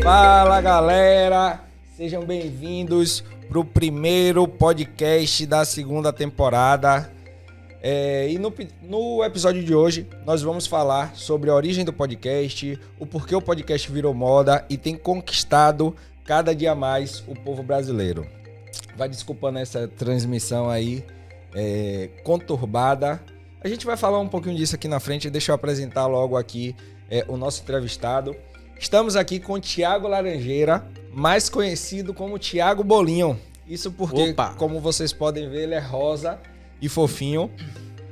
Fala galera, sejam bem-vindos para o primeiro podcast da segunda temporada. E no episódio de hoje nós vamos falar sobre a origem do podcast, o porquê o podcast virou moda e tem conquistado cada dia mais o povo brasileiro. Vai desculpando essa transmissão aí conturbada. A gente vai falar um pouquinho disso aqui na frente. Deixa eu apresentar logo aqui o nosso entrevistado. Estamos aqui com o Thiago Laranjeira, mais conhecido como Thiago Bolinho. Isso porque, como vocês podem ver, ele é rosa e fofinho.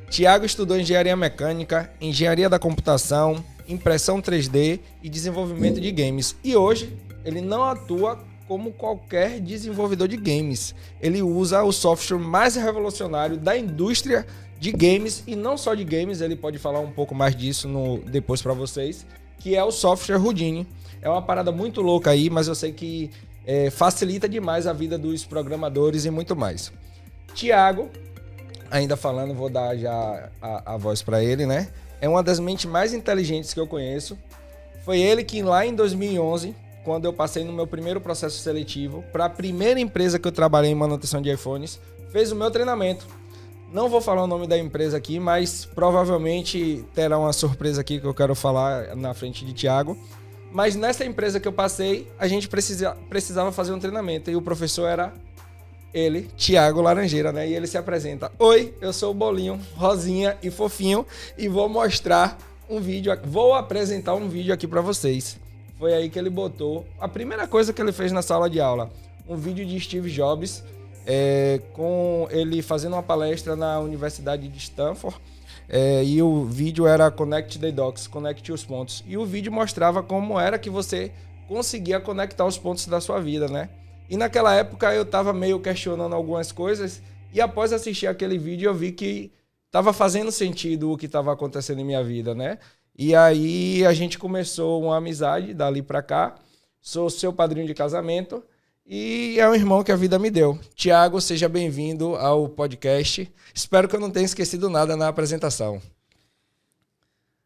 Thiago estudou engenharia mecânica, engenharia da computação, impressão 3D e desenvolvimento de games. E hoje ele não atua como qualquer desenvolvedor de games. Ele usa o software mais revolucionário da indústria de games, e não só de games, ele pode falar um pouco mais disso depois para vocês, que é o software Houdini. É uma parada muito louca aí, mas eu sei que facilita demais a vida dos programadores e muito mais. Thiago, ainda falando, vou dar já a voz para ele, né? É uma das mentes mais inteligentes que eu conheço. Foi ele que lá em 2011, quando eu passei no meu primeiro processo seletivo, para a primeira empresa que eu trabalhei em manutenção de iPhones, fez o meu treinamento. Não vou falar o nome da empresa aqui, mas provavelmente terá uma surpresa aqui que eu quero falar na frente de Thiago. Mas nessa empresa que eu passei, a gente precisava fazer um treinamento. E o professor era ele, Thiago Laranjeira, né? E ele se apresenta. Oi, eu sou o Bolinho, rosinha e fofinho. E vou mostrar um vídeo, vou apresentar um vídeo aqui para vocês. Foi aí que ele botou a primeira coisa que ele fez na sala de aula. Um vídeo de Steve Jobs, com ele fazendo uma palestra na Universidade de Stanford, e o vídeo era Connect the Dots, conecte os pontos, e o vídeo mostrava como era que você conseguia conectar os pontos da sua vida, né? E naquela época eu estava meio questionando algumas coisas, e após assistir aquele vídeo eu vi que estava fazendo sentido o que estava acontecendo em minha vida, né? E aí a gente começou uma amizade dali para cá. Sou seu padrinho de casamento e é um irmão que a vida me deu. Thiago, seja bem-vindo ao podcast. Espero que eu não tenha esquecido nada na apresentação.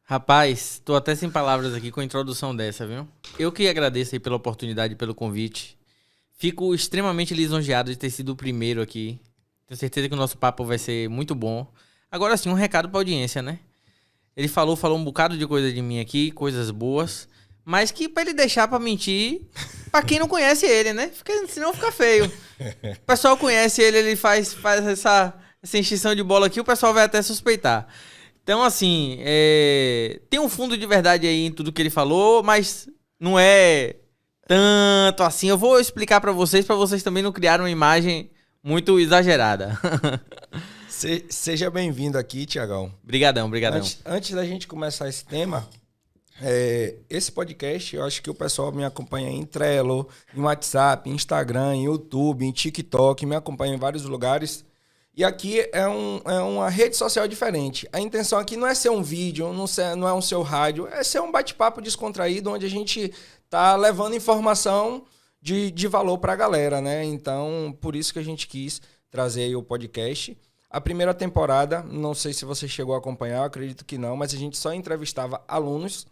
Rapaz, tô até sem palavras aqui com a introdução dessa, viu? Eu que agradeço aí pela oportunidade e pelo convite. Fico extremamente lisonjeado de ter sido o primeiro aqui. Tenho certeza que o nosso papo vai ser muito bom. Agora sim, um recado pra audiência, né? Ele falou um bocado de coisa de mim aqui, coisas boas, mas que pra ele deixar pra mentir pra quem não conhece ele, né? Senão fica feio. O pessoal conhece ele, ele faz essa extinção de bola aqui, o pessoal vai até suspeitar. Então, assim, tem um fundo de verdade aí em tudo que ele falou, mas não é tanto assim. Eu vou explicar pra vocês também não criarem uma imagem muito exagerada. Seja bem-vindo aqui, Thiagão. Brigadão. Antes da gente começar esse tema, esse podcast, eu acho que o pessoal me acompanha em Trello, em WhatsApp, em Instagram, em YouTube, em TikTok, me acompanha em vários lugares. E aqui é uma rede social diferente. A intenção aqui não é ser um vídeo, não é um seu rádio, é ser um bate-papo descontraído, onde a gente tá levando informação de valor para a galera, né? Então, por isso que a gente quis trazer aí o podcast. A primeira temporada, não sei se você chegou a acompanhar, acredito que não, mas a gente só entrevistava alunos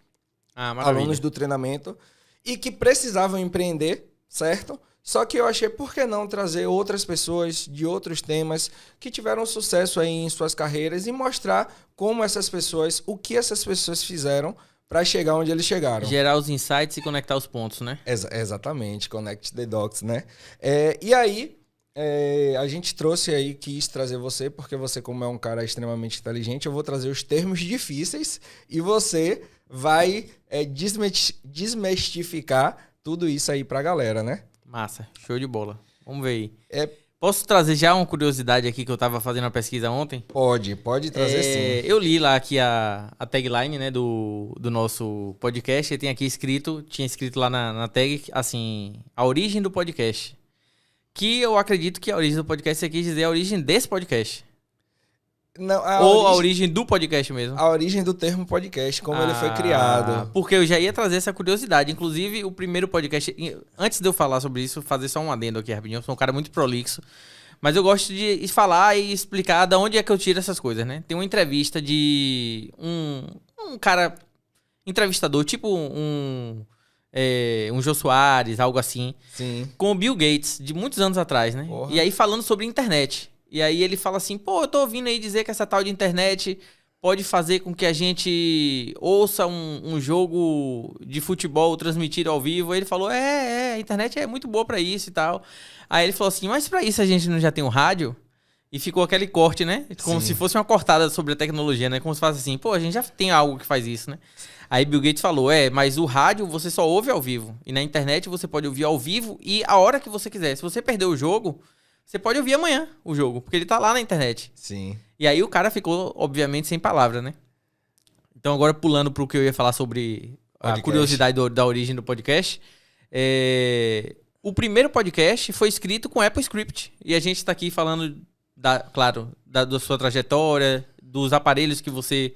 do treinamento e que precisavam empreender, certo? Só que eu achei, por que não trazer outras pessoas de outros temas que tiveram sucesso aí em suas carreiras e mostrar como essas pessoas, o que essas pessoas fizeram para chegar onde eles chegaram. Gerar os insights e conectar os pontos, né? Exatamente, connect the dots, né? E aí, a gente trouxe aí, quis trazer você, porque você, como é um cara extremamente inteligente, eu vou trazer os termos difíceis e você vai desmistificar tudo isso aí pra galera, né? Massa, show de bola. Vamos ver aí. Posso trazer já uma curiosidade aqui que eu tava fazendo uma pesquisa ontem? Pode trazer sim. Eu li lá aqui a tagline, né, do nosso podcast, e tem aqui tinha escrito lá na tag, assim, a origem do podcast. Que eu acredito que a origem do podcast você quis dizer a origem desse podcast. Não, a origem do podcast mesmo. A origem do termo podcast, como ele foi criado. Porque eu já ia trazer essa curiosidade. Inclusive, o primeiro podcast... Antes de eu falar sobre isso, fazer só um adendo aqui rapidinho. Eu sou um cara muito prolixo. Mas eu gosto de falar e explicar de onde é que eu tiro essas coisas, né? Tem uma entrevista de um cara... Entrevistador, tipo um um Jô Soares, algo assim. Sim. Com o Bill Gates, de muitos anos atrás, né? Porra. E aí falando sobre internet. E aí ele fala assim, pô, eu tô ouvindo aí dizer que essa tal de internet pode fazer com que a gente ouça um jogo de futebol transmitido ao vivo. Aí ele falou, a internet é muito boa pra isso e tal. Aí ele falou assim, mas pra isso a gente não já tem um rádio? E ficou aquele corte, né? Como Sim. se fosse uma cortada sobre a tecnologia, né? Como se fosse assim, pô, a gente já tem algo que faz isso, né? Aí Bill Gates falou, mas o rádio você só ouve ao vivo. E na internet você pode ouvir ao vivo e a hora que você quiser. Se você perder o jogo, você pode ouvir amanhã o jogo, porque ele tá lá na internet. Sim. E aí o cara ficou, obviamente, sem palavra, né? Então agora pulando pro que eu ia falar sobre a curiosidade da origem do podcast. O primeiro podcast foi escrito com AppleScript. E a gente tá aqui falando, da sua trajetória, dos aparelhos que você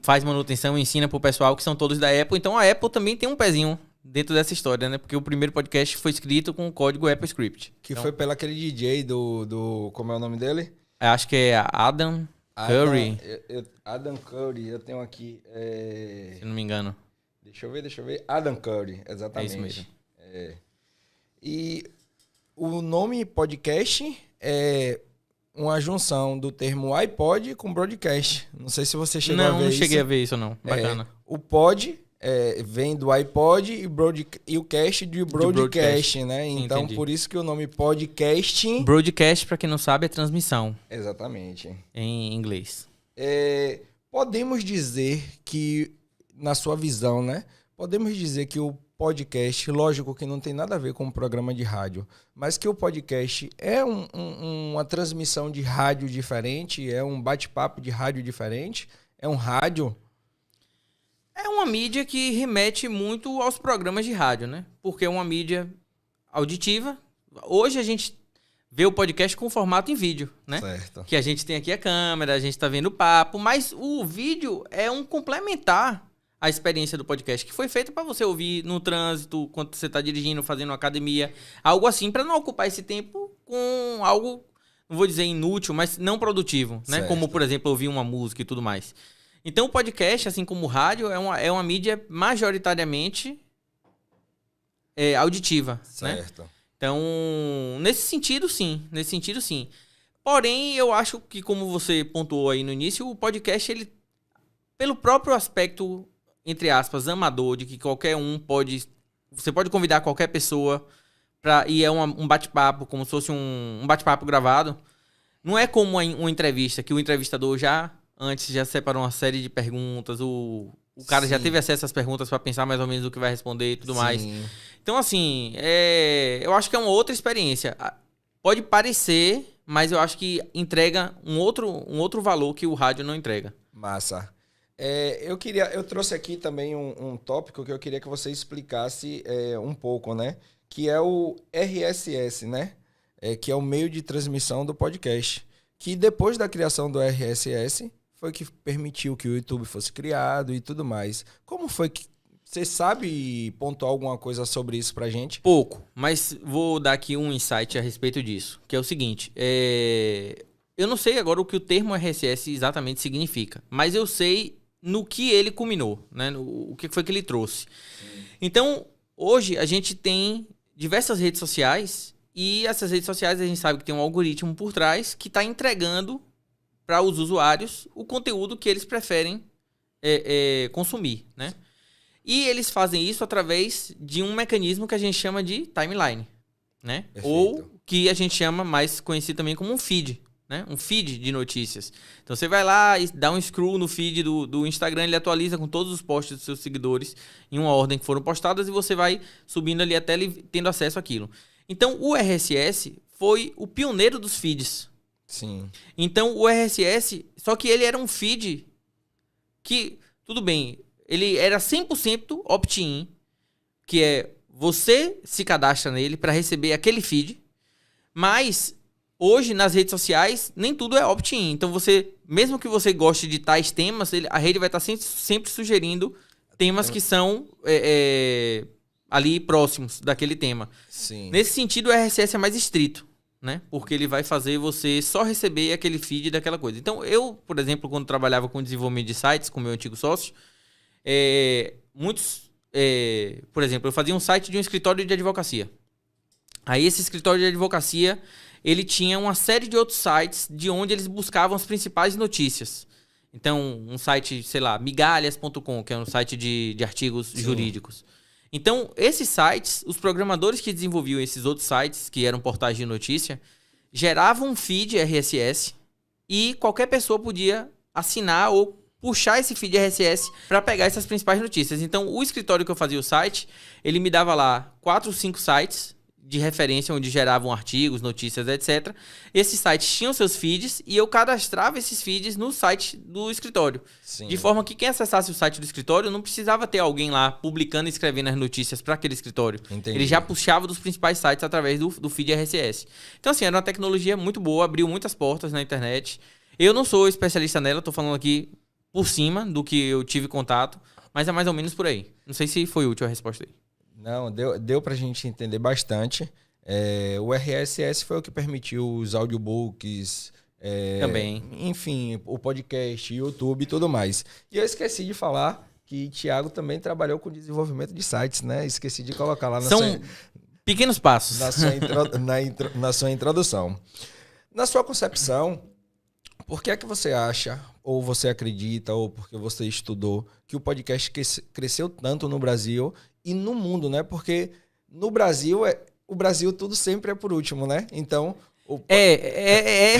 faz manutenção e ensina pro pessoal, que são todos da Apple. Então a Apple também tem um pezinho dentro dessa história, né? Porque o primeiro podcast foi escrito com o código AppleScript. Que foi pelo aquele DJ do... Como é o nome dele? Acho que é Adam Curry. Adam Curry, eu tenho aqui... Se não me engano. Deixa eu ver. Adam Curry, exatamente. É isso mesmo. E o nome podcast é uma junção do termo iPod com broadcast. Não sei se você chegou a ver isso. Não cheguei a ver isso, não. Bacana. O pod vem do iPod e o cast de broadcast, né? Sim, então, entendi. por isso que o nome podcast... Broadcast, pra quem não sabe, é transmissão. Exatamente. Em inglês. Podemos dizer que, na sua visão, né? Podemos dizer que o podcast, lógico que não tem nada a ver com um programa de rádio, mas que o podcast é uma transmissão de rádio diferente, é um bate-papo de rádio diferente, é um rádio... É uma mídia que remete muito aos programas de rádio, né? Porque é uma mídia auditiva. Hoje a gente vê o podcast com formato em vídeo, né? Certo. Que a gente tem aqui a câmera, a gente tá vendo o papo, mas o vídeo é um complementar à experiência do podcast, que foi feito para você ouvir no trânsito, quando você tá dirigindo, fazendo uma academia, algo assim, para não ocupar esse tempo com algo, não vou dizer inútil, mas não produtivo, né? Certo. Como, por exemplo, ouvir uma música e tudo mais. Então o podcast, assim como o rádio, é uma mídia majoritariamente auditiva, né? Certo. Então, nesse sentido, sim. Porém, eu acho que, como você pontuou aí no início, o podcast, ele, pelo próprio aspecto, entre aspas, amador, de que qualquer um pode... Você pode convidar qualquer pessoa e é um bate-papo, como se fosse um bate-papo gravado. Não é como uma entrevista, que o entrevistador antes já separou uma série de perguntas, o cara já teve acesso às perguntas para pensar mais ou menos o que vai responder e tudo mais. Então, assim, eu acho que é uma outra experiência. Pode parecer, mas eu acho que entrega um outro valor que o rádio não entrega. Massa. Eu trouxe aqui também um tópico que eu queria que você explicasse um pouco, né? Que é o RSS, né? Que é o meio de transmissão do podcast. Que depois da criação do RSS... foi que permitiu que o YouTube fosse criado e tudo mais. Como foi que... Você sabe pontuar alguma coisa sobre isso pra gente? Pouco, mas vou dar aqui um insight a respeito disso, que é o seguinte. Eu não sei agora o que o termo RSS exatamente significa, mas eu sei no que ele culminou, né? O que foi que ele trouxe. Então, hoje a gente tem diversas redes sociais e essas redes sociais a gente sabe que tem um algoritmo por trás que está entregando para os usuários o conteúdo que eles preferem consumir, né? E eles fazem isso através de um mecanismo que a gente chama de timeline, né? Perfeito. Ou que a gente chama, mais conhecido também como um feed, né? Um feed de notícias. Então você vai lá e dá um scroll no feed do Instagram, ele atualiza com todos os posts dos seus seguidores em uma ordem que foram postadas e você vai subindo ali até ele tendo acesso àquilo. Então o RSS foi o pioneiro dos feeds. Sim. Então o RSS, só que ele era um feed que, tudo bem, ele era 100% opt-in, que é você se cadastra nele para receber aquele feed, mas hoje nas redes sociais nem tudo é opt-in. Então você, mesmo que você goste de tais temas, a rede vai estar sempre sugerindo temas que são ali próximos daquele tema. Sim. Nesse sentido, o RSS é mais estrito, né? Porque ele vai fazer você só receber aquele feed daquela coisa. Então, eu, por exemplo, quando trabalhava com desenvolvimento de sites, com meu antigo sócio, muitos por exemplo, eu fazia um site de um escritório de advocacia. Aí esse escritório de advocacia, ele tinha uma série de outros sites de onde eles buscavam as principais notícias. Então, um site, sei lá, migalhas.com, que é um site de artigos jurídicos. Então, esses sites, os programadores que desenvolviam esses outros sites, que eram portais de notícia, geravam um feed RSS e qualquer pessoa podia assinar ou puxar esse feed RSS para pegar essas principais notícias. Então, o escritório que eu fazia o site, ele me dava lá 4 ou 5 sites de referência onde geravam artigos, notícias, etc. Esses sites tinham seus feeds e eu cadastrava esses feeds no site do escritório. Sim. De forma que quem acessasse o site do escritório não precisava ter alguém lá publicando e escrevendo as notícias para aquele escritório. Entendi. Ele já puxava dos principais sites através do feed RSS. Então, assim, era uma tecnologia muito boa, abriu muitas portas na internet. Eu não sou especialista nela, tô falando aqui por cima do que eu tive contato, mas é mais ou menos por aí. Não sei se foi útil a resposta aí. Não, deu pra gente entender bastante. O RSS foi o que permitiu os audiobooks, também. Enfim, o podcast, YouTube e tudo mais. E eu esqueci de falar que Thiago também trabalhou com desenvolvimento de sites, né? Esqueci de colocar lá São pequenos passos. Na sua introdução. Na sua concepção, por que é que você acha, ou você acredita, ou porque você estudou, que o podcast cresceu tanto no Brasil e no mundo, né? Porque no Brasil, o Brasil tudo sempre é por último, né? Então...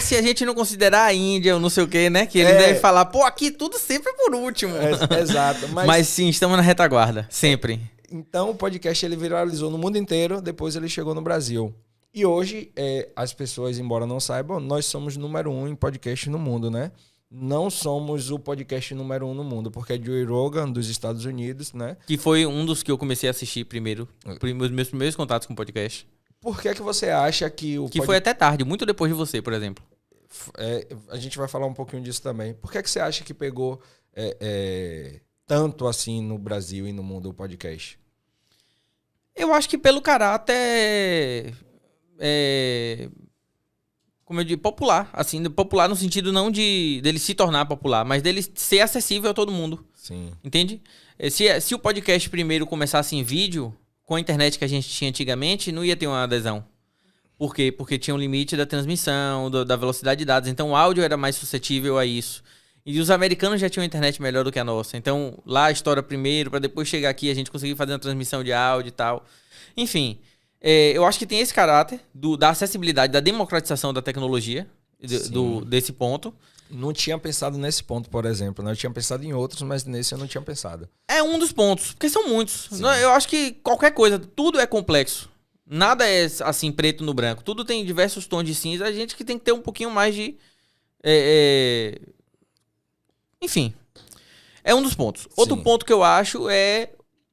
se a gente não considerar a Índia ou não sei o que, né? Que eles devem falar, pô, aqui tudo sempre é por último. Exato. Mas sim, estamos na retaguarda, sempre. Então o podcast ele viralizou no mundo inteiro, depois ele chegou no Brasil. E hoje, as pessoas, embora não saibam, nós somos número 1 em podcast no mundo, né? Não somos o podcast número 1 no mundo, porque é Joe Rogan, dos Estados Unidos, né? Que foi um dos que eu comecei a assistir primeiro. Os meus primeiros contatos com podcast. Por que você acha que foi até tarde, muito depois de você, por exemplo. A gente vai falar um pouquinho disso também. Por que você acha que pegou tanto assim no Brasil e no mundo o podcast? Eu acho que pelo caráter... como eu digo, popular. Assim, popular no sentido não dele se tornar popular, mas dele ser acessível a todo mundo. Sim. Entende? Se o podcast primeiro começasse em vídeo, com a internet que a gente tinha antigamente, não ia ter uma adesão. Por quê? Porque tinha um limite da transmissão, da velocidade de dados. Então o áudio era mais suscetível a isso. E os americanos já tinham internet melhor do que a nossa. Então lá estoura primeiro, para depois chegar aqui a gente conseguir fazer uma transmissão de áudio e tal. Enfim... eu acho que tem esse caráter da acessibilidade, da democratização da tecnologia, desse ponto. Não tinha pensado nesse ponto, por exemplo, né? Eu tinha pensado em outros, mas nesse eu não tinha pensado. É um dos pontos, porque são muitos. Sim. Eu acho que qualquer coisa, tudo é complexo. Nada é assim preto no branco. Tudo tem diversos tons de cinza. A gente que tem que ter um pouquinho mais de... Enfim, é um dos pontos. Sim. Outro ponto que eu acho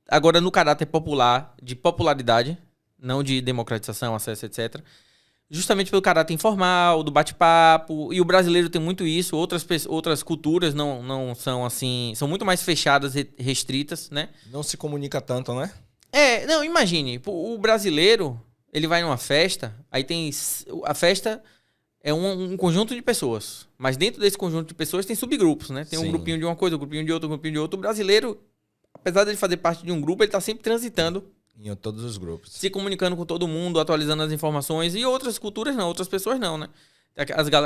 agora no caráter popular, de popularidade, não de democratização, acesso, etc. Justamente pelo caráter informal, do bate-papo. E o brasileiro tem muito isso. Outras culturas não são assim... São muito mais fechadas, restritas, né? Não se comunica tanto, né? Não, imagine. O brasileiro, ele vai numa festa, aí tem... A festa é um conjunto de pessoas. Mas dentro desse conjunto de pessoas tem subgrupos, né? Tem um grupinho de uma coisa, um grupinho de outra, um grupinho de outro. O brasileiro, apesar de ele fazer parte de um grupo, ele tá sempre transitando... Em todos os grupos. Se comunicando com todo mundo, atualizando as informações. E outras culturas não, outras pessoas não, né?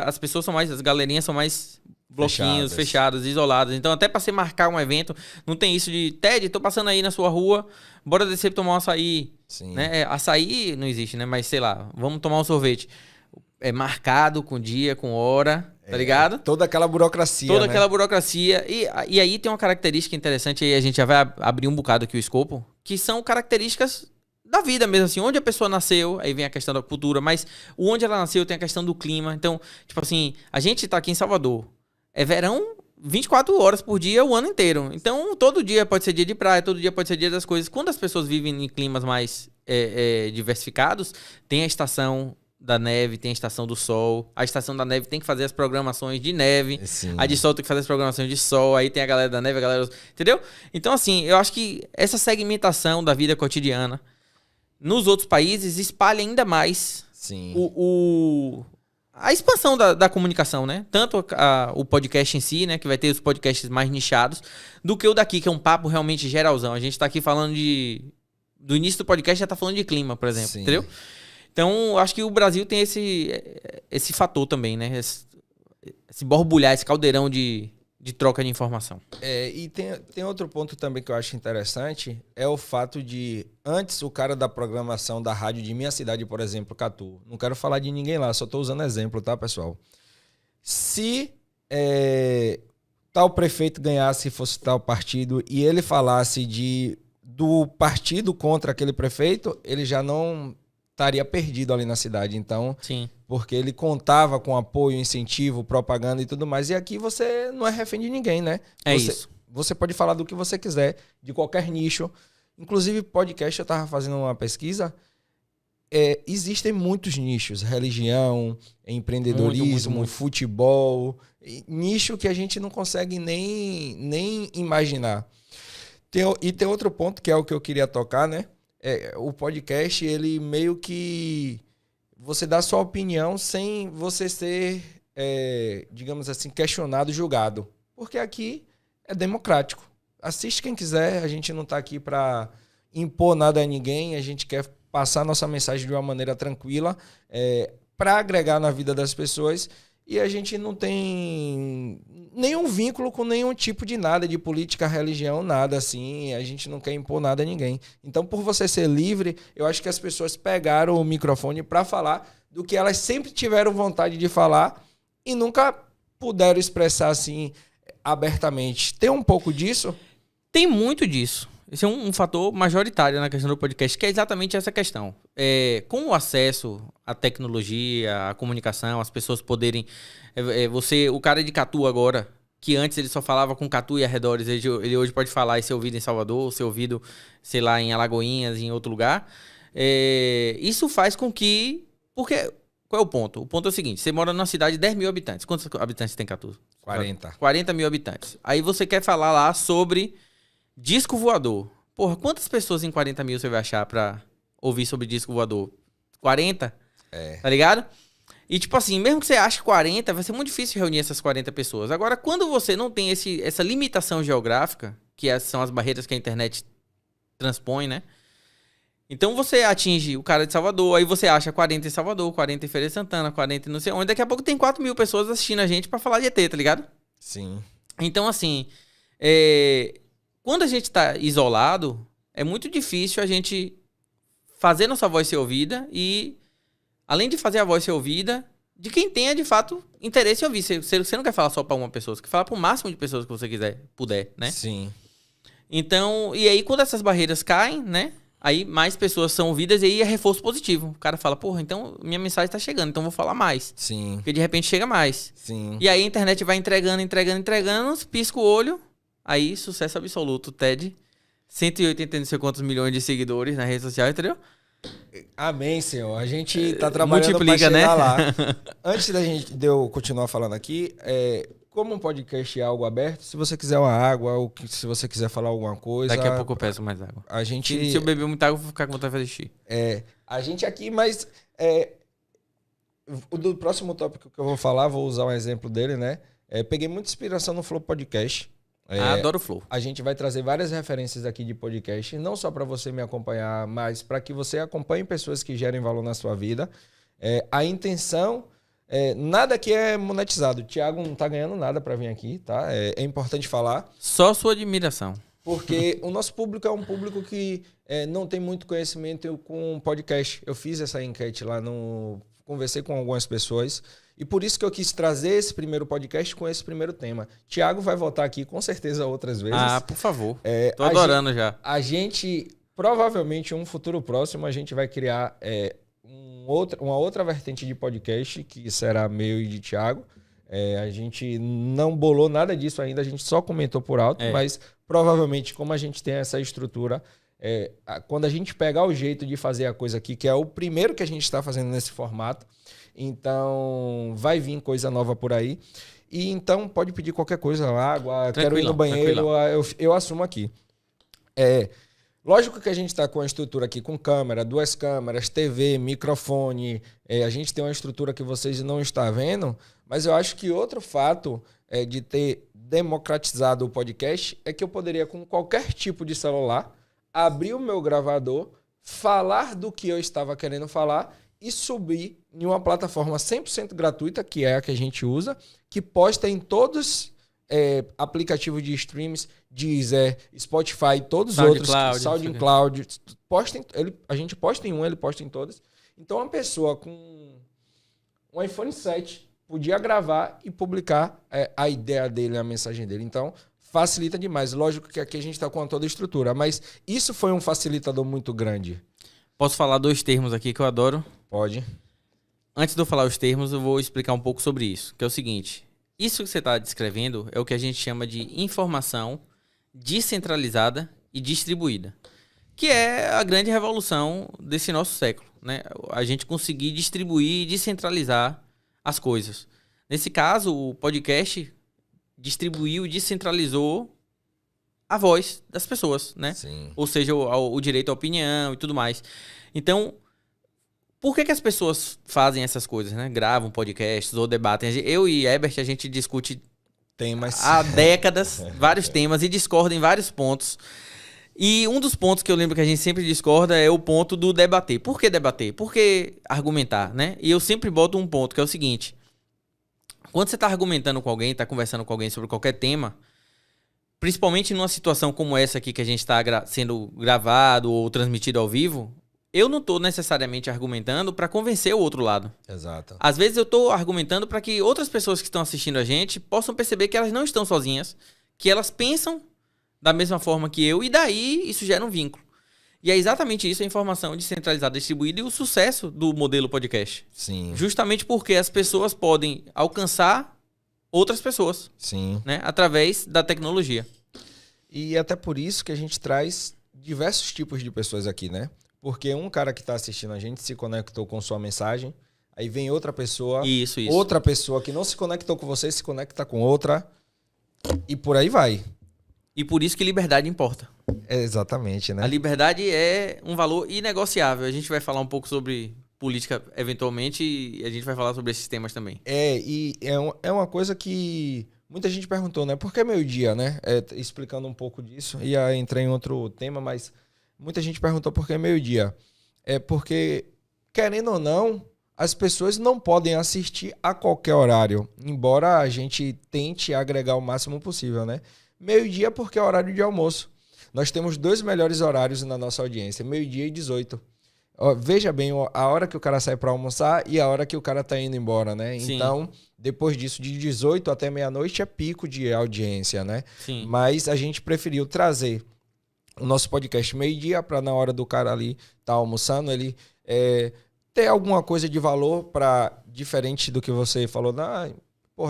As pessoas são mais... As galerinhas são mais bloquinhos, fechadas, isoladas. Então, até pra você marcar um evento, não tem isso de... Ted, tô passando aí na sua rua, bora descer pra tomar um açaí. Sim. Né? Açaí não existe, né? Mas, sei lá, vamos tomar um sorvete. É marcado com dia, com hora, tá ligado? Toda aquela burocracia, Toda aquela burocracia. E aí tem uma característica interessante, aí a gente já vai abrir um bocado aqui o escopo, que são características da vida mesmo, assim, onde a pessoa nasceu, aí vem a questão da cultura, mas onde ela nasceu tem a questão do clima. Então, tipo assim, a gente tá aqui em Salvador, é verão 24 horas por dia o ano inteiro. Então, todo dia pode ser dia de praia, todo dia pode ser dia das coisas. Quando as pessoas vivem em climas mais diversificados, tem a estação da neve, tem a estação do sol. A estação da neve tem que fazer as programações de neve. Sim. A de sol tem que fazer as programações de sol. Aí tem a galera da neve, a galera... Entendeu? Então, assim, eu acho que essa segmentação da vida cotidiana nos outros países espalha ainda mais Sim. a expansão da comunicação, né? Tanto o podcast em si, né? Que vai ter os podcasts mais nichados, do que o daqui, que é um papo realmente geralzão. A gente tá aqui falando do início do podcast, já tá falando de clima, por exemplo, Sim. entendeu? Então, acho que o Brasil tem esse fator também, né? Esse borbulhar, esse caldeirão de troca de informação. E tem outro ponto também que eu acho interessante, é o fato de, antes, o cara da programação da rádio de minha cidade, por exemplo, Catu, não quero falar de ninguém lá, só estou usando exemplo, tá, pessoal? Se tal prefeito ganhasse, fosse tal partido, e ele falasse do partido contra aquele prefeito, ele já não estaria perdido ali na cidade. Então, sim, porque ele contava com apoio, incentivo, propaganda e tudo mais. E aqui você não é refém de ninguém, né? isso. Você pode falar do que você quiser, de qualquer nicho. Inclusive, podcast, eu estava fazendo uma pesquisa. Existem muitos nichos. Religião, empreendedorismo, muito. futebol. Nicho que a gente não consegue nem imaginar. Tem outro ponto que é o que eu queria tocar, né? O podcast, ele meio que... Você dá sua opinião sem você ser, digamos assim, questionado, julgado. Porque aqui é democrático. Assiste quem quiser, a gente não está aqui para impor nada a ninguém, a gente quer passar nossa mensagem de uma maneira tranquila, para agregar na vida das pessoas, e a gente não tem nenhum vínculo com nenhum tipo de nada, de política, religião, nada assim, a gente não quer impor nada a ninguém. Então, por você ser livre, eu acho que as pessoas pegaram o microfone para falar do que elas sempre tiveram vontade de falar e nunca puderam expressar assim abertamente. Tem um pouco disso? Tem muito disso. Esse é um fator majoritário na questão do podcast, que é exatamente essa questão. Com o acesso à tecnologia, à comunicação, as pessoas poderem... o cara de Catu agora, que antes ele só falava com Catu e arredores, ele hoje pode falar e ser ouvido em Salvador, ser ouvido, sei lá, em Alagoinhas, em outro lugar. Isso faz com que... Porque... Qual é o ponto? O ponto é o seguinte, você mora numa cidade de 10 mil habitantes. Quantos habitantes tem Catu? 40. 40 mil habitantes. Aí você quer falar lá sobre... disco voador. Porra, quantas pessoas em 40 mil você vai achar pra ouvir sobre disco voador? 40? Tá ligado? E tipo assim, mesmo que você ache 40, vai ser muito difícil reunir essas 40 pessoas. Agora, quando você não tem essa limitação geográfica, que são as barreiras que a internet transpõe, né? Então você atinge o cara de Salvador, aí você acha 40 em Salvador, 40 em Feira de Santana, 40 em não sei onde. Daqui a pouco tem 4 mil pessoas assistindo a gente pra falar de ET, tá ligado? Sim. Então assim, quando a gente tá isolado, é muito difícil a gente fazer nossa voz ser ouvida e, além de fazer a voz ser ouvida, de quem tenha, de fato, interesse em ouvir. Você não quer falar só pra uma pessoa, você quer falar pro máximo de pessoas que você puder, né? Sim. Então, e aí quando essas barreiras caem, né? Aí mais pessoas são ouvidas e aí é reforço positivo. O cara fala, porra, então minha mensagem tá chegando, então vou falar mais. Sim. Porque de repente chega mais. Sim. E aí a internet vai entregando, pisca o olho. Aí, sucesso absoluto, TED. 180 não sei quantos milhões de seguidores na rede social, entendeu? Amém, Senhor. A gente tá trabalhando multiplica, pra chegar né? lá. Antes de eu continuar falando aqui, como um podcast é algo aberto, se você quiser uma água ou se você quiser falar alguma coisa... Daqui a pouco eu peço mais água. A gente... Se eu beber muita água, eu vou ficar com vontade de fazer xixi. A gente aqui, mas... do próximo tópico que eu vou falar, vou usar um exemplo dele, né? Peguei muita inspiração no Flow Podcast. Adoro o Flow. A gente vai trazer várias referências aqui de podcast, não só para você me acompanhar, mas para que você acompanhe pessoas que gerem valor na sua vida. A intenção, nada aqui é monetizado. O Thiago não tá ganhando nada para vir aqui, tá? É importante falar. Só sua admiração. Porque o nosso público é um público que não tem muito conhecimento com podcast. Eu fiz essa enquete lá, conversei com algumas pessoas. E por isso que eu quis trazer esse primeiro podcast com esse primeiro tema. Thiago vai voltar aqui com certeza outras vezes. Por favor. Tô adorando já. A gente, provavelmente, em um futuro próximo, a gente vai criar uma outra vertente de podcast, que será meu e de Thiago. A gente não bolou nada disso ainda, a gente só comentou por alto, mas provavelmente, como a gente tem essa estrutura, quando a gente pegar o jeito de fazer a coisa aqui, que é o primeiro que a gente está fazendo nesse formato, então vai vir coisa nova por aí. E então pode pedir qualquer coisa, água, quero ir no banheiro, eu assumo aqui. Lógico que a gente está com a estrutura aqui com câmera, 2 câmeras, TV, microfone. A gente tem uma estrutura que vocês não estão vendo, mas eu acho que outro fato de ter democratizado o podcast é que eu poderia, com qualquer tipo de celular, abrir o meu gravador, falar do que eu estava querendo falar e subir em uma plataforma 100% gratuita, que é a que a gente usa, que posta em todos aplicativos de streams, Deezer, Spotify, todos os outros, SoundCloud, a gente posta em um, ele posta em todos. Então, uma pessoa com um iPhone 7 podia gravar e publicar a ideia dele, a mensagem dele. Então, facilita demais. Lógico que aqui a gente está com toda a estrutura, mas isso foi um facilitador muito grande. Posso falar 2 termos aqui que eu adoro? Pode. Antes de eu falar os termos, eu vou explicar um pouco sobre isso, que é o seguinte. Isso que você está descrevendo é o que a gente chama de informação descentralizada e distribuída, que é a grande revolução desse nosso século, né? A gente conseguir distribuir e descentralizar as coisas. Nesse caso, o podcast distribuiu e descentralizou a voz das pessoas, né? Sim. Ou seja, o direito à opinião e tudo mais. Então, por que as pessoas fazem essas coisas, né? Gravam podcasts ou debatem. Eu e Herbert, a gente discute há décadas vários temas e discorda em vários pontos. E um dos pontos que eu lembro que a gente sempre discorda é o ponto do debater. Por que debater? Por que argumentar, né? E eu sempre boto um ponto, que é o seguinte. Quando você está argumentando com alguém, está conversando com alguém sobre qualquer tema, principalmente numa situação como essa aqui que a gente está sendo gravado ou transmitido ao vivo, eu não estou necessariamente argumentando para convencer o outro lado. Exato. Às vezes eu estou argumentando para que outras pessoas que estão assistindo a gente possam perceber que elas não estão sozinhas, que elas pensam da mesma forma que eu, e daí isso gera um vínculo. E é exatamente isso, a informação descentralizada, distribuída e o sucesso do modelo podcast. Sim. Justamente porque as pessoas podem alcançar outras pessoas. Sim. Né, através da tecnologia. E até por isso que a gente traz diversos tipos de pessoas aqui, né? Porque um cara que está assistindo a gente se conectou com sua mensagem, aí vem outra pessoa, isso. Outra pessoa que não se conectou com você se conecta com outra, e por aí vai. E por isso que liberdade importa. Exatamente, né? A liberdade é um valor inegociável. A gente vai falar um pouco sobre política eventualmente e a gente vai falar sobre esses temas também. E é uma coisa que muita gente perguntou, né? Por que meio-dia, né? Explicando um pouco disso, ia entrar em outro tema, mas muita gente perguntou por que meio-dia. É porque, querendo ou não, as pessoas não podem assistir a qualquer horário, embora a gente tente agregar o máximo possível, né? Meio-dia porque é horário de almoço. Nós temos 2 melhores horários na nossa audiência, meio-dia e 18. Veja bem, a hora que o cara sai para almoçar e a hora que o cara tá indo embora, né? Sim. Então, depois disso, de 18 até meia-noite é pico de audiência, né? Sim. Mas a gente preferiu trazer o nosso podcast meio-dia para na hora do cara ali tá almoçando, ele ter alguma coisa de valor para diferente do que você falou,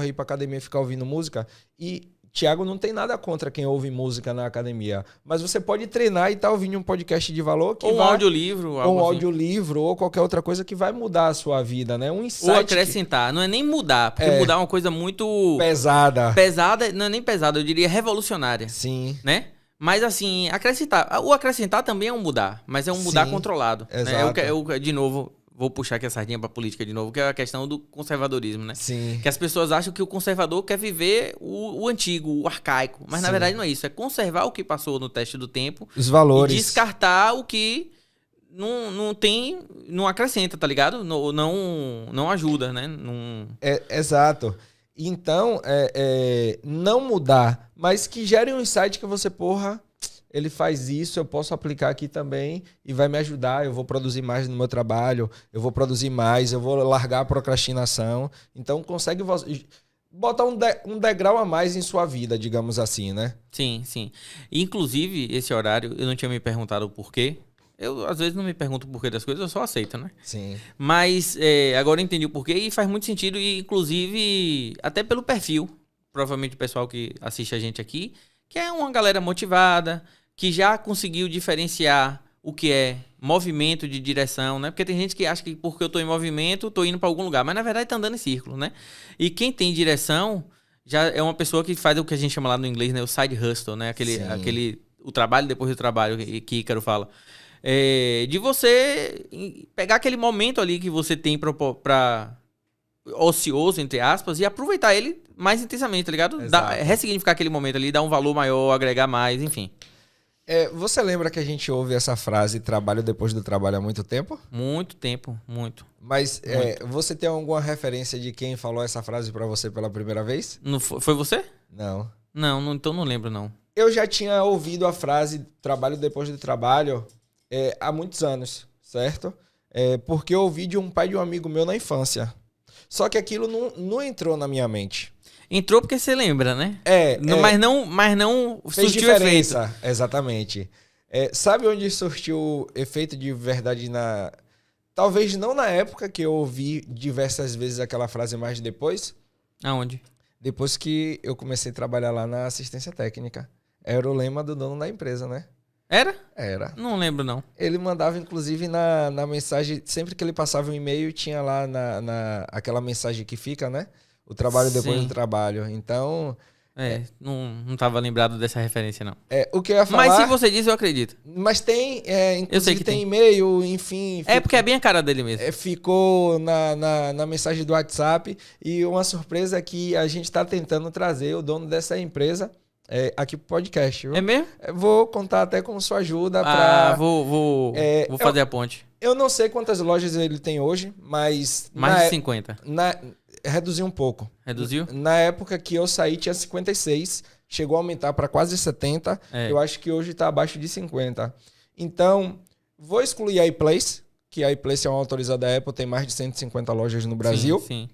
ir pra academia e ficar ouvindo música. E Thiago não tem nada contra quem ouve música na academia, mas você pode treinar e estar ouvindo um podcast de valor que ou um audiolivro, ou um audiolivro, ou qualquer outra coisa que vai mudar a sua vida, né? Um insight. Ou acrescentar, não é nem mudar, porque mudar é uma coisa muito pesada. Pesada, não é nem pesada, eu diria revolucionária. Sim. Né? Mas assim, acrescentar. O acrescentar também é um mudar, mas é um mudar controlado. Exato. Né? De novo, vou puxar aqui a sardinha pra política de novo, que é a questão do conservadorismo, né? Sim. Que as pessoas acham que o conservador quer viver o antigo, o arcaico. Mas na verdade não é isso. É conservar o que passou no teste do tempo. Os valores. E descartar o que não acrescenta, tá ligado? Não ajuda, né? Exato. Então, não mudar, mas que gere um insight que você, ele faz isso, eu posso aplicar aqui também e vai me ajudar, eu vou produzir mais no meu trabalho, eu vou produzir mais, eu vou largar a procrastinação. Então, consegue botar um degrau a mais em sua vida, digamos assim, né? Sim, sim. Inclusive, esse horário, eu não tinha me perguntado o porquê. Eu, às vezes, não me pergunto o porquê das coisas, eu só aceito, né? Sim. Mas agora eu entendi o porquê e faz muito sentido, e inclusive, até pelo perfil, provavelmente o pessoal que assiste a gente aqui, que é uma galera motivada, que já conseguiu diferenciar o que é movimento de direção, né? Porque tem gente que acha que porque eu tô em movimento, tô indo para algum lugar, mas na verdade tá andando em círculo, né? E quem tem direção já é uma pessoa que faz o que a gente chama lá no inglês, né? O side hustle, né? Aquele o trabalho depois do trabalho, que Ícaro fala. De você pegar aquele momento ali que você tem pra ocioso, entre aspas, e aproveitar ele mais intensamente, tá ligado? Ressignificar aquele momento ali, dar um valor maior, agregar mais, enfim. Você lembra que a gente ouve essa frase, trabalho depois do trabalho há muito tempo? Muito tempo, muito. Mas você tem alguma referência de quem falou essa frase pra você pela primeira vez? Não foi você? Não. Não, então não lembro, não. Eu já tinha ouvido a frase trabalho depois do trabalho há muitos anos, certo? Porque eu ouvi de um pai de um amigo meu na infância. Só que aquilo não entrou na minha mente. Entrou porque você lembra, né? Mas não fez surtiu diferença. efeito. Exatamente. Sabe onde surtiu efeito de verdade talvez não na época que eu ouvi diversas vezes aquela frase, mas depois? Aonde? Depois que eu comecei a trabalhar lá na assistência técnica. Era o lema do dono da empresa, né? Era? Era. Não lembro, não. Ele mandava, inclusive, na mensagem, sempre que ele passava um e-mail, tinha lá aquela mensagem que fica, né? O trabalho depois do trabalho. Então... não tava lembrado dessa referência, não. O que eu ia falar... Mas se você diz, eu acredito. Mas tem, inclusive eu sei que tem e-mail, enfim... Porque é bem a cara dele mesmo. Ficou na mensagem do WhatsApp. E uma surpresa é que a gente está tentando trazer o dono dessa empresa aqui pro podcast, viu? É mesmo? Vou contar até com sua ajuda para... Vou fazer a ponte. Eu não sei quantas lojas ele tem hoje, mas... Mais de 50. Reduziu um pouco. Reduziu? Na época que eu saí tinha 56, chegou a aumentar para quase 70. Eu acho que hoje está abaixo de 50. Então, vou excluir a iPlace, que a iPlace é uma autorizada da Apple, tem mais de 150 lojas no Brasil. Sim.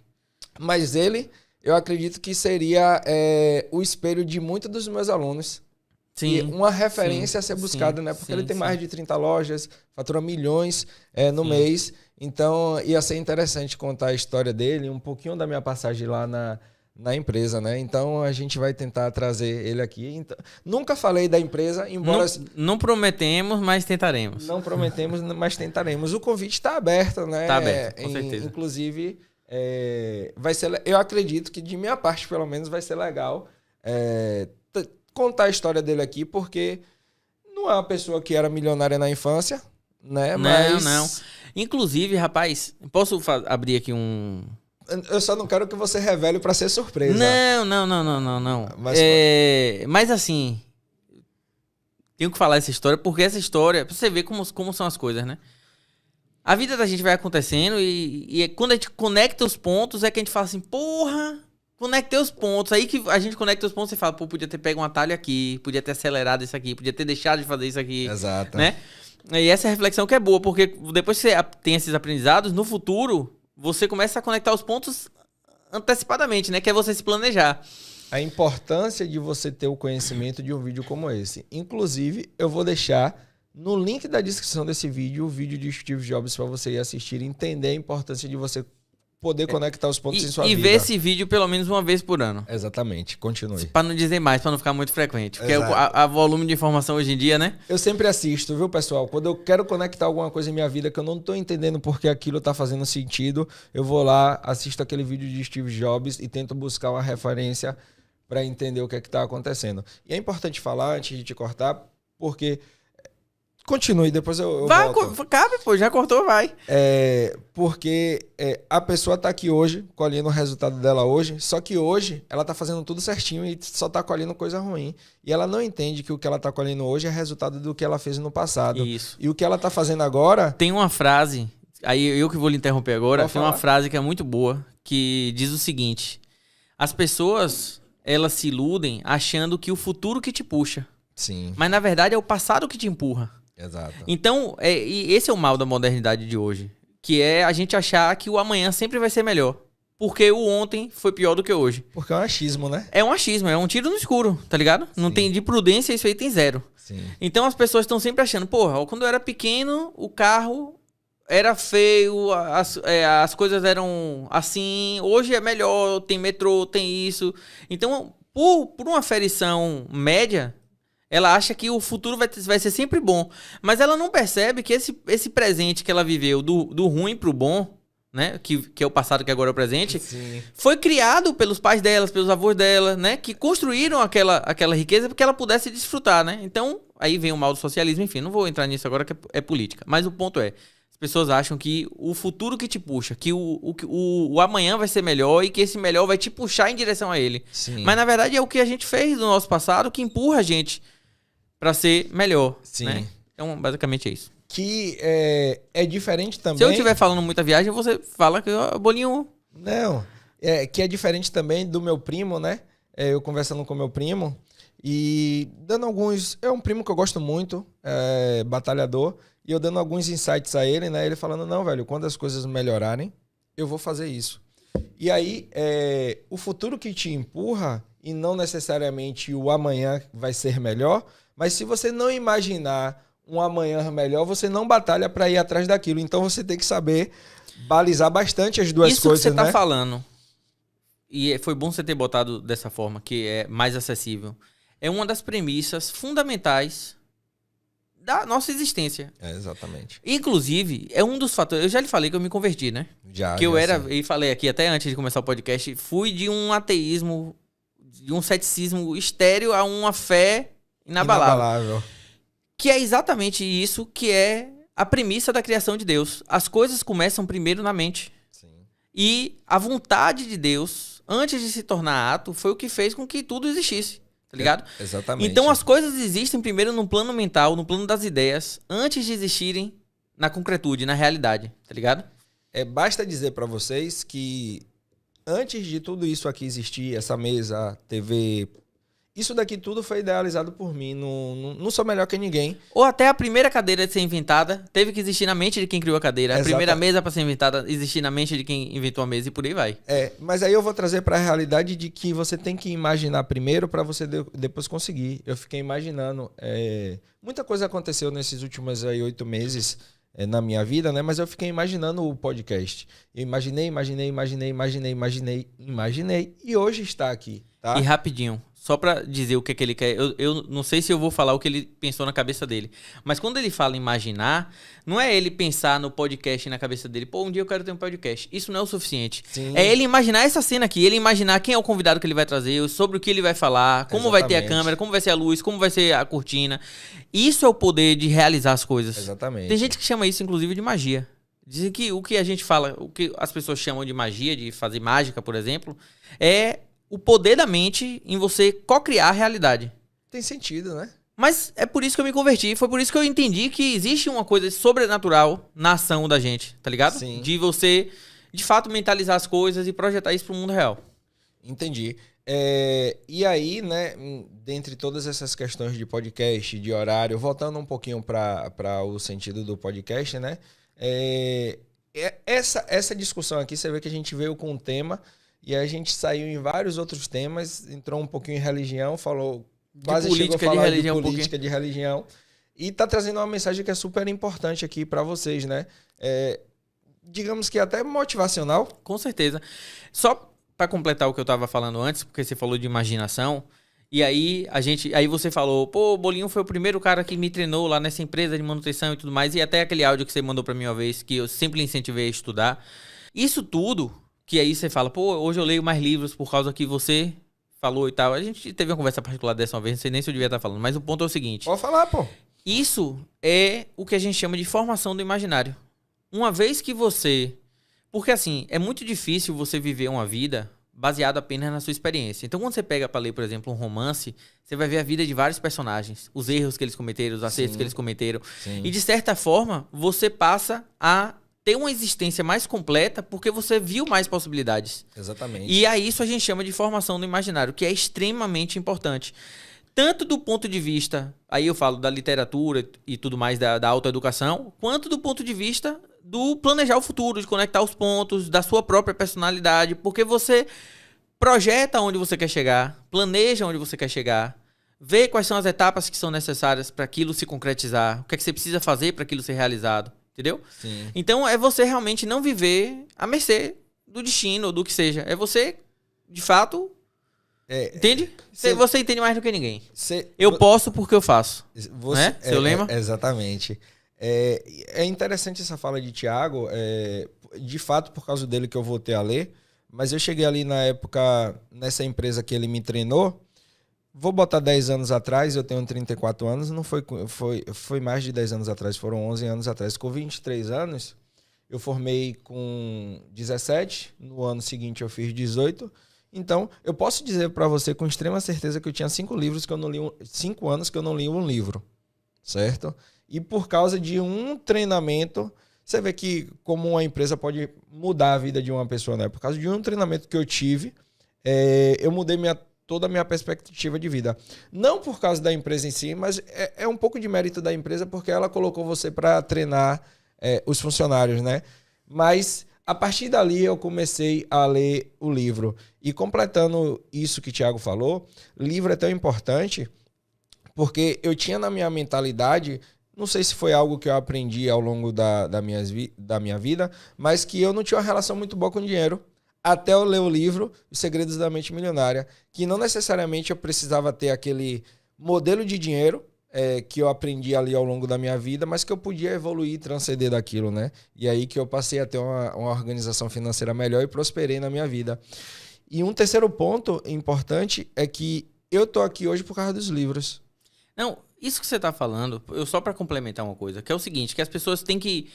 Mas eu acredito que seria o espelho de muitos dos meus alunos. Sim. E uma referência a ser buscada, né? Porque ele tem mais de 30 lojas, fatura milhões no mês. Então, ia ser interessante contar a história dele, um pouquinho da minha passagem lá na empresa, né? Então, a gente vai tentar trazer ele aqui. Então, nunca falei da empresa, embora... Não prometemos, mas tentaremos. Não prometemos, mas tentaremos. O convite está aberto, né? Está aberto, com certeza. Inclusive, vai ser... Eu acredito que, de minha parte, pelo menos, vai ser legal contar a história dele aqui, porque não é uma pessoa que era milionária na infância, né? Não. Inclusive, rapaz, posso abrir aqui um... Eu só não quero que você revele para ser surpresa. Não. Mas assim, tenho que falar essa história, porque essa história, pra você ver como são as coisas, né? A vida da gente vai acontecendo e quando a gente conecta os pontos, é que a gente fala assim, porra, conectei os pontos. Aí que a gente conecta os pontos e fala, pô, podia ter pego um atalho aqui, podia ter acelerado isso aqui, podia ter deixado de fazer isso aqui. Exato. Né? E essa reflexão que é boa, porque depois que você tem esses aprendizados, no futuro, você começa a conectar os pontos antecipadamente, né? Que é você se planejar. A importância de você ter o conhecimento de um vídeo como esse. Inclusive, eu vou deixar no link da descrição desse vídeo o vídeo de Steve Jobs para você ir assistir e entender a importância de você poder conectar os pontos em sua vida. E ver esse vídeo pelo menos uma vez por ano. Exatamente, continue. Para não dizer mais, para não ficar muito frequente. Porque a volume de informação hoje em dia, né? Eu sempre assisto, viu, pessoal? Quando eu quero conectar alguma coisa em minha vida que eu não tô entendendo porque aquilo tá fazendo sentido, eu vou lá, assisto aquele vídeo de Steve Jobs e tento buscar uma referência para entender o que é que tá acontecendo. E é importante falar, antes de te cortar, porque... Continue, depois eu volto. Cabe, pô, já cortou, vai. Porque a pessoa tá aqui hoje, colhendo o resultado dela hoje, só que hoje ela tá fazendo tudo certinho e só tá colhendo coisa ruim. E ela não entende que o que ela tá colhendo hoje é resultado do que ela fez no passado. Isso. E o que ela tá fazendo agora... Tem uma frase, aí eu que vou lhe interromper agora, tem uma frase que é muito boa, que diz o seguinte: as pessoas, elas se iludem achando que o futuro que te puxa. Sim. Mas na verdade é o passado que te empurra. Exato. Então, e esse é o mal da modernidade de hoje, que é a gente achar que o amanhã sempre vai ser melhor, porque o ontem foi pior do que hoje. Porque é um achismo, né? É um achismo, é um tiro no escuro, tá ligado? Sim. Não tem de prudência, isso aí tem zero. Sim. Então as pessoas estão sempre achando, porra, quando eu era pequeno, o carro era feio, as coisas eram assim, hoje é melhor, tem metrô, tem isso. Então, por uma aferição média, ela acha que o futuro vai ser sempre bom. Mas ela não percebe que esse presente que ela viveu, do ruim pro bom, né? Que é o passado, que agora é o presente, sim, foi criado pelos pais delas, pelos avós dela, né? Que construíram aquela riqueza para que ela pudesse desfrutar, né? Então, Aí vem o mal do socialismo, enfim, não vou entrar nisso agora que é política. Mas o ponto é, as pessoas acham que o futuro que te puxa, que o amanhã vai ser melhor e que esse melhor vai te puxar em direção a ele. Sim. Mas na verdade é o que a gente fez no nosso passado que empurra a gente pra ser melhor. Sim. Né? Então, basicamente é isso. Que é diferente também... Se eu estiver falando muita viagem, você fala que Bolinho... Não, que é diferente também do meu primo, né? Eu conversando com meu primo e dando alguns... É um primo que eu gosto muito, batalhador, e eu dando alguns insights a ele, né? Ele falando, não, velho, quando as coisas melhorarem, eu vou fazer isso. E aí, o futuro que te empurra, e não necessariamente o amanhã vai ser melhor, mas se você não imaginar um amanhã melhor, você não batalha para ir atrás daquilo. Então você tem que saber balizar bastante as duas coisas, né? Isso que você tá falando, e foi bom você ter botado dessa forma, que é mais acessível, é uma das premissas fundamentais da nossa existência. Exatamente. Inclusive, é um dos fatores... Eu já lhe falei que eu me converti, né? Que eu era, e falei aqui até antes de começar o podcast, fui de um ateísmo, de um ceticismo estéril a uma fé inabalável. Que é exatamente isso que é a premissa da criação de Deus. As coisas começam primeiro na mente. Sim. E a vontade de Deus, antes de se tornar ato, foi o que fez com que tudo existisse. Tá ligado? Exatamente. Então as coisas existem primeiro no plano mental, no plano das ideias, antes de existirem na concretude, na realidade. Tá ligado? Basta dizer para vocês que antes de tudo isso aqui existir, essa mesa, TV... Isso daqui tudo foi idealizado por mim. Não sou melhor que ninguém. Ou até a primeira cadeira de ser inventada teve que existir na mente de quem criou a cadeira. A primeira mesa para ser inventada existir na mente de quem inventou a mesa e por aí vai. Mas aí eu vou trazer para a realidade de que você tem que imaginar primeiro para você depois conseguir. Eu fiquei imaginando. Muita coisa aconteceu nesses últimos 8 meses na minha vida, né? Mas eu fiquei imaginando o podcast. Eu imaginei. E hoje está aqui. Tá? E rapidinho. Só pra dizer o que ele quer, eu não sei se eu vou falar o que ele pensou na cabeça dele. Mas quando ele fala imaginar, não é ele pensar no podcast na cabeça dele. Pô, um dia eu quero ter um podcast. Isso não é o suficiente. Sim. É ele imaginar essa cena aqui. Ele imaginar quem é o convidado que ele vai trazer, sobre o que ele vai falar, como vai ter a câmera, como vai ser a luz, como vai ser a cortina. Isso é o poder de realizar as coisas. Exatamente. Tem gente que chama isso, inclusive, de magia. Dizem que o que a gente fala, o que as pessoas chamam de magia, de fazer mágica, por exemplo, é... o poder da mente em você co-criar a realidade. Tem sentido, né? Mas é por isso que eu me converti. Foi por isso que eu entendi que existe uma coisa sobrenatural na ação da gente, tá ligado? Sim. De você, de fato, mentalizar as coisas e projetar isso pro mundo real. Entendi. E aí, né, dentre todas essas questões de podcast, de horário, voltando um pouquinho para o sentido do podcast, né? Essa discussão aqui, você vê que a gente veio com um tema... E a gente saiu em vários outros temas, entrou um pouquinho em religião, falou... Quase chegou a falar de política, de religião. E tá trazendo uma mensagem que é super importante aqui para vocês, né? Digamos que até motivacional. Com certeza. Só para completar o que eu tava falando antes, porque você falou de imaginação, e aí aí você falou, pô, o Bolinho foi o primeiro cara que me treinou lá nessa empresa de manutenção e tudo mais, e até aquele áudio que você mandou para mim uma vez, que eu sempre incentivei a estudar. Isso tudo... Que aí você fala, pô, hoje eu leio mais livros por causa que você falou e tal. A gente teve uma conversa particular dessa uma vez, não sei nem se eu devia estar falando, mas o ponto é o seguinte. Pode falar, pô. Isso é o que a gente chama de formação do imaginário. Uma vez que você... Porque assim, é muito difícil você viver uma vida baseada apenas na sua experiência. Então quando você pega pra ler, por exemplo, um romance, você vai ver a vida de vários personagens. Os erros que eles cometeram, os acertos que eles cometeram. Sim. E de certa forma, você passa a... ter uma existência mais completa porque você viu mais possibilidades. Exatamente. E a isso a gente chama de formação do imaginário, que é extremamente importante. Tanto do ponto de vista, aí eu falo da literatura e tudo mais, da autoeducação, quanto do ponto de vista do planejar o futuro, de conectar os pontos, da sua própria personalidade, porque você projeta onde você quer chegar, planeja onde você quer chegar, vê quais são as etapas que são necessárias para aquilo se concretizar, o que é que você precisa fazer para aquilo ser realizado. Entendeu? Sim. Então é você realmente não viver à mercê do destino ou do que seja. É você, de fato... entende? Você entende mais do que ninguém. Eu posso porque eu faço. Né? Seu lema? Exatamente. É interessante essa fala de Thiago. De fato, por causa dele que eu voltei a ler. Mas eu cheguei ali na época, nessa empresa que ele me treinou. vou botar 10 anos atrás, eu tenho 34 anos, não foi mais de 10 anos atrás, foram 11 anos atrás. Com 23 anos, eu formei com 17, no ano seguinte eu fiz 18. Então, eu posso dizer para você com extrema certeza que eu tinha 5 anos que eu não li um livro, certo? E por causa de um treinamento, você vê que como uma empresa pode mudar a vida de uma pessoa, né? Por causa de um treinamento que eu tive, eu mudei toda a minha perspectiva de vida. Não por causa da empresa em si, mas é um pouco de mérito da empresa porque ela colocou você para treinar os funcionários, né? Mas a partir dali eu comecei a ler o livro. E completando isso que o Thiago falou, livro é tão importante porque eu tinha na minha mentalidade, não sei se foi algo que eu aprendi ao longo da minha vida, mas que eu não tinha uma relação muito boa com dinheiro. Até eu ler o livro Os Segredos da Mente Milionária, que não necessariamente eu precisava ter aquele modelo de dinheiro que eu aprendi ali ao longo da minha vida, mas que eu podia evoluir e transcender daquilo, né? E aí que eu passei a ter uma organização financeira melhor e prosperei na minha vida. E um terceiro ponto importante é que eu tô aqui hoje por causa dos livros. Não, isso que você tá falando, só para complementar uma coisa, que é o seguinte, que as pessoas têm que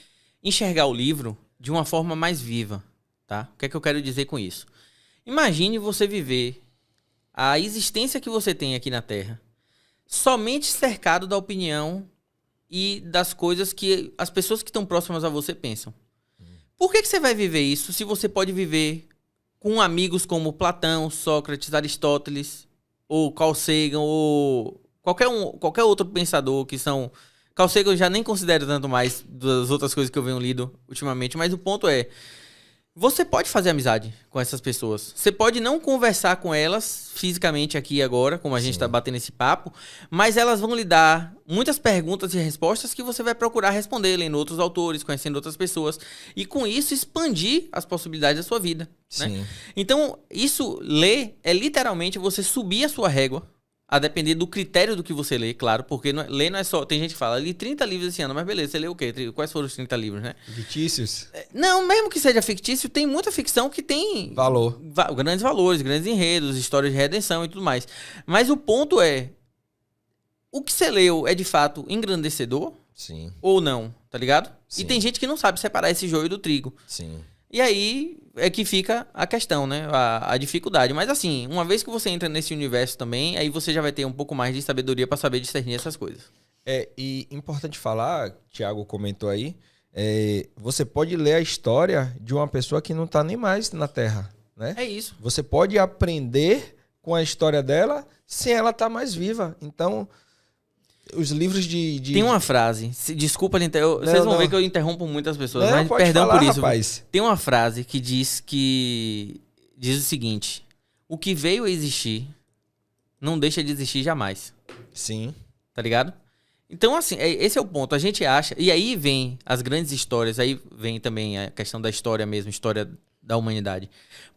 enxergar o livro de uma forma mais viva, tá? O que é que eu quero dizer com isso? Imagine você viver a existência que você tem aqui na Terra somente cercado da opinião e das coisas que as pessoas que estão próximas a você pensam. Por que você vai viver isso se você pode viver com amigos como Platão, Sócrates, Aristóteles, ou Carl Sagan, ou qualquer outro pensador que são... Carl Sagan eu já nem considero tanto mais das outras coisas que eu venho lido ultimamente, mas o ponto é, você pode fazer amizade com essas pessoas. Você pode não conversar com elas fisicamente aqui e agora, como a gente está batendo esse papo, mas elas vão lhe dar muitas perguntas e respostas que você vai procurar responder, lendo outros autores, conhecendo outras pessoas, e com isso expandir as possibilidades da sua vida. Né? Então, ler é literalmente você subir a sua régua, a depender do critério do que você lê, claro, porque ler não é só... Tem gente que fala, li 30 livros esse ano, mas beleza, você leu o quê? Quais foram os 30 livros, né? Fictícios? Não, mesmo que seja fictício, tem muita ficção que tem... Valor. Grandes valores, grandes enredos, histórias de redenção e tudo mais. Mas o ponto é, o que você leu é de fato engrandecedor? Sim. Ou não, tá ligado? Sim. E tem gente que não sabe separar esse joio do trigo. Sim. E aí é que fica a questão, né? A dificuldade. Mas assim, uma vez que você entra nesse universo também, aí você já vai ter um pouco mais de sabedoria para saber discernir essas coisas. E importante falar, Thiago comentou aí, você pode ler a história de uma pessoa que não tá nem mais na Terra, né? É isso. Você pode aprender com a história dela sem ela estar mais viva. Então, os livros Tem uma frase, desculpa, vocês vão ver que eu interrompo muitas pessoas, não, mas pode perdão falar, por isso. Rapaz. Tem uma frase que diz o seguinte: o que veio a existir não deixa de existir jamais. Sim. Tá ligado? Então, assim, esse é o ponto. A gente acha... E aí vem as grandes histórias, aí vem também a questão da história mesmo, história da humanidade.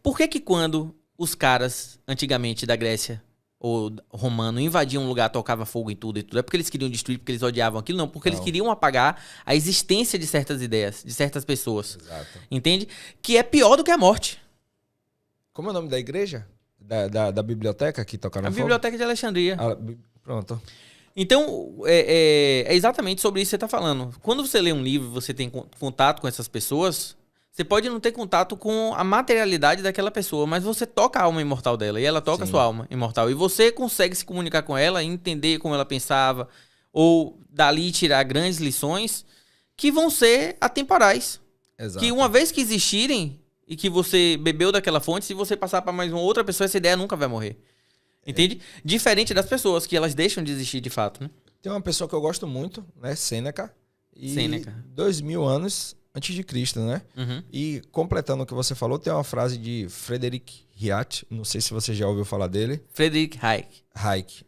Por que quando os caras, antigamente, da Grécia ou romano, invadiam um lugar, tocava fogo em tudo e tudo? É porque eles queriam destruir, porque eles odiavam aquilo? Não, porque eles queriam apagar a existência de certas ideias, de certas pessoas. Exato. Entende? Que é pior do que a morte. Como é o nome da igreja? Da biblioteca que tocaram fogo? A Biblioteca de Alexandria. Pronto. Então, é exatamente sobre isso que você está falando. Quando você lê um livro, você tem contato com essas pessoas, você pode não ter contato com a materialidade daquela pessoa, mas você toca a alma imortal dela, e ela toca a sua alma imortal. E você consegue se comunicar com ela, entender como ela pensava, ou dali tirar grandes lições que vão ser atemporais. Exato. Que uma vez que existirem, e que você bebeu daquela fonte, se você passar para mais uma outra pessoa, essa ideia nunca vai morrer. Entende? Diferente das pessoas, que elas deixam de existir de fato, né? Tem uma pessoa que eu gosto muito, né? Sêneca. Sêneca. 2000 anos antes de Cristo, né? Uhum. E completando o que você falou, tem uma frase de Frederick Hayek, não sei se você já ouviu falar dele. Friedrich Hayek. Hayek,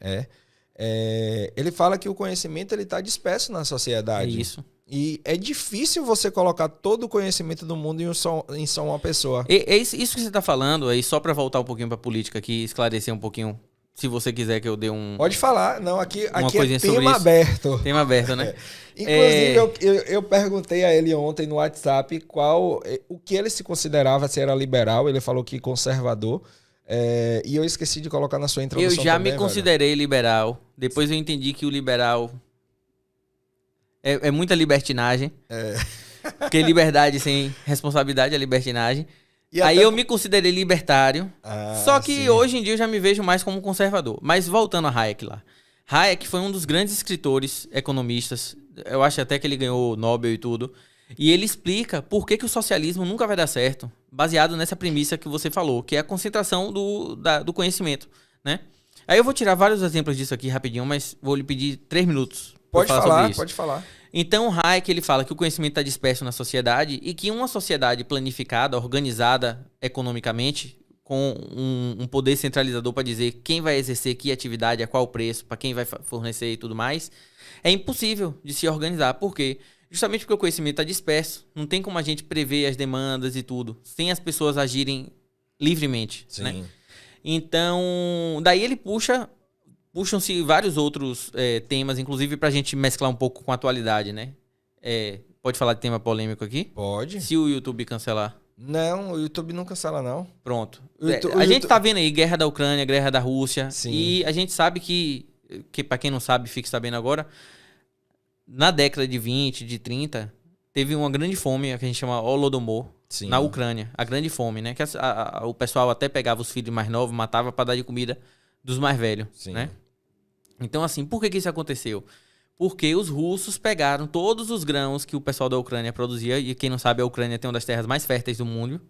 ele fala que o conhecimento ele está disperso na sociedade. É isso. E é difícil você colocar todo o conhecimento do mundo em só uma pessoa. Isso que você está falando, aí só para voltar um pouquinho para a política aqui, esclarecer um pouquinho, se você quiser que eu dê um... Pode falar. Não, aqui é coisinha sobre tema isso. aberto. Tema aberto, né? Inclusive, eu perguntei a ele ontem no WhatsApp o que ele se considerava, se era liberal. Ele falou que conservador. E eu esqueci de colocar na sua Eu introdução já também, me considerei liberal. Depois eu entendi que o liberal é muita libertinagem. Porque liberdade sem responsabilidade é libertinagem. E Aí até- eu me considerei libertário. Só que sim. hoje em dia eu já me vejo mais como conservador. Mas voltando a Hayek lá. Hayek foi um dos grandes escritores economistas. Eu acho até que ele ganhou Nobel e tudo. E ele explica por que o socialismo nunca vai dar certo, baseado nessa premissa que você falou, que é a concentração do conhecimento, né? Aí eu vou tirar vários exemplos disso aqui rapidinho, mas vou lhe pedir 3 minutos. pra Pode falar sobre falar, isso. pode falar. Então, Hayek ele fala que o conhecimento está disperso na sociedade e que uma sociedade planificada, organizada economicamente, com um poder centralizador para dizer quem vai exercer que atividade, a qual preço, para quem vai fornecer e tudo mais, é impossível de se organizar. Por quê? Justamente porque o conhecimento está disperso. Não tem como a gente prever as demandas e tudo, sem as pessoas agirem livremente, Sim. né? Então, daí ele puxam-se vários outros temas, inclusive pra gente mesclar um pouco com a atualidade, né? Pode falar de tema polêmico aqui? Pode. Se o YouTube cancelar. Não, o YouTube não cancela, não. Pronto. O A gente YouTube- tá vendo aí guerra da Ucrânia, guerra da Rússia. Sim. E a gente sabe que pra quem não sabe, fique sabendo agora, na década de 20, de 30, teve uma grande fome, que a gente chama Holodomor, Sim. na Ucrânia. A grande fome, né? Que o pessoal até pegava os filhos mais novos, matava pra dar de comida dos mais velhos, Sim. né? Então, assim, por que isso aconteceu? Porque os russos pegaram todos os grãos que o pessoal da Ucrânia produzia, e quem não sabe, a Ucrânia tem uma das terras mais férteis do mundo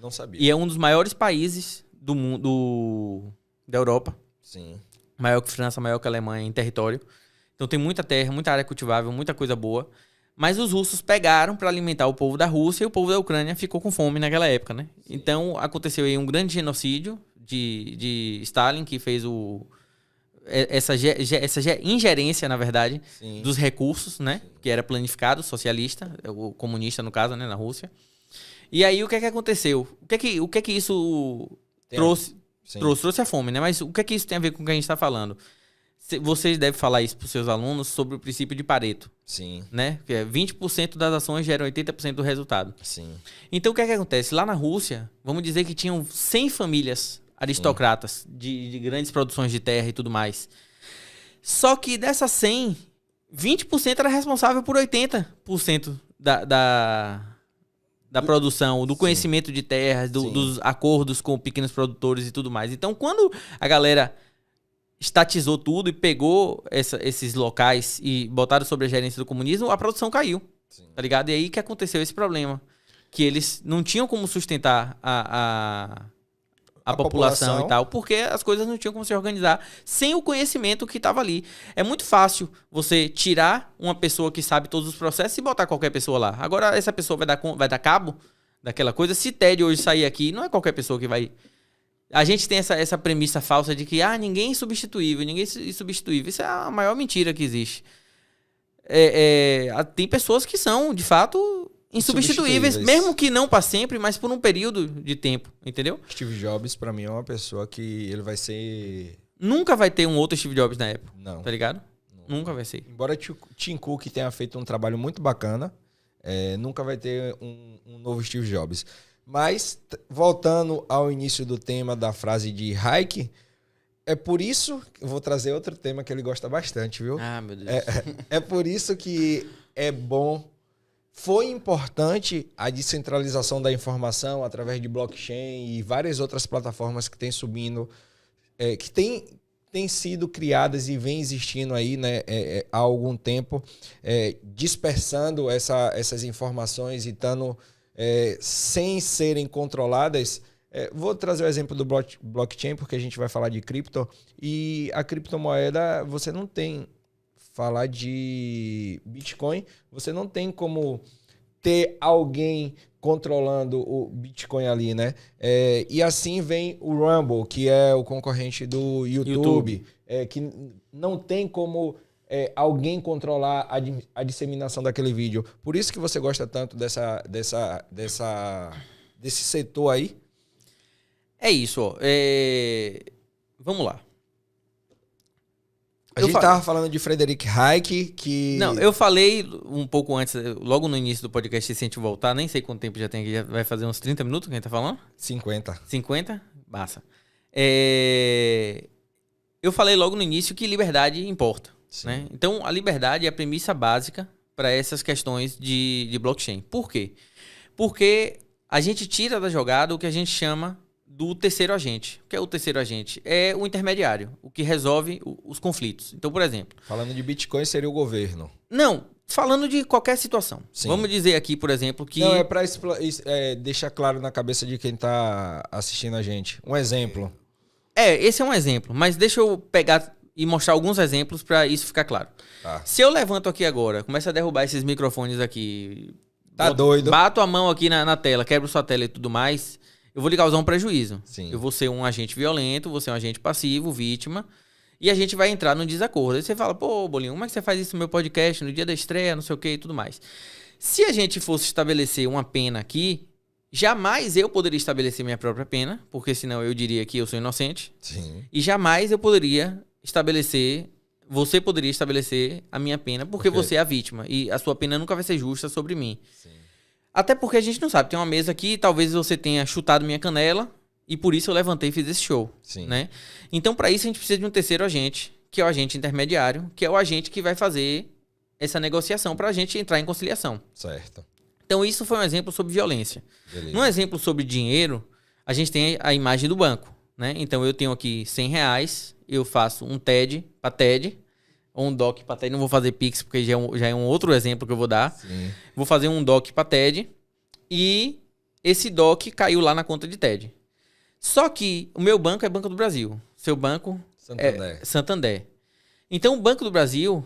Não sabia. e é um dos maiores países do mundo, da Europa, Sim. maior que França, maior que a Alemanha em território. Então tem muita terra, muita área cultivável, muita coisa boa. Mas os russos pegaram para alimentar o povo da Rússia e o povo da Ucrânia ficou com fome naquela época, né? Então aconteceu aí um grande genocídio de Stalin, que fez essa ingerência, na verdade, Sim. dos recursos, né? Que era planificado, socialista, o comunista no caso, né? Na Rússia. E aí o que é que aconteceu? O que é que isso trouxe? Sim. Trouxe a fome, né? Mas o que é que isso tem a ver com o que a gente está falando? Vocês devem falar isso para os seus alunos sobre o princípio de Pareto, Sim. né? Que é 20% das ações geram 80% do resultado. Sim. Então o que é que acontece? Lá na Rússia, vamos dizer que tinham 100 famílias aristocratas de grandes produções de terra e tudo mais. Só que dessas 100, 20% era responsável por 80% da produção, do conhecimento de terras, dos acordos com pequenos produtores e tudo mais. Então, quando a galera estatizou tudo e pegou esses locais e botaram sobre a gerência do comunismo, a produção caiu, tá ligado? E aí que aconteceu esse problema, que eles não tinham como sustentar a população e tal, porque as coisas não tinham como se organizar sem o conhecimento que estava ali. É muito fácil você tirar uma pessoa que sabe todos os processos e botar qualquer pessoa lá. Agora, essa pessoa vai dar cabo daquela coisa. Se Ted hoje sair aqui, não é qualquer pessoa que vai... A gente tem essa premissa falsa de que ninguém é insubstituível, ninguém é insubstituível. Isso é a maior mentira que existe. Tem pessoas que são, de fato, insubstituíveis, mesmo que não para sempre, mas por um período de tempo, entendeu? Steve Jobs, pra mim, é uma pessoa que ele vai ser... Nunca vai ter um outro Steve Jobs na época, Não. tá ligado? Nunca vai ser. Embora Tim Cook tenha feito um trabalho muito bacana, nunca vai ter um novo Steve Jobs. Mas, voltando ao início do tema da frase de Hayek, é por isso... Eu vou trazer outro tema que ele gosta bastante, viu? Ah, meu Deus. É por isso que é bom... Foi importante a descentralização da informação através de blockchain e várias outras plataformas que têm subindo, que têm sido criadas e vem existindo aí, né, há algum tempo, dispersando essas informações e estando sem serem controladas. Vou trazer o exemplo do blockchain, porque a gente vai falar de cripto. E a criptomoeda, você não tem... Falar de Bitcoin, você não tem como ter alguém controlando o Bitcoin ali, né? E assim vem o Rumble, que é o concorrente do YouTube. Que não tem como alguém controlar a disseminação daquele vídeo. Por isso que você gosta tanto desse setor aí? É isso, ó. Vamos lá. A gente tava falando de Frederick Hayek, que... Não, eu falei um pouco antes, logo no início do podcast, se a gente voltar, nem sei quanto tempo já tem aqui, já vai fazer uns 30 minutos que a gente tá falando? 50. 50? Massa. Eu falei logo no início que liberdade importa. Né? Então, a liberdade é a premissa básica para essas questões de blockchain. Por quê? Porque a gente tira da jogada o que a gente chama do terceiro agente. O que é o terceiro agente? É o intermediário, o que resolve os conflitos. Então, por exemplo... Falando de Bitcoin, seria o governo. Não, falando de qualquer situação. Sim. Vamos dizer aqui, por exemplo, que... Não, é para deixar claro na cabeça de quem está assistindo a gente. Um exemplo. Esse é um exemplo, mas deixa eu pegar e mostrar alguns exemplos para isso ficar claro. Tá. Se eu levanto aqui agora, começo a derrubar esses microfones aqui... Tá doido. Bato a mão aqui na tela, quebro sua tela e tudo mais, eu vou lhe causar um prejuízo. Sim. Eu vou ser um agente violento, vou ser um agente passivo, vítima, e a gente vai entrar num desacordo. Aí você fala, pô, Bolinho, como é que você faz isso no meu podcast, no dia da estreia, não sei o que e tudo mais. Se a gente fosse estabelecer uma pena aqui, jamais eu poderia estabelecer minha própria pena, porque senão eu diria que eu sou inocente. Sim. E jamais eu poderia estabelecer... Você poderia estabelecer a minha pena porque você é a vítima. E a sua pena nunca vai ser justa sobre mim. Sim. Até porque a gente não sabe. Tem uma mesa aqui, talvez você tenha chutado minha canela e por isso eu levantei e fiz esse show. Sim. Né? Então, para isso, a gente precisa de um terceiro agente, que é o agente intermediário, que é o agente que vai fazer essa negociação para a gente entrar em conciliação. Certo. Então, isso foi um exemplo sobre violência. Beleza. Num exemplo sobre dinheiro, a gente tem a imagem do banco. Né? Então, eu tenho aqui R$100, eu faço um TED para TED, ou um DOC para TED. Não vou fazer Pix, porque já é um outro exemplo que eu vou dar. Sim. Vou fazer um DOC para TED e esse DOC caiu lá na conta de TED. Só que o meu banco é Banco do Brasil. Seu banco Santander. é Santander. Então, o Banco do Brasil...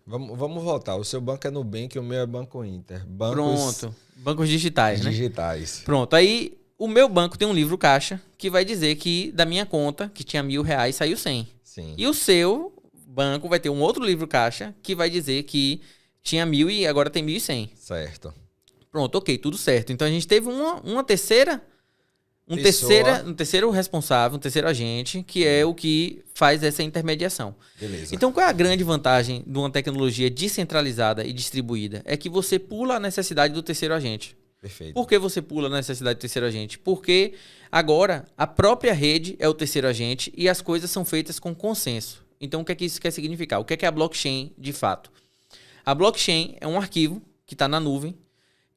Vamos voltar. O seu banco é Nubank e o meu é Banco Inter. Bancos Pronto. Bancos digitais, né? digitais. Pronto. Aí, o meu banco tem um livro caixa que vai dizer que da minha conta, que tinha R$1.000, saiu 100. Sim. E o seu banco vai ter um outro livro caixa que vai dizer que tinha 1.000 e agora tem 1.100. Certo. Pronto, ok, tudo certo. Então a gente teve uma terceira... Um terceiro responsável, um terceiro agente, que é o que faz essa intermediação. Beleza. Então, qual é a grande vantagem de uma tecnologia descentralizada e distribuída? É que você pula a necessidade do terceiro agente. Perfeito. Por que você pula a necessidade do terceiro agente? Porque agora a própria rede é o terceiro agente e as coisas são feitas com consenso. Então, o que é que isso quer significar? O que é a blockchain de fato? A blockchain é um arquivo que está na nuvem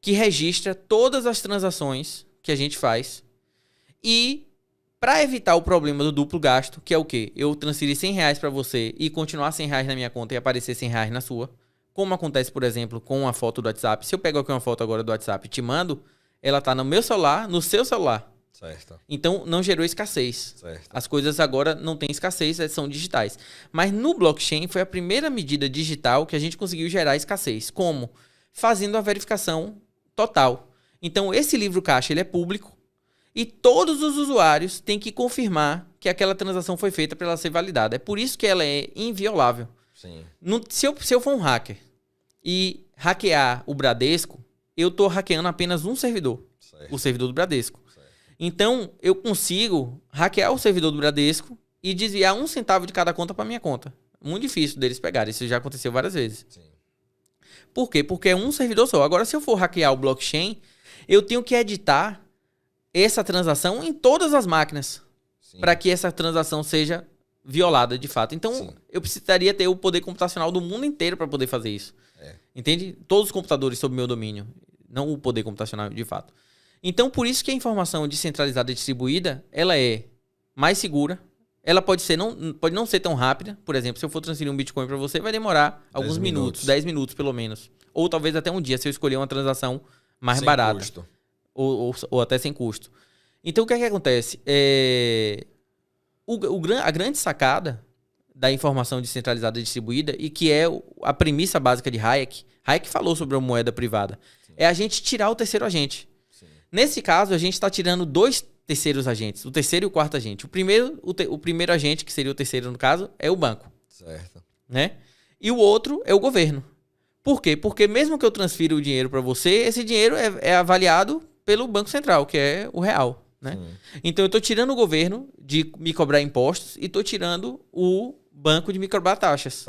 que registra todas as transações que a gente faz. E para evitar o problema do duplo gasto, que é o quê? Eu transferir R$100 para você e continuar R$100 na minha conta e aparecer R$100 na sua. Como acontece, por exemplo, com uma foto do WhatsApp. Se eu pego aqui uma foto agora do WhatsApp e te mando, ela tá no meu celular, no seu celular. Certo. Então, não gerou escassez. Certo. As coisas agora não têm escassez, são digitais. Mas no blockchain foi a primeira medida digital que a gente conseguiu gerar escassez. Como? Fazendo a verificação total. Então, esse livro caixa ele é público e todos os usuários têm que confirmar que aquela transação foi feita para ela ser validada. É por isso que ela é inviolável. Sim. Se eu for um hacker e hackear o Bradesco, eu estou hackeando apenas um servidor. Certo. O servidor do Bradesco. Certo. Então, eu consigo hackear o servidor do Bradesco e desviar 1 centavo de cada conta para minha conta. Muito difícil deles pegarem. Isso já aconteceu várias vezes. Sim. Por quê? Porque é um servidor só. Agora, se eu for hackear o blockchain, eu tenho que editar essa transação em todas as máquinas para que essa transação seja violada de fato. Então, Sim. eu precisaria ter o poder computacional do mundo inteiro para poder fazer isso. Entende? Todos os computadores sob meu domínio, não o poder computacional de fato. Então, por isso que a informação descentralizada e distribuída, ela é mais segura. Ela pode não ser tão rápida. Por exemplo, se eu for transferir um Bitcoin para você, vai demorar alguns minutos, 10 minutos pelo menos. Ou talvez até um dia, se eu escolher uma transação mais barata. Custo. Ou até sem custo. Então, o que é que acontece? A grande sacada da informação descentralizada e distribuída, e que é a premissa básica de Hayek, Hayek falou sobre a moeda privada, é a gente tirar o terceiro agente. Sim. Nesse caso, a gente está tirando 2 terceiros agentes, o terceiro e o quarto agente. O primeiro agente, que seria o terceiro no caso, é o banco. Certo. Né? E o outro é o governo. Por quê? Porque mesmo que eu transfira o dinheiro para você, esse dinheiro é avaliado pelo Banco Central, que é o real. Né? Então, eu estou tirando o governo de me cobrar impostos e estou tirando o banco de me cobrar taxas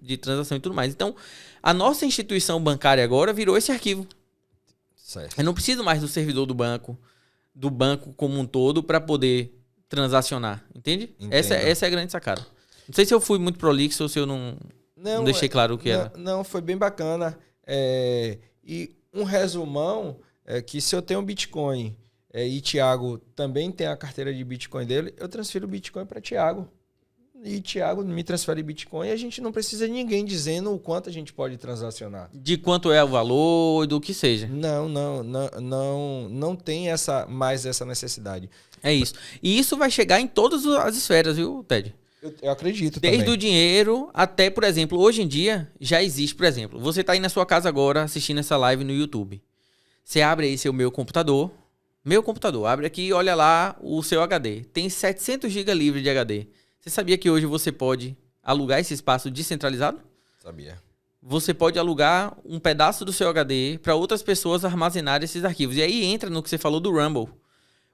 de transação e tudo mais. Então, a nossa instituição bancária agora virou esse arquivo. Certo. Eu não preciso mais do servidor do banco, do banco como um todo para poder transacionar, entende? Essa é a grande sacada. Não sei se eu fui muito prolixo ou se eu não deixei claro o que era. Não, foi bem bacana. E um resumão é que se eu tenho um Bitcoin e Thiago também tem a carteira de Bitcoin dele, eu transfiro o Bitcoin para Thiago. E Thiago me transfere Bitcoin e a gente não precisa de ninguém dizendo o quanto a gente pode transacionar. De quanto é o valor, do que seja. Não tem mais essa necessidade. É isso. E isso vai chegar em todas as esferas, viu, Ted? Eu acredito Desde também. o dinheiro até, por exemplo, hoje em dia já existe, por exemplo, você está aí na sua casa agora assistindo essa live no YouTube. Você abre aí seu meu computador, abre aqui e olha lá o seu HD. Tem 700 GB livre de HD. Você sabia que hoje você pode alugar esse espaço descentralizado? Sabia. Você pode alugar um pedaço do seu HD para outras pessoas armazenarem esses arquivos. E aí entra no que você falou do Rumble.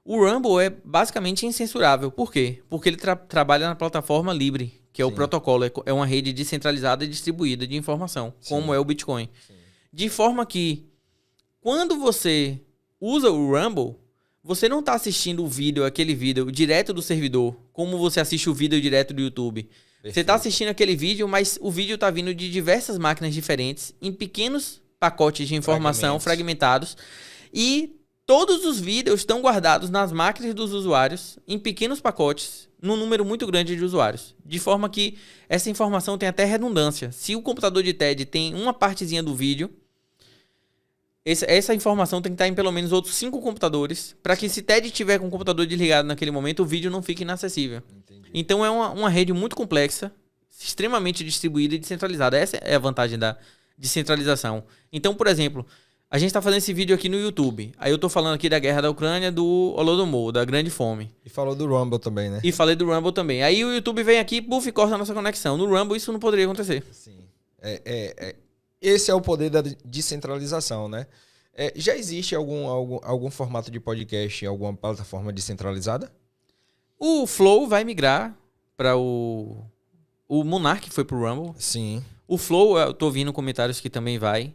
O Rumble é basicamente incensurável. Por quê? Porque ele trabalha na plataforma Libre, que é o protocolo. É uma rede descentralizada e distribuída de informação, como é o Bitcoin. Sim. De forma que, quando você usa o Rumble, você não está assistindo aquele vídeo direto do servidor, como você assiste o vídeo direto do YouTube. Perfeito. Você está assistindo aquele vídeo, mas o vídeo está vindo de diversas máquinas diferentes, em pequenos pacotes de informação fragmentados. E todos os vídeos estão guardados nas máquinas dos usuários, em pequenos pacotes, num número muito grande de usuários. De forma que essa informação tem até redundância. Se o computador de TED tem uma partezinha do vídeo, essa informação tem que estar em pelo menos outros 5 computadores, para que se TED tiver com o computador desligado naquele momento, o vídeo não fique inacessível. Entendi. Então é uma rede muito complexa, extremamente distribuída e descentralizada. Essa é a vantagem da descentralização. Então, por exemplo, a gente está fazendo esse vídeo aqui no YouTube. Aí eu estou falando aqui da guerra da Ucrânia, do Holodomor, da grande fome. E falou do Rumble também, né? E falei do Rumble também. Aí o YouTube vem aqui, e corta a nossa conexão. No Rumble isso não poderia acontecer. Sim. Esse é o poder da descentralização, né? Já existe algum formato de podcast em alguma plataforma descentralizada? O Flow vai migrar para o Monark foi pro Rumble. Sim. O Flow, eu tô ouvindo comentários que também vai.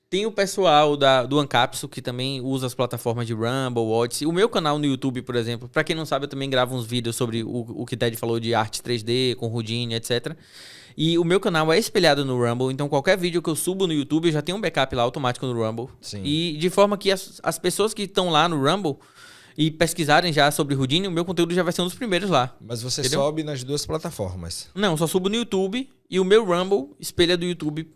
Tem o pessoal do Ancapsu, que também usa as plataformas de Rumble, Odyssey. O meu canal no YouTube, por exemplo, para quem não sabe, eu também gravo uns vídeos sobre o que Ted falou de arte 3D, com Houdini, etc. E o meu canal é espelhado no Rumble, então qualquer vídeo que eu subo no YouTube, eu já tenho um backup lá automático no Rumble. Sim. E de forma que as pessoas que estão lá no Rumble e pesquisarem já sobre Houdini, o meu conteúdo já vai ser um dos primeiros lá. Mas você sobe nas duas plataformas? Não, só subo no YouTube e o meu Rumble espelha do YouTube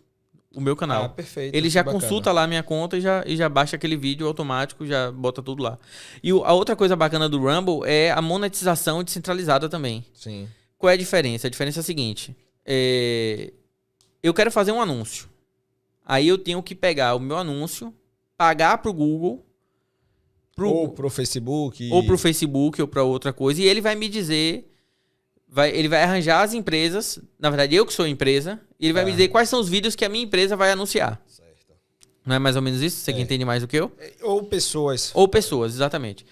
o meu canal. Perfeito. Ele já consulta lá a minha conta e já baixa aquele vídeo automático, já bota tudo lá. E a outra coisa bacana do Rumble é a monetização descentralizada também. Sim. Qual é a diferença? A diferença é a seguinte. Eu quero fazer um anúncio. Aí eu tenho que pegar o meu anúncio, pagar pro Google, ou pro Facebook. Ou pro Facebook, ou pra outra coisa. E ele vai me dizer... ele vai arranjar as empresas, na verdade eu que sou empresa, e ele vai me dizer quais são os vídeos que a minha empresa vai anunciar. Certo. Não é mais ou menos isso? Você que entende mais do que eu? Ou pessoas. Ou pessoas, exatamente.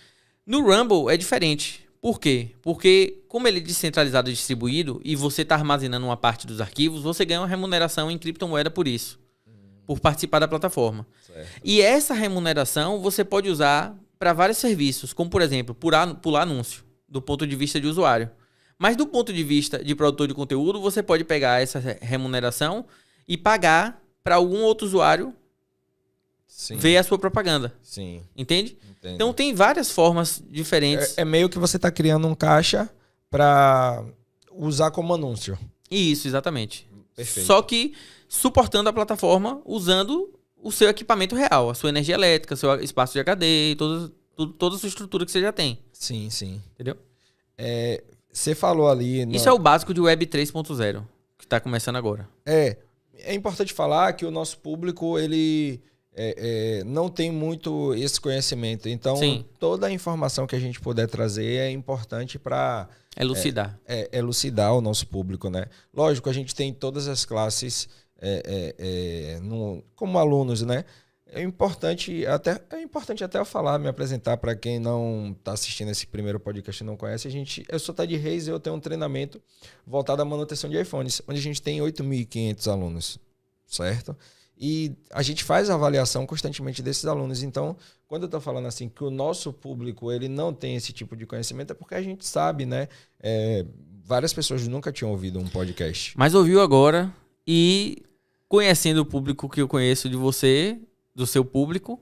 No Rumble é diferente. Por quê? Porque como ele é descentralizado e distribuído, e você está armazenando uma parte dos arquivos, você ganha uma remuneração em criptomoeda por isso. Por participar da plataforma. Certo. E essa remuneração você pode usar para vários serviços, como por exemplo, pular anúncio, do ponto de vista de usuário. Mas do ponto de vista de produtor de conteúdo, você pode pegar essa remuneração e pagar para algum outro usuário ver a sua propaganda. Sim. Entende? Entendo. Então tem várias formas diferentes. É meio que você está criando um caixa para usar como anúncio. Isso, exatamente. Perfeito. Só que suportando a plataforma usando o seu equipamento real, a sua energia elétrica, seu espaço de HD, toda a sua estrutura que você já tem. Sim, sim. Entendeu? Você falou ali... Isso é o básico de Web 3.0, que está começando agora. É importante falar que o nosso público, ele não tem muito esse conhecimento. Então, toda a informação que a gente puder trazer é importante para... Elucidar. Elucidar o nosso público, né? Lógico, a gente tem todas as classes como alunos, né? É importante até eu falar, me apresentar para quem não está assistindo esse primeiro podcast e não conhece. Eu sou Ted Reis e eu tenho um treinamento voltado à manutenção de iPhones, onde a gente tem 8.500 alunos, certo? E a gente faz a avaliação constantemente desses alunos. Então, quando eu estou falando assim que o nosso público ele não tem esse tipo de conhecimento, é porque a gente sabe, né? Várias pessoas nunca tinham ouvido um podcast. Mas ouviu agora e conhecendo o público que eu conheço de você, do seu público,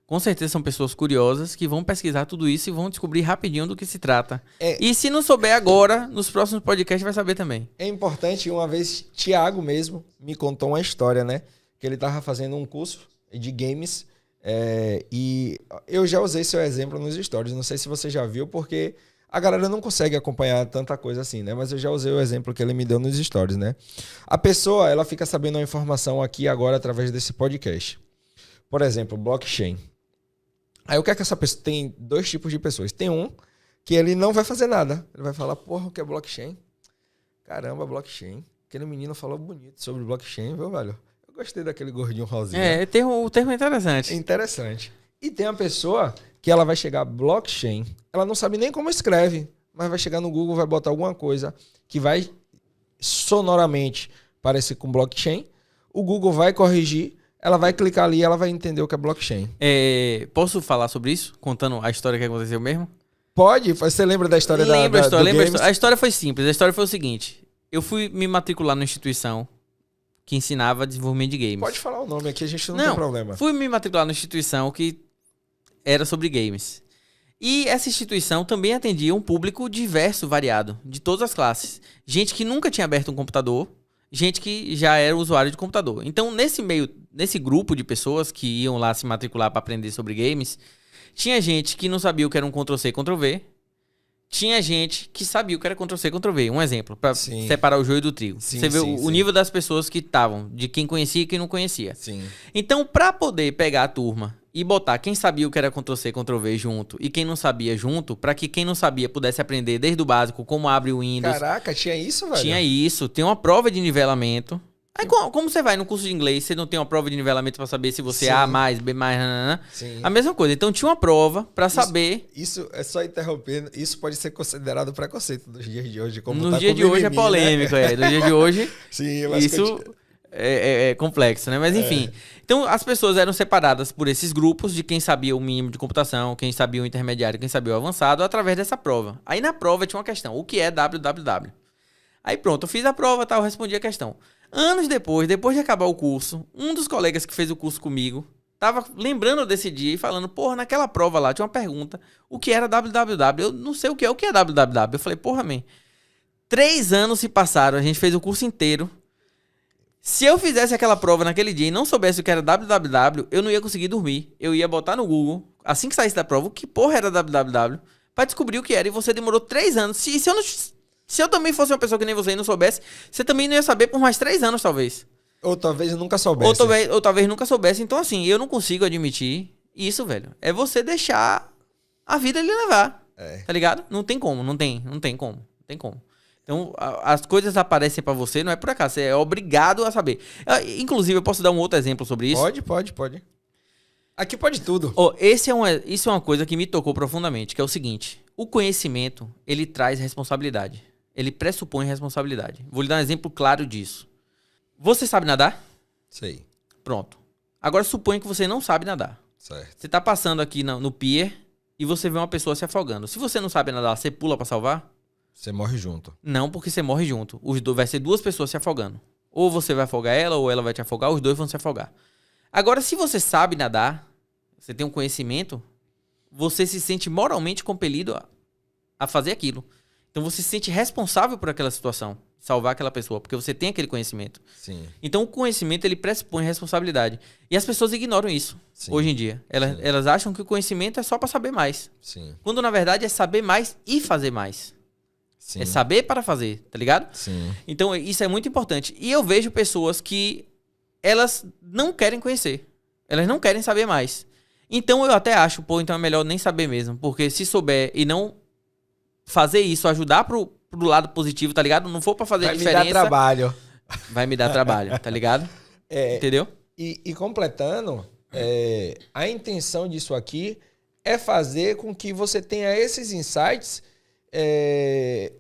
com certeza são pessoas curiosas que vão pesquisar tudo isso e vão descobrir rapidinho do que se trata. E se não souber agora, nos próximos podcasts vai saber também. É importante, uma vez, Thiago mesmo me contou uma história, né? Que ele estava fazendo um curso de games e eu já usei seu exemplo nos stories. Não sei se você já viu, porque a galera não consegue acompanhar tanta coisa assim, né? Mas eu já usei o exemplo que ele me deu nos stories, né? A pessoa, ela fica sabendo uma informação aqui agora através desse podcast. Por exemplo, blockchain. Aí o que é que essa pessoa... Tem dois tipos de pessoas. Tem um que ele não vai fazer nada. Ele vai falar, porra, o que é blockchain? Caramba, blockchain. Aquele menino falou bonito sobre blockchain, viu, velho? Eu gostei daquele gordinho rosinha. O termo é interessante. Interessante. E tem a pessoa que ela vai chegar blockchain, ela não sabe nem como escreve, mas vai chegar no Google, vai botar alguma coisa que vai sonoramente parecer com blockchain, o Google vai corrigir, ela vai clicar ali e ela vai entender o que é blockchain. Posso falar sobre isso? Contando a história que aconteceu mesmo? Pode? Você lembra da história Lembro a história, do games? A história foi simples. A história foi o seguinte. Eu fui me matricular numa instituição que ensinava desenvolvimento de games. Pode falar o nome aqui, a gente não tem problema. Fui me matricular numa instituição que era sobre games. E essa instituição também atendia um público diverso, variado, de todas as classes. Gente que nunca tinha aberto um computador, gente que já era usuário de computador. Então, nesse grupo de pessoas que iam lá se matricular para aprender sobre games, tinha gente que não sabia o que era um Ctrl-C, Ctrl-V. Tinha gente que sabia o que era Ctrl-C, Ctrl-V. Um exemplo, para separar o joio do trigo. Você vê o nível das pessoas que estavam, de quem conhecia e quem não conhecia. Sim. Então, para poder pegar a turma e botar quem sabia o que era Ctrl-C, Ctrl-V junto e quem não sabia junto, para que quem não sabia pudesse aprender desde o básico como abre o Windows. Caraca, tinha isso, velho? Tinha isso. Tem uma prova de nivelamento. Aí, como você vai no curso de inglês, você não tem uma prova de nivelamento pra saber se você é A+, B+, nanana. Sim. A mesma coisa. Então, tinha uma prova pra saber... Isso é só interrompendo. Isso pode ser considerado preconceito nos dias de hoje. Como no dia de hoje é polêmico, né? No dia de hoje, sim, mas isso é complexo, né? Mas, enfim. Então, as pessoas eram separadas por esses grupos de quem sabia o mínimo de computação, quem sabia o intermediário, quem sabia o avançado, através dessa prova. Aí, na prova, tinha uma questão. O que é www? Aí, pronto. Eu fiz a prova, eu respondi a questão. Anos depois de acabar o curso, um dos colegas que fez o curso comigo tava lembrando desse dia e falando, porra, naquela prova lá tinha uma pergunta, o que era www? Eu não sei o que é www. Eu falei, porra, man, 3 anos se passaram, a gente fez o curso inteiro. Se eu fizesse aquela prova naquele dia e não soubesse o que era www, eu não ia conseguir dormir. Eu ia botar no Google, assim que saísse da prova, o que porra era www, pra descobrir o que era. E você demorou 3 anos. Se eu também fosse uma pessoa que nem você e não soubesse, você também não ia saber por mais 3 anos, talvez. Ou talvez eu nunca soubesse. Ou talvez nunca soubesse. Então, assim, eu não consigo admitir isso, velho. É você deixar a vida lhe levar. Tá ligado? Não tem como, não tem como. Então, as coisas aparecem pra você, não é por acaso. Você é obrigado a saber. Inclusive, eu posso dar um outro exemplo sobre isso? Pode. Aqui pode tudo. Isso é uma coisa que me tocou profundamente, que é o seguinte. O conhecimento, ele traz responsabilidade. Ele pressupõe responsabilidade. Vou lhe dar um exemplo claro disso. Você sabe nadar? Sei. Pronto. Agora suponha que você não sabe nadar. Certo. Você tá passando aqui no pier e você vê uma pessoa se afogando. Se você não sabe nadar, você pula pra salvar? Você morre junto. Não, porque você morre junto. Vai ser 2 pessoas se afogando. Ou você vai afogar ela, ou ela vai te afogar, os 2 vão se afogar. Agora, se você sabe nadar, você tem um conhecimento, você se sente moralmente compelido a fazer aquilo. Então você se sente responsável por aquela situação, salvar aquela pessoa, porque você tem aquele conhecimento. Sim. Então o conhecimento, ele pressupõe responsabilidade. E as pessoas ignoram isso. Sim. Hoje em dia. Elas acham que o conhecimento é só para saber mais. Sim. Quando na verdade é saber mais e fazer mais. Sim. É saber para fazer, tá ligado? Sim. Então isso é muito importante. E eu vejo pessoas que elas não querem conhecer. Elas não querem saber mais. Então eu até acho, então é melhor nem saber mesmo. Porque se souber e não fazer isso, ajudar pro lado positivo, tá ligado? Não for pra fazer diferença... Vai me dar trabalho. Vai me dar trabalho, tá ligado? Entendeu? E completando, a intenção disso aqui é fazer com que você tenha esses insights e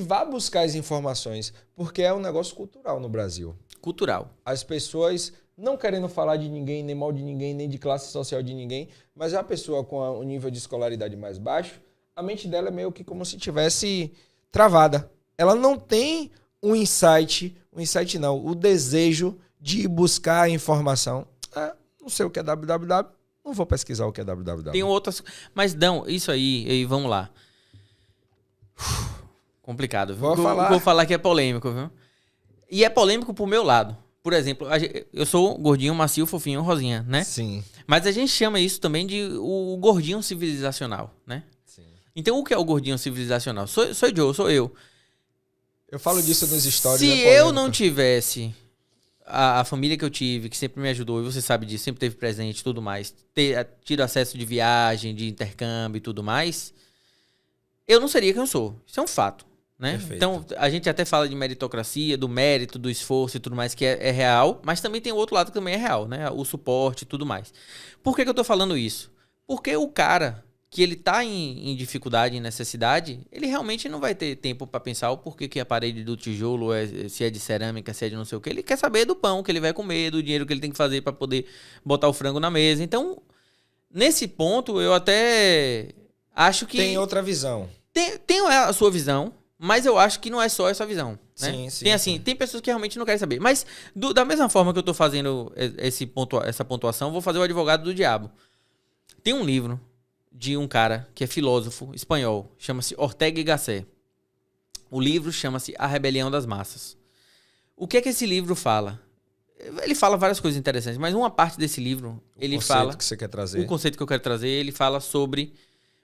vá buscar as informações. Porque é um negócio cultural no Brasil. Cultural. As pessoas não querendo falar de ninguém, nem mal de ninguém, nem de classe social de ninguém, mas é a pessoa com o nível de escolaridade mais baixo, a mente dela é meio que como se tivesse travada. Ela não tem um insight não, o desejo de buscar a informação. Não sei o que é www, não vou pesquisar o que é www. Tem outras... Mas, Dão, isso aí, vamos lá. Complicado. Vou falar que é polêmico, viu? E é polêmico pro meu lado. Por exemplo, eu sou gordinho, macio, fofinho, rosinha, né? Sim. Mas a gente chama isso também de o gordinho civilizacional, né? Sim. Então, o que é o gordinho civilizacional? Sou eu. Eu falo disso nos stories. Se eu não tivesse a família que eu tive, que sempre me ajudou, e você sabe disso, sempre teve presente e tudo mais, ter tido acesso de viagem, de intercâmbio e tudo mais, eu não seria quem eu sou. Isso é um fato, né? Perfeito. Então, a gente até fala de meritocracia, do mérito, do esforço e tudo mais, que é real, mas também tem o outro lado que também é real, né? O suporte e tudo mais. Por que eu tô falando isso? Porque o cara que ele tá em dificuldade, em necessidade, ele realmente não vai ter tempo para pensar o porquê que a parede do tijolo, se é de cerâmica, se é de não sei o que. Ele quer saber do pão que ele vai comer, do dinheiro que ele tem que fazer para poder botar o frango na mesa. Então, nesse ponto, eu até acho que... Tem outra visão. Tem a sua visão, mas eu acho que não é só essa visão. Né? Sim, tem assim, sim. Tem pessoas que realmente não querem saber. Mas da mesma forma que eu tô fazendo essa pontuação, vou fazer o advogado do diabo. Tem um livro de um cara que é filósofo espanhol, chama-se Ortega y Gasset. O livro chama-se A Rebelião das Massas. O que é que esse livro fala? Ele fala várias coisas interessantes, mas uma parte desse livro, ele fala... O conceito que você quer trazer. O conceito que eu quero trazer, ele fala sobre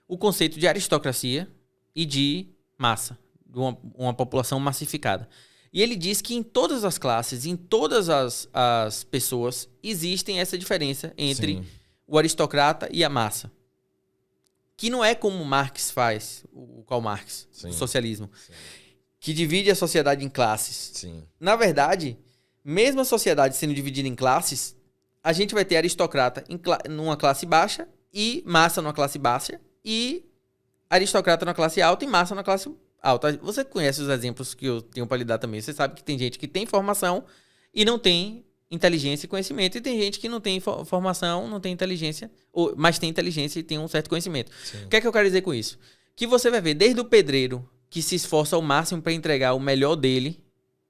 o conceito de aristocracia e de massa, de uma população massificada. E ele diz que em todas as classes, em todas as pessoas, existem essa diferença entre o aristocrata e a massa. Que não é como Marx faz, o Karl Marx, o socialismo, que divide a sociedade em classes. Sim. Na verdade, mesmo a sociedade sendo dividida em classes, a gente vai ter aristocrata numa classe baixa e massa numa classe baixa e aristocrata na classe alta e massa na classe alta. Você conhece os exemplos que eu tenho para lhe dar também. Você sabe que tem gente que tem formação e não tem inteligência e conhecimento, e tem gente que não tem formação, não tem inteligência, mas tem inteligência e tem um certo conhecimento. Sim. O que é que eu quero dizer com isso? Que você vai ver desde o pedreiro que se esforça ao máximo para entregar o melhor dele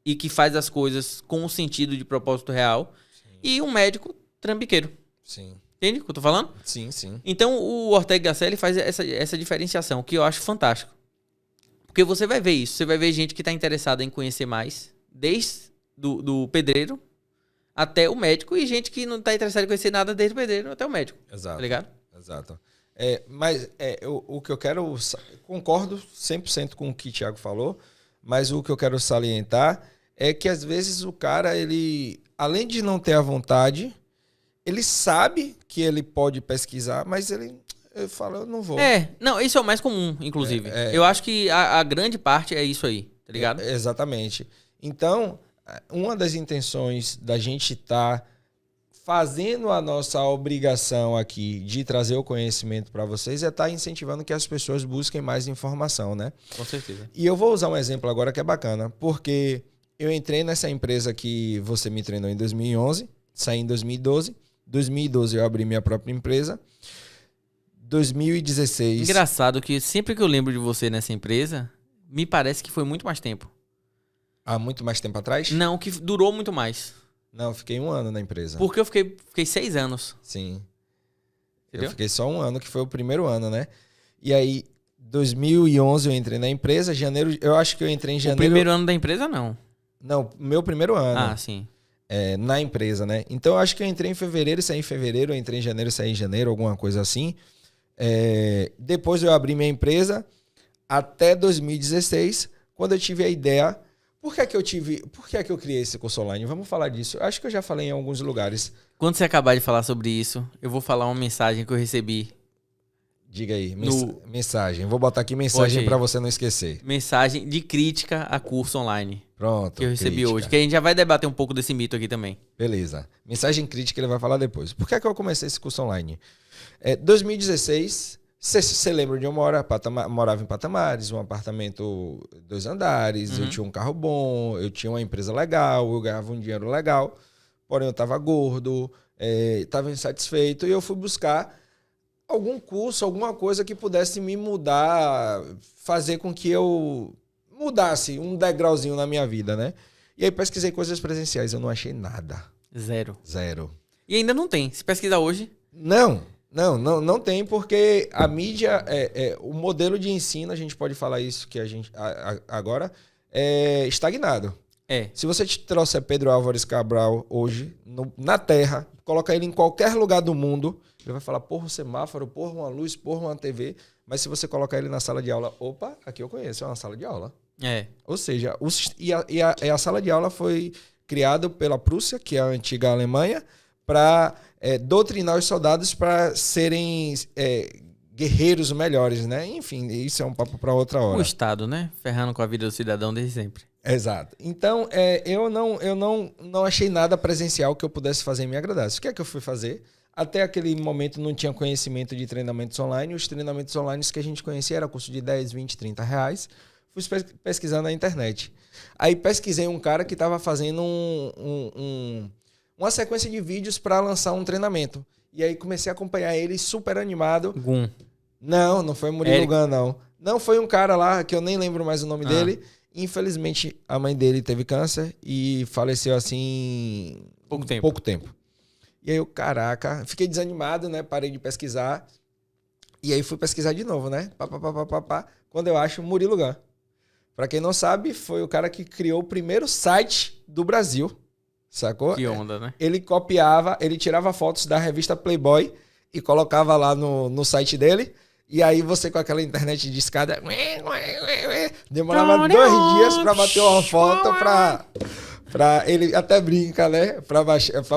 e que faz as coisas com um sentido de propósito real, e um médico trambiqueiro. Sim. Entende o que eu tô falando? Sim, sim. Então o Ortega y Gasset ele faz essa diferenciação, que eu acho fantástico. Porque você vai ver isso, você vai ver gente que está interessada em conhecer mais, desde do pedreiro até o médico, e gente que não está interessada em conhecer nada desde o pedreiro até o médico. Exato. Tá ligado? Exato. Mas o que eu quero... Concordo 100% com o que o Thiago falou, mas o que eu quero salientar é que às vezes o cara, ele, além de não ter a vontade, ele sabe que ele pode pesquisar, mas ele fala, eu não vou. Não, isso é o mais comum, inclusive. Eu acho que a grande parte é isso aí, tá ligado? Exatamente. Então, uma das intenções da gente estar fazendo a nossa obrigação aqui de trazer o conhecimento para vocês é estar incentivando que as pessoas busquem mais informação, né? Com certeza. E eu vou usar um exemplo agora que é bacana, porque eu entrei nessa empresa que você me treinou em 2011, saí em 2012. 2012 eu abri minha própria empresa. 2016... Engraçado que sempre que eu lembro de você nessa empresa, me parece que foi muito mais tempo. Há muito mais tempo atrás? Não, que durou muito mais. Não, eu fiquei 1 ano na empresa. Porque eu fiquei 6 anos. Sim. Entendeu? Eu fiquei só 1 ano, que foi o primeiro ano, né? E aí, 2011 eu entrei na empresa, janeiro... Eu acho que eu entrei em janeiro... O primeiro ano da empresa, não. Não, meu primeiro ano. Ah, sim. Na empresa, né? Então, eu acho que eu entrei em fevereiro e saí em fevereiro, eu entrei em janeiro e saí em janeiro, alguma coisa assim. Depois eu abri minha empresa até 2016, quando eu tive a ideia... Por que é que eu criei esse curso online? Vamos falar disso. Acho que eu já falei em alguns lugares. Quando você acabar de falar sobre isso, eu vou falar uma mensagem que eu recebi. Diga aí, mensagem. Vou botar aqui mensagem para você não esquecer. Mensagem de crítica a curso online. Pronto. Que eu recebi hoje. Que a gente já vai debater um pouco desse mito aqui também. Beleza. Mensagem crítica ele vai falar depois. Por que é que eu comecei esse curso online? 2016... Você lembra de eu morava em Patamares, um apartamento 2 andares, eu tinha um carro bom, eu tinha uma empresa legal, eu ganhava um dinheiro legal. porém eu estava gordo, estava insatisfeito, e eu fui buscar algum curso, alguma coisa que pudesse me mudar, fazer com que eu mudasse um degrauzinho na minha vida, né? E aí pesquisei coisas presenciais, eu não achei nada. Zero. E ainda não tem. Se pesquisar hoje... Não tem, porque a mídia, o modelo de ensino, a gente pode falar isso que a gente agora, é estagnado. Se você te trouxer Pedro Álvares Cabral hoje, na Terra, coloca ele em qualquer lugar do mundo, ele vai falar, porra, um semáforo, porra, uma luz, porra, uma TV. Mas se você colocar ele na sala de aula, opa, aqui eu conheço, é uma sala de aula. Ou seja, a sala de aula foi criada pela Prússia, que é a antiga Alemanha, para doutrinar os soldados para serem guerreiros melhores, né? Enfim, isso é um papo para outra hora. O Estado, né? Ferrando com a vida do cidadão desde sempre. Exato. Então, eu não achei nada presencial que eu pudesse fazer e me agradasse. O que é que eu fui fazer? Até aquele momento não tinha conhecimento de treinamentos online. Os treinamentos online que a gente conhecia era custo de 10, 20, 30 reais. Fui pesquisando na internet. Aí pesquisei um cara que estava fazendo uma sequência de vídeos para lançar um treinamento. E aí comecei a acompanhar ele super animado. Gum. Não foi Murilo Gun, não. Não, foi um cara lá que eu nem lembro mais o nome dele. Infelizmente, a mãe dele teve câncer e faleceu assim... Pouco tempo. E aí eu, caraca, fiquei desanimado, né? Parei de pesquisar. E aí fui pesquisar de novo, né? Quando eu acho Murilo Gun. Pra quem não sabe, foi o cara que criou o primeiro site do Brasil. Sacou? Que onda, né? Ele copiava, ele tirava fotos da revista Playboy e colocava lá no site dele. E aí você com aquela internet de escada... Demorava 2 dias pra bater uma foto ele até brinca, né? Pra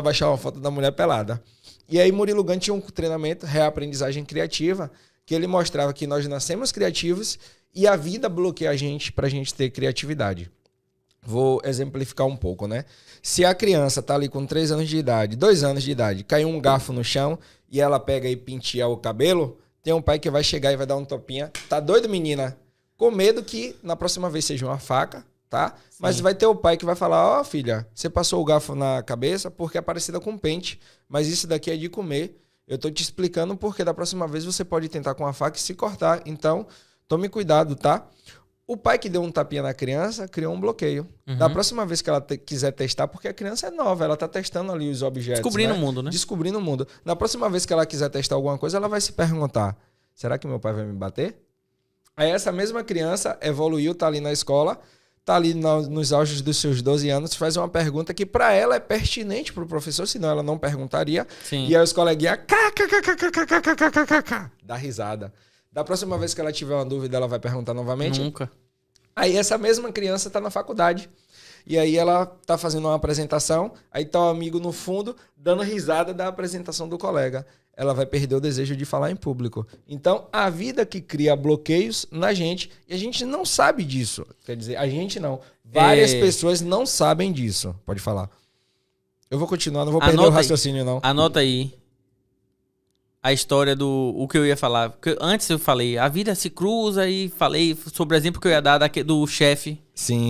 baixar uma foto da mulher pelada. E aí Murilo Gun tinha um treinamento, reaprendizagem criativa, que ele mostrava que nós nascemos criativos e a vida bloqueia a gente pra gente ter criatividade. Vou exemplificar um pouco, né? Se a criança tá ali com 3 anos de idade, 2 anos de idade, caiu um garfo no chão e ela pega e penteia o cabelo, tem um pai que vai chegar e vai dar um topinha. Tá doido, menina? Com medo que na próxima vez seja uma faca, tá? Sim. Mas vai ter o pai que vai falar, ó, filha, você passou o garfo na cabeça porque é parecida com pente, mas isso daqui é de comer. Eu tô te explicando porque da próxima vez você pode tentar com a faca e se cortar. Então, tome cuidado, tá? O pai que deu um tapinha na criança criou um bloqueio. Uhum. Da próxima vez que ela quiser testar, porque a criança é nova, ela tá testando ali os objetos. Descobrindo o mundo, né? Descobrindo o mundo. Na próxima vez que ela quiser testar alguma coisa, ela vai se perguntar, será que meu pai vai me bater? Aí essa mesma criança evoluiu, tá ali na escola, tá ali nos auges dos seus 12 anos, faz uma pergunta que para ela é pertinente pro professor, senão ela não perguntaria. Sim. E aí os coleguinhas dá risada. Da próxima vez que ela tiver uma dúvida, ela vai perguntar novamente? Nunca. Aí essa mesma criança tá na faculdade. E aí ela tá fazendo uma apresentação, aí tá o amigo no fundo dando risada da apresentação do colega. Ela vai perder o desejo de falar em público. Então, a vida que cria bloqueios na gente, e a gente não sabe disso. Quer dizer, a gente não. Várias pessoas não sabem disso. Pode falar. Eu vou continuar, não vou perder o raciocínio, não. Anota aí a história o que eu ia falar. Porque antes eu falei, a vida se cruza e falei sobre o exemplo que eu ia dar do chefe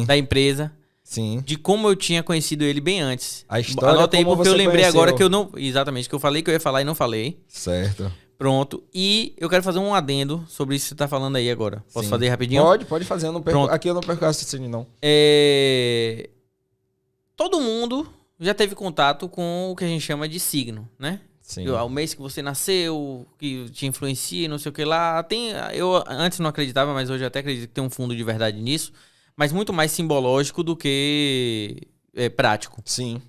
da empresa. Sim. De como eu tinha conhecido ele bem antes. A história Anota aí como porque eu lembrei conheceu. Agora que eu não... Exatamente, que eu falei que eu ia falar e não falei. Certo. Pronto. E eu quero fazer um adendo sobre isso que você tá falando aí agora. Posso fazer rapidinho? Pode fazer. Eu não perco, aqui eu não perco raciocínio, não. Todo mundo já teve contato com o que a gente chama de signo, né? Sim. O mês que você nasceu, que te influencia, não sei o que lá. Eu antes não acreditava, mas hoje até acredito que tem um fundo de verdade nisso. Mas muito mais simbológico do que prático. Sim.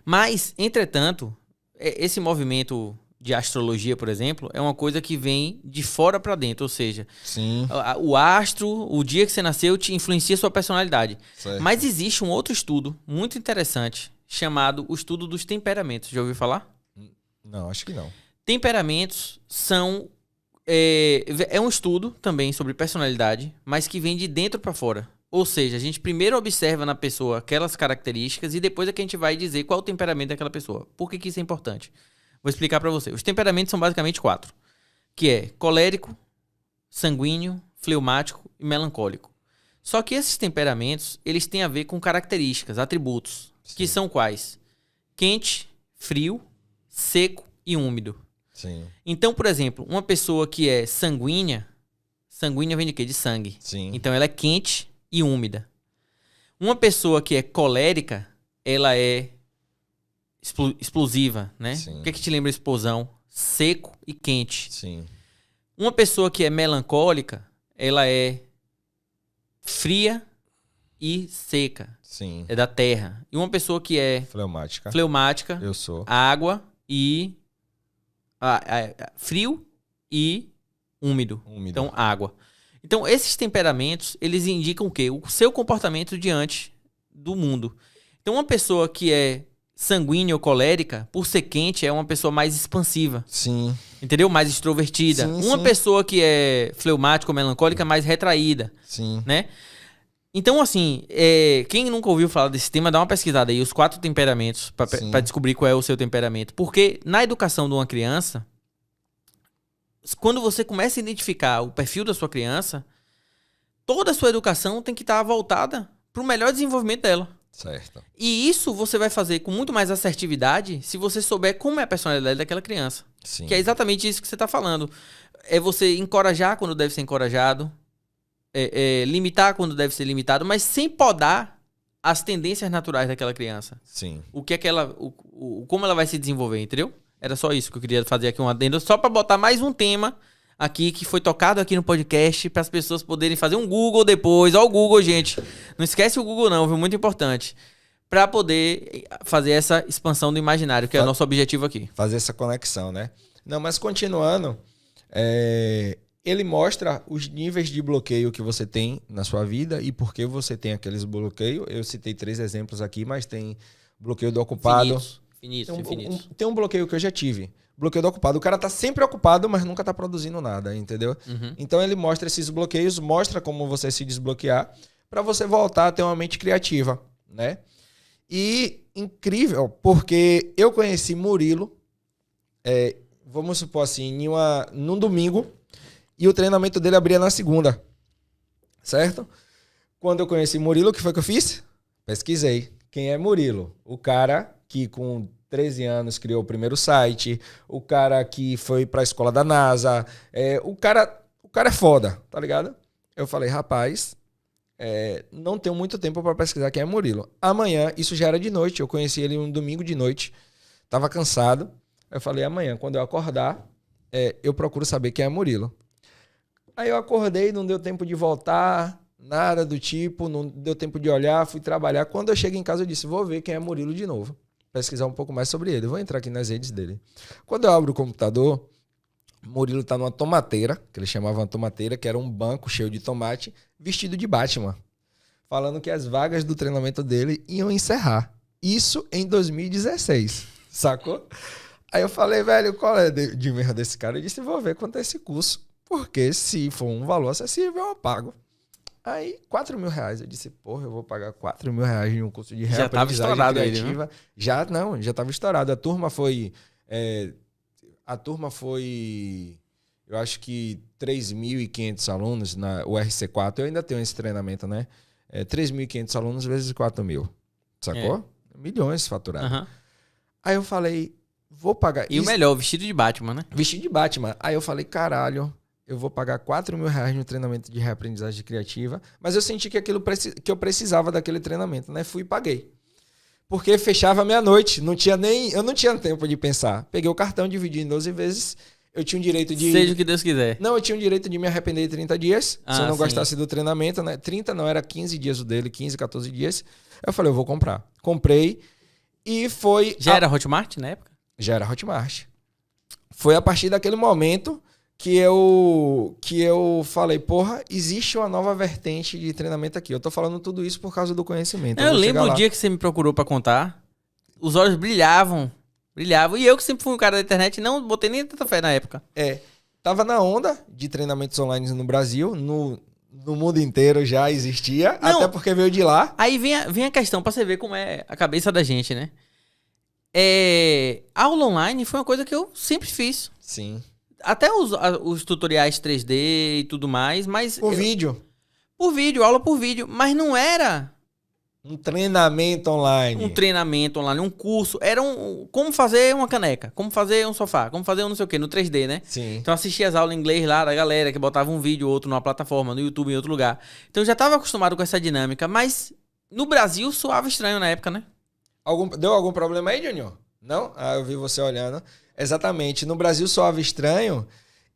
Mas, entretanto, esse movimento de astrologia, por exemplo, é uma coisa que vem de fora para dentro. Ou seja, sim. O astro, o dia que você nasceu, te influencia a sua personalidade. Certo. Mas existe um outro estudo muito interessante, chamado o estudo dos temperamentos. Já ouviu falar? Não, acho que não. Temperamentos são... É um estudo também sobre personalidade, mas que vem de dentro para fora. Ou seja, a gente primeiro observa na pessoa aquelas características e depois é que a gente vai dizer qual é o temperamento daquela pessoa. Por que isso é importante? Vou explicar para você. Os temperamentos são basicamente 4, que é colérico, sanguíneo, fleumático e melancólico. Só que esses temperamentos, eles têm a ver com características, atributos, que são quais? quente, frio, seco e úmido. Sim. Então, por exemplo, uma pessoa que é sanguínea vem de quê? De sangue. Sim. Então ela é quente e úmida. Uma pessoa que é colérica, ela é explosiva, né? Sim. O que é que te lembra explosão? Seco e quente. Sim. Uma pessoa que é melancólica, ela é fria e seca. Sim. É da terra. E uma pessoa que é Fleumática. fleumática, Eu sou. água e... frio e úmido. Úmido. Então, água. Então, esses temperamentos, eles indicam o quê? O seu comportamento diante do mundo. Então, uma pessoa que é sanguínea ou colérica, por ser quente, é uma pessoa mais expansiva. Sim. Entendeu? Mais extrovertida. Sim, Uma sim. pessoa que é fleumática ou melancólica, mais retraída, Sim. né? Então, assim, quem nunca ouviu falar desse tema, dá uma pesquisada aí, os 4 temperamentos, Sim. pra descobrir qual é o seu temperamento. Porque na educação de uma criança, quando você começa a identificar o perfil da sua criança, toda a sua educação tem que estar voltada para o melhor desenvolvimento dela. Certo. E isso você vai fazer com muito mais assertividade se você souber como é a personalidade daquela criança. Sim. Que é exatamente isso que você está falando. É você encorajar quando deve ser encorajado, limitar quando deve ser limitado, mas sem podar as tendências naturais daquela criança. Sim. O que é que ela, como ela vai se desenvolver, entendeu? Era só isso que eu queria fazer aqui um adendo, só para botar mais um tema aqui que foi tocado aqui no podcast para as pessoas poderem fazer um Google depois. Ó o Google, gente. Não esquece o Google não, viu? Muito importante. Para poder fazer essa expansão do imaginário, que é o nosso objetivo aqui. Fazer essa conexão, né? Não, mas continuando, ele mostra os níveis de bloqueio que você tem na sua vida e por que você tem aqueles bloqueios. Eu citei 3 exemplos aqui, mas tem bloqueio do ocupado. Infinitos. Tem um bloqueio que eu já tive. Bloqueio do ocupado. O cara tá sempre ocupado, mas nunca tá produzindo nada, entendeu? Uhum. Então ele mostra esses bloqueios, mostra como você se desbloquear para você voltar a ter uma mente criativa, né? E incrível, porque eu conheci Murilo, vamos supor assim, num domingo, e o treinamento dele abria na segunda, certo? Quando eu conheci Murilo, o que foi que eu fiz? Pesquisei. Quem é Murilo? O cara que com 13 anos criou o primeiro site, o cara que foi para a escola da NASA, o cara é foda, tá ligado? Eu falei, rapaz, não tenho muito tempo para pesquisar quem é Murilo. Amanhã, isso já era de noite, eu conheci ele um domingo de noite, tava cansado, eu falei, amanhã, quando eu acordar, eu procuro saber quem é Murilo. Aí eu acordei, não deu tempo de voltar, nada do tipo, não deu tempo de olhar, fui trabalhar. Quando eu cheguei em casa, eu disse, vou ver quem é Murilo de novo. Pesquisar um pouco mais sobre ele. Vou entrar aqui nas redes dele. Quando eu abro o computador, Murilo tá numa tomateira, que eles chamavam de tomateira, que era um banco cheio de tomate, vestido de Batman. Falando que as vagas do treinamento dele iam encerrar. Isso em 2016. Sacou? Aí eu falei, velho, qual é de merda desse cara? Eu disse, vou ver quanto é esse curso. Porque se for um valor acessível, eu pago. Aí, R$4.000. Eu disse, porra, eu vou pagar R$4.000 em um curso de reaprendizagem criativa. Ele, já estava estourado. A turma foi, eu acho que 3.500 alunos na URC4. Eu ainda tenho esse treinamento, né? 3.500 alunos vezes 4.000. Sacou? Milhões faturados. Uhum. Aí eu falei, vou pagar. E o melhor, vestido de Batman, né? Vestido de Batman. Aí eu falei, caralho, eu vou pagar R$4.000 no treinamento de reaprendizagem criativa, mas eu senti que que eu precisava daquele treinamento, né? Fui e paguei. Porque fechava meia-noite, eu não tinha tempo de pensar. Peguei o cartão, dividi em 12 vezes, eu tinha o direito de... Seja o que Deus quiser. Não, eu tinha o direito de me arrepender de 30 dias, se eu não sim. gostasse do treinamento, né? 30 não, era 15 dias o dele, 15, 14 dias. Eu falei, eu vou comprar. Comprei e foi... Já era Hotmart na época? Já era Hotmart. Foi a partir daquele momento que eu falei, porra, existe uma nova vertente de treinamento aqui. Eu tô falando tudo isso por causa do conhecimento. Eu lembro o dia que você me procurou pra contar, os olhos brilhavam. E eu que sempre fui um cara da internet, não botei nem tanta fé na época. Tava na onda de treinamentos online no Brasil, no mundo inteiro já existia, não, até porque veio de lá. Aí vem a questão pra você ver como é a cabeça da gente, né? Aula online foi uma coisa que eu sempre fiz. Sim. Até os tutoriais 3D e tudo mais, mas... Vídeo. Por vídeo, aula por vídeo. Mas não era Um treinamento online. Um treinamento online, um curso. Era como fazer uma caneca, como fazer um sofá, como fazer um não sei o quê, no 3D, né? Sim. Então eu assistia as aulas em inglês lá da galera que botava um vídeo ou outro numa plataforma, no YouTube, em outro lugar. Então eu já estava acostumado com essa dinâmica, mas no Brasil soava estranho na época, né? Deu algum problema aí, Junior? Não? Ah, eu vi você olhando. Exatamente. No Brasil soava estranho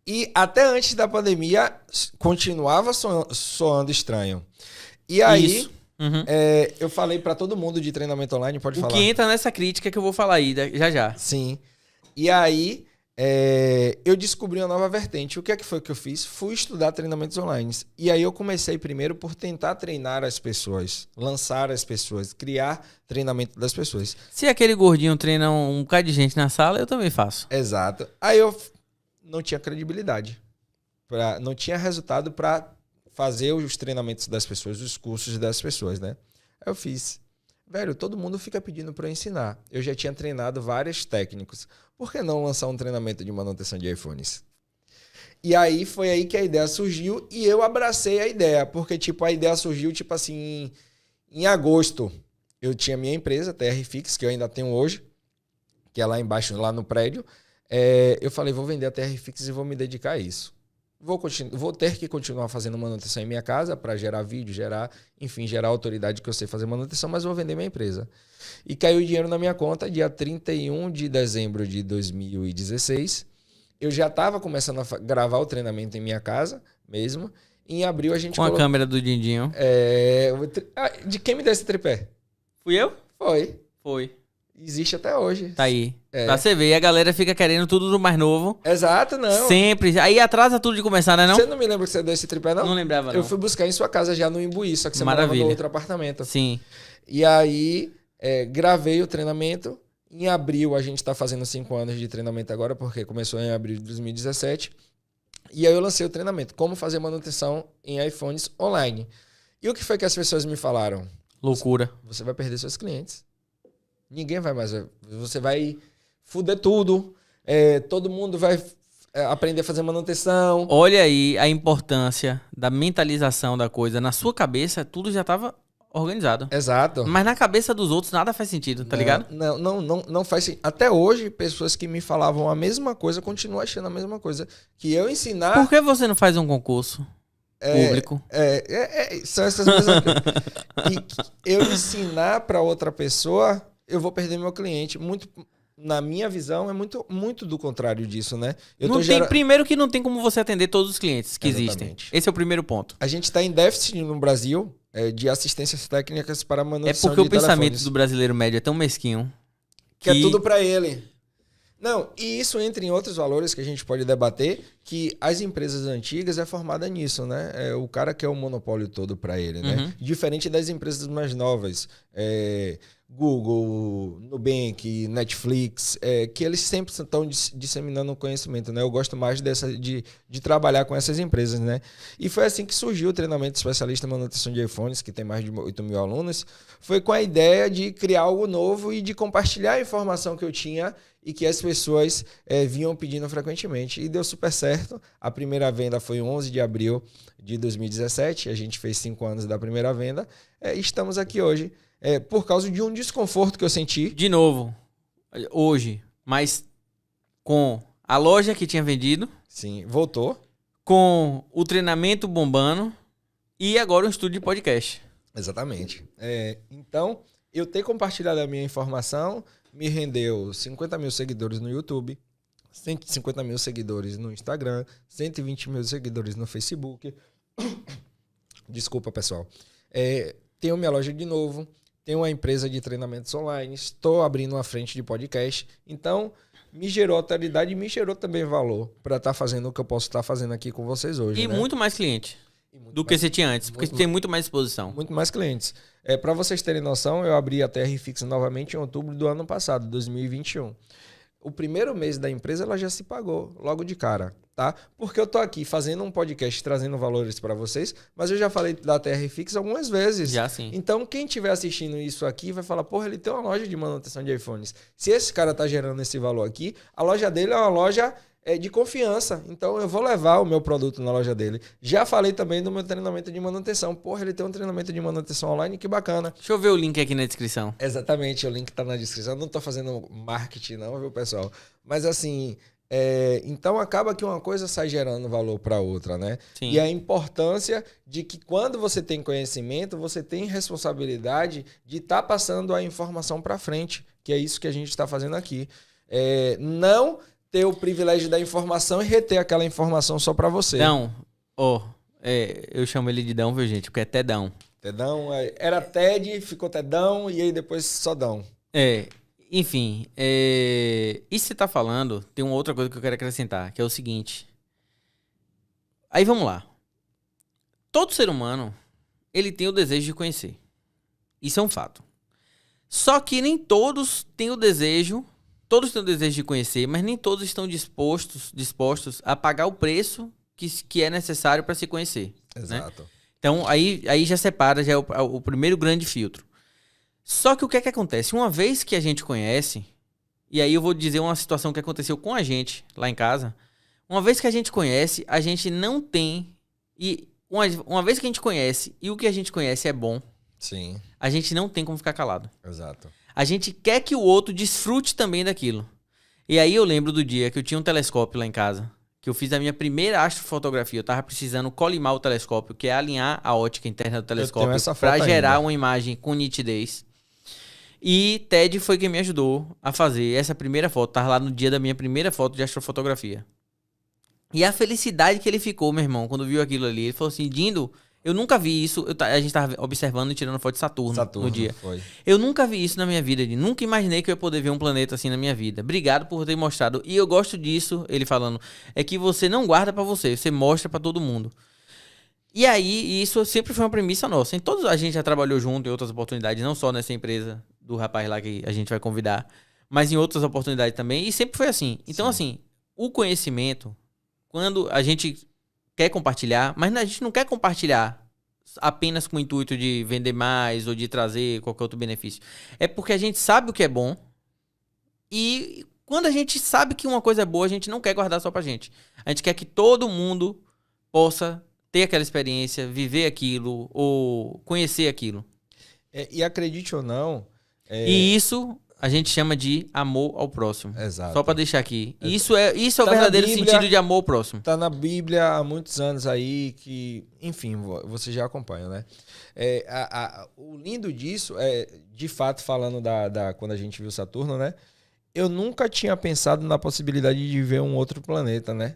e até antes da pandemia continuava soando estranho. E aí, Isso. Uhum. eu falei para todo mundo de treinamento online, pode falar. O que entra nessa crítica que eu vou falar aí, já já. Sim. E aí, eu descobri uma nova vertente. O que é que foi que eu fiz? Fui estudar treinamentos online. E aí eu comecei primeiro por tentar treinar as pessoas, lançar as pessoas, criar treinamento das pessoas. Se aquele gordinho treina um bocado de gente na sala, eu também faço. Exato. Aí eu não tinha credibilidade. Não tinha resultado para fazer os treinamentos das pessoas, os cursos das pessoas, né? Aí eu fiz. Velho, todo mundo fica pedindo para eu ensinar. Eu já tinha treinado vários técnicos. Por que não lançar um treinamento de manutenção de iPhones? E aí foi aí que a ideia surgiu e eu abracei a ideia. Porque, a ideia surgiu, assim, em agosto. Eu tinha minha empresa, TR Fix, que eu ainda tenho hoje, que é lá embaixo, lá no prédio. Eu falei, vou vender a TR Fix e vou me dedicar a isso. Vou ter que continuar fazendo manutenção em minha casa para gerar vídeo, gerar autoridade que eu sei fazer manutenção, mas vou vender minha empresa. E caiu o dinheiro na minha conta dia 31 de dezembro de 2016. Eu já estava começando a gravar o treinamento em minha casa mesmo. Em abril a gente Com a câmera do Dindinho. De quem me deu esse tripé? Fui eu? Foi. Existe até hoje. Tá aí. Pra você ver. E a galera fica querendo tudo do mais novo. Exato, não. Sempre. Aí atrasa tudo de começar, né? Não? Você não me lembra que você deu esse tripé, não? Não lembrava, não. Eu fui buscar em sua casa já no Imbuí, só que você morava no outro apartamento. Sim. E aí, gravei o treinamento. Em abril, a gente está fazendo 5 anos de treinamento agora, porque começou em abril de 2017. E aí eu lancei o treinamento. Como fazer manutenção em iPhones online. E o que foi que as pessoas me falaram? Loucura. Você vai perder seus clientes. Ninguém vai mais. Você vai fuder tudo. Todo mundo vai aprender a fazer manutenção. Olha aí a importância da mentalização da coisa. Na sua cabeça, tudo já estava organizado. Exato. Mas na cabeça dos outros nada faz sentido, tá ligado? Não faz sentido. Até hoje, pessoas que me falavam a mesma coisa continuam achando a mesma coisa. Que eu ensinar... Por que você não faz um concurso público? São essas mesmas coisas. E eu ensinar para outra pessoa... eu vou perder meu cliente. Muito, na minha visão, é muito do contrário disso, né? Primeiro que não tem como você atender todos os clientes que Exatamente. existem. Esse é o primeiro ponto. A gente está em déficit no Brasil de assistências técnicas para manutenção de telefones. É porque o pensamento telefones. do brasileiro médio é tão mesquinho. Que é tudo para ele. Não, e isso entra em outros valores que a gente pode debater, que as empresas antigas é formada nisso, né? O cara quer o monopólio todo para ele, né? Diferente das empresas mais novas. Google, Nubank, Netflix, que eles sempre estão disseminando conhecimento, né? Eu gosto mais de trabalhar com essas empresas, né? E foi assim que surgiu o treinamento especialista em manutenção de iPhones, que tem mais de 8 mil alunos. Foi com a ideia de criar algo novo e de compartilhar a informação que eu tinha e que as pessoas vinham pedindo frequentemente. E deu super certo. A primeira venda foi 11 de abril de 2017. A gente fez 5 anos da primeira venda. Estamos aqui hoje. Por causa de um desconforto que eu senti. De novo, hoje, mas com a loja que tinha vendido. Sim, voltou. Com o treinamento bombando e agora um estúdio de podcast. Exatamente. Então, eu ter compartilhado a minha informação me rendeu 50 mil seguidores no YouTube, 150 mil seguidores no Instagram, 120 mil seguidores no Facebook. Desculpa, pessoal. Tenho minha loja de novo. Tenho uma empresa de treinamentos online, estou abrindo uma frente de podcast. Então, me gerou autoridade e me gerou também valor para estar fazendo o que eu posso estar fazendo aqui com vocês hoje. E né? muito mais cliente do que você tinha antes, porque você tem muito mais exposição. Muito mais clientes. Para vocês terem noção, eu abri a TR Fix novamente em outubro do ano passado, 2021. O primeiro mês da empresa ela já se pagou logo de cara, tá? Porque eu tô aqui fazendo um podcast, trazendo valores para vocês, mas eu já falei da TR Fix algumas vezes. Já sim. Então, quem estiver assistindo isso aqui vai falar, porra, ele tem uma loja de manutenção de iPhones. Se esse cara tá gerando esse valor aqui, a loja dele é uma loja de confiança. Então eu vou levar o meu produto na loja dele. Já falei também do meu treinamento de manutenção. Porra, ele tem um treinamento de manutenção online, que bacana. Deixa eu ver o link aqui na descrição. Exatamente, o link tá na descrição. Eu não tô fazendo marketing não, viu, pessoal? Mas assim, então acaba que uma coisa sai gerando valor para outra, né? Sim. E a importância de que quando você tem conhecimento, você tem responsabilidade de estar passando a informação para frente, que é isso que a gente está fazendo aqui. Não ter o privilégio da informação e reter aquela informação só para você. Dão. Eu chamo ele de Dão, viu, gente? Porque é Tedão. Tedão, era Ted, ficou Tedão e aí depois só Dão. Enfim, isso que você tá falando, tem uma outra coisa que eu quero acrescentar, que é o seguinte. Aí vamos lá. Todo ser humano, ele tem o desejo de conhecer. Isso é um fato. Só que nem todos têm o desejo, todos têm o desejo de conhecer, mas nem todos estão dispostos a pagar o preço que é necessário para se conhecer. Exato. Né? Então, aí já separa, já é o primeiro grande filtro. Só que o que é que acontece? Uma vez que a gente conhece, e aí eu vou dizer uma situação que aconteceu com a gente lá em casa. Uma vez que a gente conhece, a gente não tem... E uma vez que a gente conhece e o que a gente conhece é bom, sim, a gente não tem como ficar calado. Exato. A gente quer que o outro desfrute também daquilo. E aí eu lembro do dia que eu tinha um telescópio lá em casa, que eu fiz a minha primeira astrofotografia. Eu tava precisando colimar o telescópio, que é alinhar a ótica interna do telescópio para gerar uma imagem com nitidez. E Ted foi quem me ajudou a fazer essa primeira foto. Tava lá no dia da minha primeira foto de astrofotografia. E a felicidade que ele ficou, meu irmão, quando viu aquilo ali. Ele falou assim, Dindo, eu nunca vi isso. A gente tava observando e tirando foto de Saturno no dia. Foi. Eu nunca vi isso na minha vida. Nunca imaginei que eu ia poder ver um planeta assim na minha vida. Obrigado por ter mostrado. E eu gosto disso, ele falando, é que você não guarda pra você mostra pra todo mundo. E aí, isso sempre foi uma premissa nossa. A gente já trabalhou junto em outras oportunidades, não só nessa empresa do rapaz lá que a gente vai convidar, mas em outras oportunidades também. E sempre foi assim. Então, assim, o conhecimento, quando a gente quer compartilhar, mas a gente não quer compartilhar apenas com o intuito de vender mais ou de trazer qualquer outro benefício. É porque a gente sabe o que é bom e quando a gente sabe que uma coisa é boa, a gente não quer guardar só pra gente. A gente quer que todo mundo possa ter aquela experiência, viver aquilo ou conhecer aquilo. E acredite ou não... E isso a gente chama de amor ao próximo. Exato. Só para deixar aqui. Isso é o verdadeiro sentido de amor ao próximo. Tá na Bíblia há muitos anos aí que... Enfim, você já acompanha, né? O lindo disso é, de fato, falando quando a gente viu Saturno, né? Eu nunca tinha pensado na possibilidade de ver um outro planeta, né?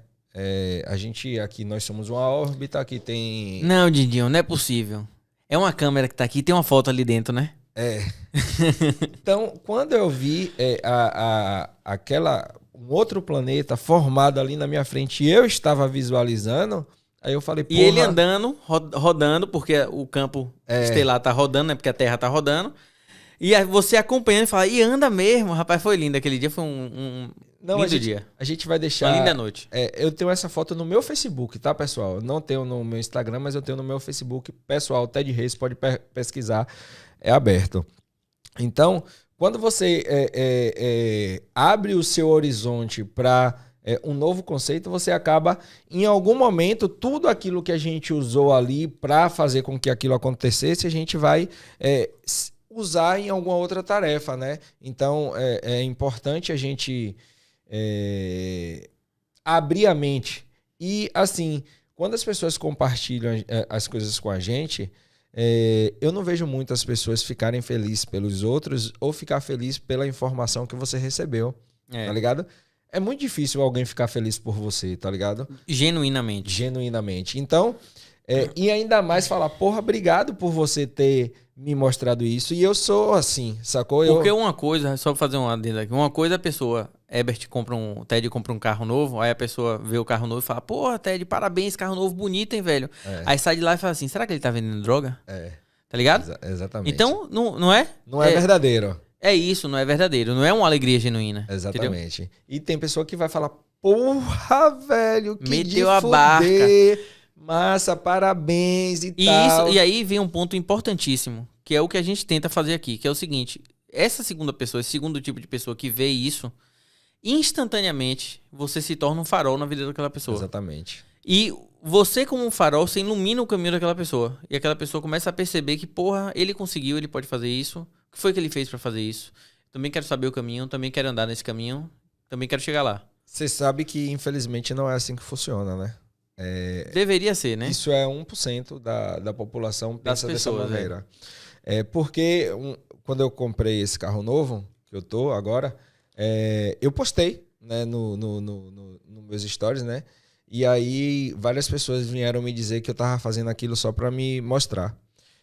A gente aqui, nós somos uma órbita, aqui tem... Não, Dindinho, não é possível. É uma câmera que tá aqui, tem uma foto ali dentro, né? Então, quando eu vi um outro planeta formado ali na minha frente e eu estava visualizando, aí eu falei, porra... E ele andando, rodando, porque o campo estelar tá rodando, né? Porque a Terra tá rodando. E você acompanhando e fala, e anda mesmo, rapaz, foi lindo. Aquele dia foi um lindo dia. A gente vai deixar... Uma linda noite. Eu tenho essa foto no meu Facebook, tá, pessoal? Eu não tenho no meu Instagram, mas eu tenho no meu Facebook. Pessoal, Ted Reis, pode pesquisar, é aberto. Então, quando você abre o seu horizonte para um novo conceito, você acaba, em algum momento, tudo aquilo que a gente usou ali para fazer com que aquilo acontecesse, a gente vai... usar em alguma outra tarefa, né? Então, é importante a gente abrir a mente. E, assim, quando as pessoas compartilham as coisas com a gente, eu não vejo muitas pessoas ficarem felizes pelos outros ou ficar feliz pela informação que você recebeu, tá ligado? É muito difícil alguém ficar feliz por você, tá ligado? Genuinamente. Genuinamente. Então, e ainda mais falar, porra, obrigado por você ter me mostrado isso. E eu sou assim, sacou? Porque uma coisa, só pra fazer um adendo aqui, uma coisa a pessoa, Ted compra um carro novo, aí a pessoa vê o carro novo e fala, porra, Ted, parabéns, carro novo bonito, hein, velho? Aí sai de lá e fala assim, será que ele tá vendendo droga? Tá ligado? Exatamente. Então, não é? Não é verdadeiro. É isso, não é verdadeiro. Não é uma alegria genuína. Exatamente. Entendeu? E tem pessoa que vai falar, porra, velho, que meteu a barca. Massa, parabéns e tal. E aí vem um ponto importantíssimo, que é o que a gente tenta fazer aqui, que é o seguinte, essa segunda pessoa, esse segundo tipo de pessoa que vê isso, instantaneamente você se torna um farol na vida daquela pessoa. Exatamente. E você, como um farol, você ilumina o caminho daquela pessoa. E aquela pessoa começa a perceber que, porra, ele conseguiu, ele pode fazer isso. O que foi que ele fez pra fazer isso? Também quero saber o caminho, também quero andar nesse caminho, também quero chegar lá. Você sabe que, infelizmente, não é assim que funciona, né? Deveria ser, né? Isso é 1% da população Das pensa pessoas, dessa maneira. Porque quando eu comprei esse carro novo, que eu tô agora, eu postei, né, no meus stories, né? E aí várias pessoas vieram me dizer que eu tava fazendo aquilo só para me mostrar.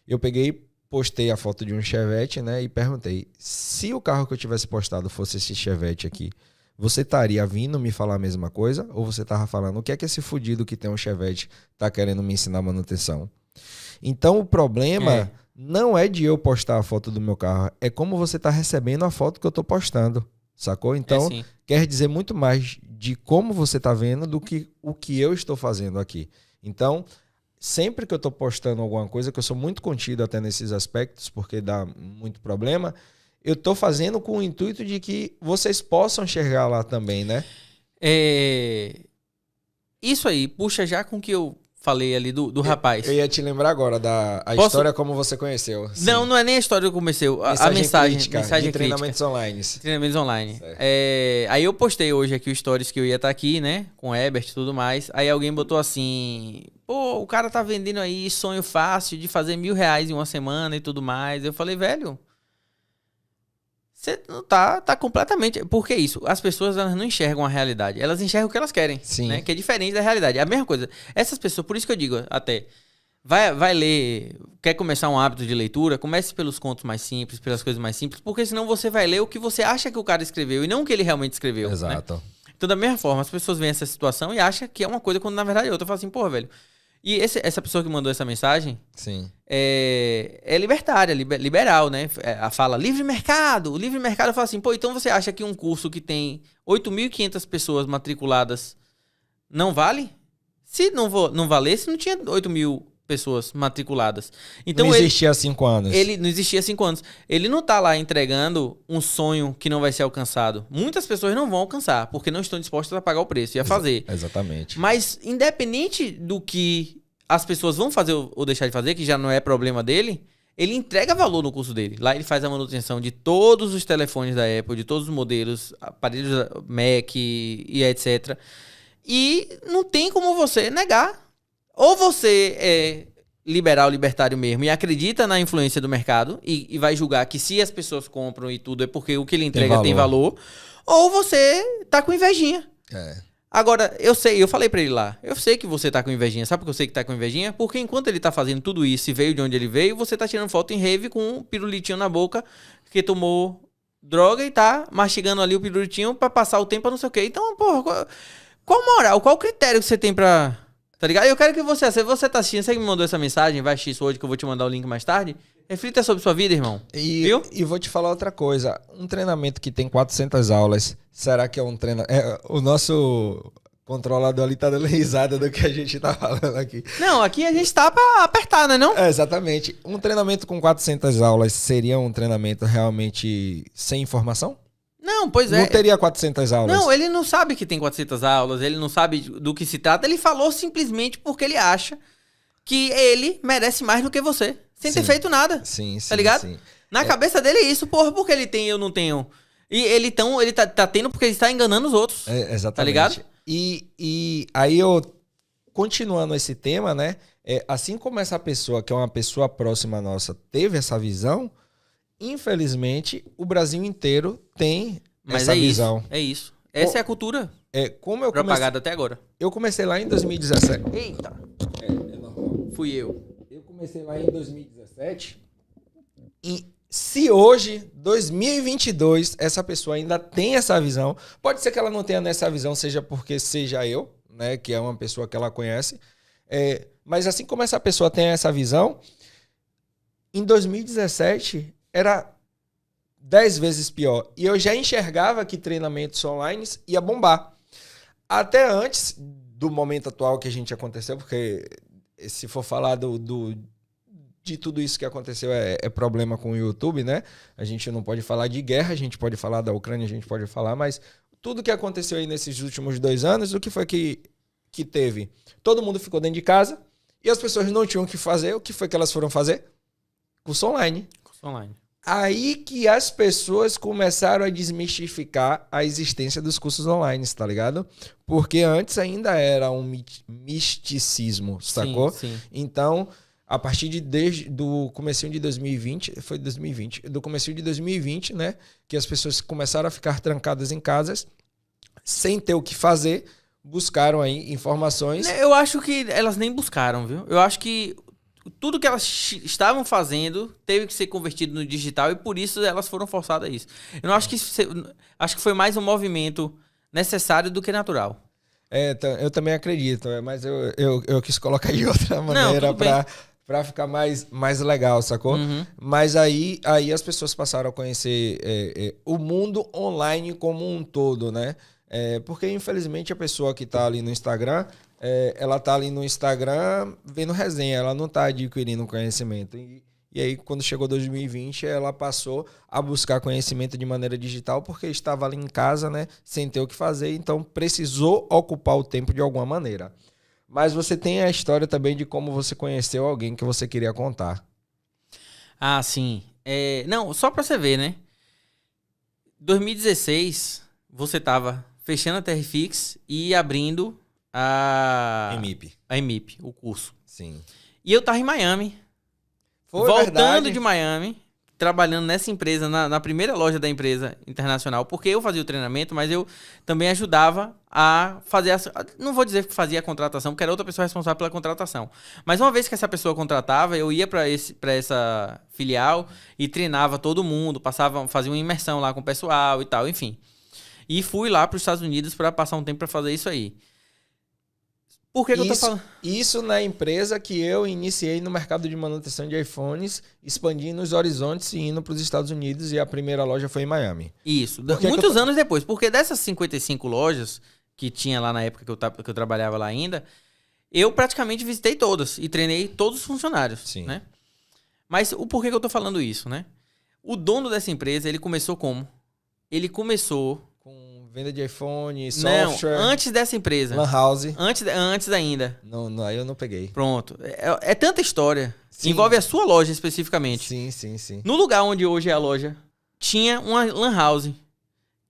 Eu peguei, postei a foto de um Chevette, né? E perguntei, se o carro que eu tivesse postado fosse esse Chevette aqui, você estaria vindo me falar a mesma coisa? Ou você tava falando, o que é que esse fudido que tem um Chevette tá querendo me ensinar manutenção? Então o problema não é de eu postar a foto do meu carro, é como você tá recebendo a foto que eu tô postando, sacou? Então quer dizer muito mais de como você tá vendo do que o que eu estou fazendo aqui. Então, sempre que eu tô postando alguma coisa, que eu sou muito contido até nesses aspectos, porque dá muito problema, eu tô fazendo com o intuito de que vocês possam chegar lá também, né? Isso aí, puxa já com o que eu falei ali do rapaz. Eu ia te lembrar agora história como você conheceu. Sim. Não é nem a história que eu comecei. A mensagem crítica, de treinamentos online. Treinamentos online. Aí eu postei hoje aqui o stories que eu ia estar aqui, né? Com o Ebert e tudo mais. Aí alguém botou assim... Pô, o cara tá vendendo aí sonho fácil de fazer R$1.000 em uma semana e tudo mais. Eu falei, velho... Você não tá completamente... Por que isso? As pessoas elas não enxergam a realidade. Elas enxergam o que elas querem. Sim. Né? Que é diferente da realidade. É a mesma coisa. Essas pessoas... Por isso que eu digo até... Vai ler... Quer começar um hábito de leitura? Comece pelos contos mais simples, pelas coisas mais simples. Porque senão você vai ler o que você acha que o cara escreveu e não o que ele realmente escreveu. Exato. Né? Então, da mesma forma, as pessoas veem essa situação e acham que é uma coisa quando na verdade é outra. Eu falo assim, porra, velho... E essa pessoa que mandou essa mensagem Sim. É libertária, liberal, né? Fala livre mercado. O livre mercado fala assim, pô, então você acha que um curso que tem 8.500 pessoas matriculadas não vale? Se não valesse, não tinha 8.000 pessoas matriculadas. Então, não existia há 5 anos. Ele não existia há 5 anos. Ele não tá lá entregando um sonho que não vai ser alcançado. Muitas pessoas não vão alcançar, porque não estão dispostas a pagar o preço e a fazer. Exatamente. Mas, independente do que as pessoas vão fazer ou deixar de fazer, que já não é problema dele, ele entrega valor no curso dele. Lá ele faz a manutenção de todos os telefones da Apple, de todos os modelos, aparelhos Mac e etc. E não tem como você negar. Ou você é libertário mesmo e acredita na influência do mercado e vai julgar que se as pessoas compram e tudo é porque o que ele entrega tem valor. Ou você tá com invejinha. Agora, eu falei pra ele lá, eu sei que você tá com invejinha. Sabe por que eu sei que tá com invejinha? Porque enquanto ele tá fazendo tudo isso e veio de onde ele veio, você tá tirando foto em rave com um pirulitinho na boca que tomou droga e tá mastigando ali o pirulitinho pra passar o tempo pra não sei o quê. Então, porra, qual moral, qual critério que você tem pra... Tá ligado? Eu quero que você, se você tá assistindo, você que me mandou essa mensagem, vai assistir isso hoje que eu vou te mandar o link mais tarde, reflita sobre sua vida, irmão. Viu? E vou te falar outra coisa, um treinamento que tem 400 aulas, será que é um treinamento... o nosso controlador ali tá dando risada do que a gente tá falando aqui. Não, aqui a gente tá pra apertar, né não? Exatamente. Um treinamento com 400 aulas seria um treinamento realmente sem informação? Não, pois é. Não teria 400 aulas. Não, ele não sabe que tem 400 aulas, ele não sabe do que se trata. Ele falou simplesmente porque ele acha que ele merece mais do que você, sem ter feito nada. Sim, tá ligado? Sim. Na cabeça dele é isso, porra, porque ele tem e eu não tenho. E ele tá tendo porque ele está enganando os outros. Exatamente. Tá ligado? E aí continuando esse tema, né? Assim como essa pessoa, que é uma pessoa próxima nossa, teve essa visão... Infelizmente, o Brasil inteiro tem essa visão. É isso. Essa é a cultura como eu propagada até agora. Eu comecei lá em 2017. Eita. É normal. Fui eu. Eu comecei lá em 2017. E se hoje, 2022, essa pessoa ainda tem essa visão, pode ser que ela não tenha nessa visão, seja porque seja eu, né, que é uma pessoa que ela conhece. Mas assim como essa pessoa tem essa visão, em 2017... era 10 vezes pior. E eu já enxergava que treinamentos online ia bombar. Até antes do momento atual que a gente aconteceu, porque se for falar de tudo isso que aconteceu é problema com o YouTube, né? A gente não pode falar de guerra, a gente pode falar da Ucrânia, a gente pode falar, mas tudo que aconteceu aí nesses últimos 2 anos, o que foi que teve? Todo mundo ficou dentro de casa e as pessoas não tinham o que fazer. O que foi que elas foram fazer? Curso online. Curso online. Aí que as pessoas começaram a desmistificar a existência dos cursos online, tá ligado? Porque antes ainda era um misticismo, sacou? Sim, sim. Então, a partir desde do comecinho de 2020, foi 2020, do comecinho de 2020, né, que as pessoas começaram a ficar trancadas em casas, sem ter o que fazer, buscaram aí informações. Eu acho que elas nem buscaram, viu? Eu acho que tudo que elas estavam fazendo teve que ser convertido no digital e por isso elas foram forçadas a isso. Eu não acho que acho que foi mais um movimento necessário do que natural. Eu também acredito, mas eu quis colocar de outra maneira para ficar mais legal, sacou? Uhum. Mas aí as pessoas passaram a conhecer o mundo online como um todo, né? Porque, infelizmente, a pessoa que está ali no Instagram, ela está ali no Instagram vendo resenha, ela não está adquirindo conhecimento. E aí, quando chegou 2020, ela passou a buscar conhecimento de maneira digital porque estava ali em casa, né, sem ter o que fazer, então precisou ocupar o tempo de alguma maneira. Mas você tem a história também de como você conheceu alguém que você queria contar. Ah, sim. Não, só para você ver, né? 2016, você tava fechando a TRFix e abrindo a EMIP, o curso. Sim. E eu tava em Miami. Voltando de Miami, trabalhando nessa empresa, na primeira loja da empresa internacional, porque eu fazia o treinamento, mas eu também ajudava a fazer não vou dizer que fazia a contratação, porque era outra pessoa responsável pela contratação. Mas uma vez que essa pessoa contratava, eu ia para essa filial e treinava todo mundo, fazia uma imersão lá com o pessoal e tal, enfim. E fui lá para os Estados Unidos para passar um tempo para fazer isso aí. Por que eu tô falando? Isso na empresa que eu iniciei no mercado de manutenção de iPhones, expandindo os horizontes e indo para os Estados Unidos, e a primeira loja foi em Miami. Isso, muitos anos depois. Porque dessas 55 lojas que tinha lá na época que eu trabalhava lá ainda, eu praticamente visitei todas e treinei todos os funcionários. Sim. Né? Mas o porquê que eu tô falando isso, né? O dono dessa empresa, ele começou como? Ele começou com venda de iPhone, software. Não, antes dessa empresa. Lan House. Antes ainda. Não, aí eu não peguei. Pronto. É tanta história. Sim. Envolve a sua loja especificamente. Sim. No lugar onde hoje é a loja, tinha uma Lan House.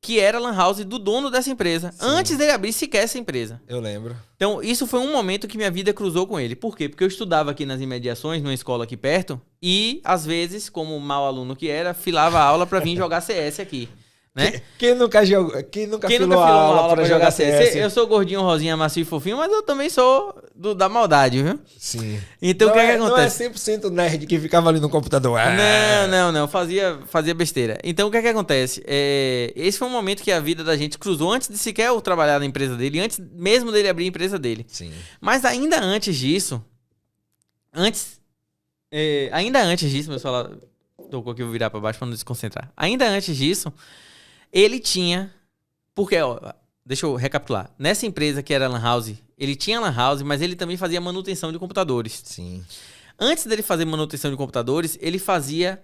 Que era a Lan House do dono dessa empresa. Sim. Antes dele abrir sequer essa empresa. Eu lembro. Então, isso foi um momento que minha vida cruzou com ele. Por quê? Porque eu estudava aqui nas imediações, numa escola aqui perto. E, às vezes, como mau aluno que era, filava a aula pra vir jogar CS aqui. Né? Quem nunca filou a aula pra jogar CS? Eu sou gordinho, rosinha, macio e fofinho, mas eu também sou da maldade, viu? Sim. Então, o que acontece? Não é 100% nerd que ficava ali no computador. Não. Fazia besteira. Então, o que acontece? Esse foi um momento que a vida da gente cruzou antes de sequer eu trabalhar na empresa dele, antes mesmo dele abrir a empresa dele. Sim. Mas ainda antes disso, meu celular tocou aqui, eu vou virar pra baixo pra não desconcentrar. Ainda antes disso, ele tinha... Porque, deixa eu recapitular. Nessa empresa que era a Lan House, ele tinha Lan House, mas ele também fazia manutenção de computadores. Sim. Antes dele fazer manutenção de computadores, ele fazia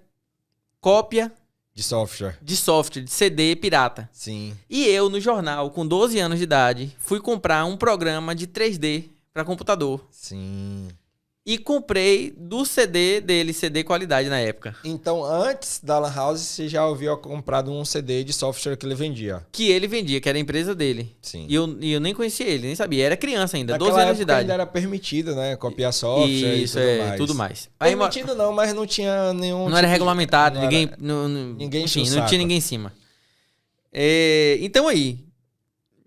cópia... De software, de CD pirata. Sim. E eu, no jornal, com 12 anos de idade, fui comprar um programa de 3D para computador. Sim. E comprei do CD dele, CD qualidade na época. Então, antes da Lan House, você já havia comprado um CD de software que ele vendia? Que ele vendia, que era a empresa dele. Sim. E eu nem conhecia ele, nem sabia. Era criança ainda, Naquela 12 anos de idade. Ainda era permitido, né? Copiar software Isso, e tudo mais. tudo mais. Permitido não, mas não tinha nenhum... Não era regulamentado, ninguém... Ninguém enfim, não tinha ninguém em cima. Então aí,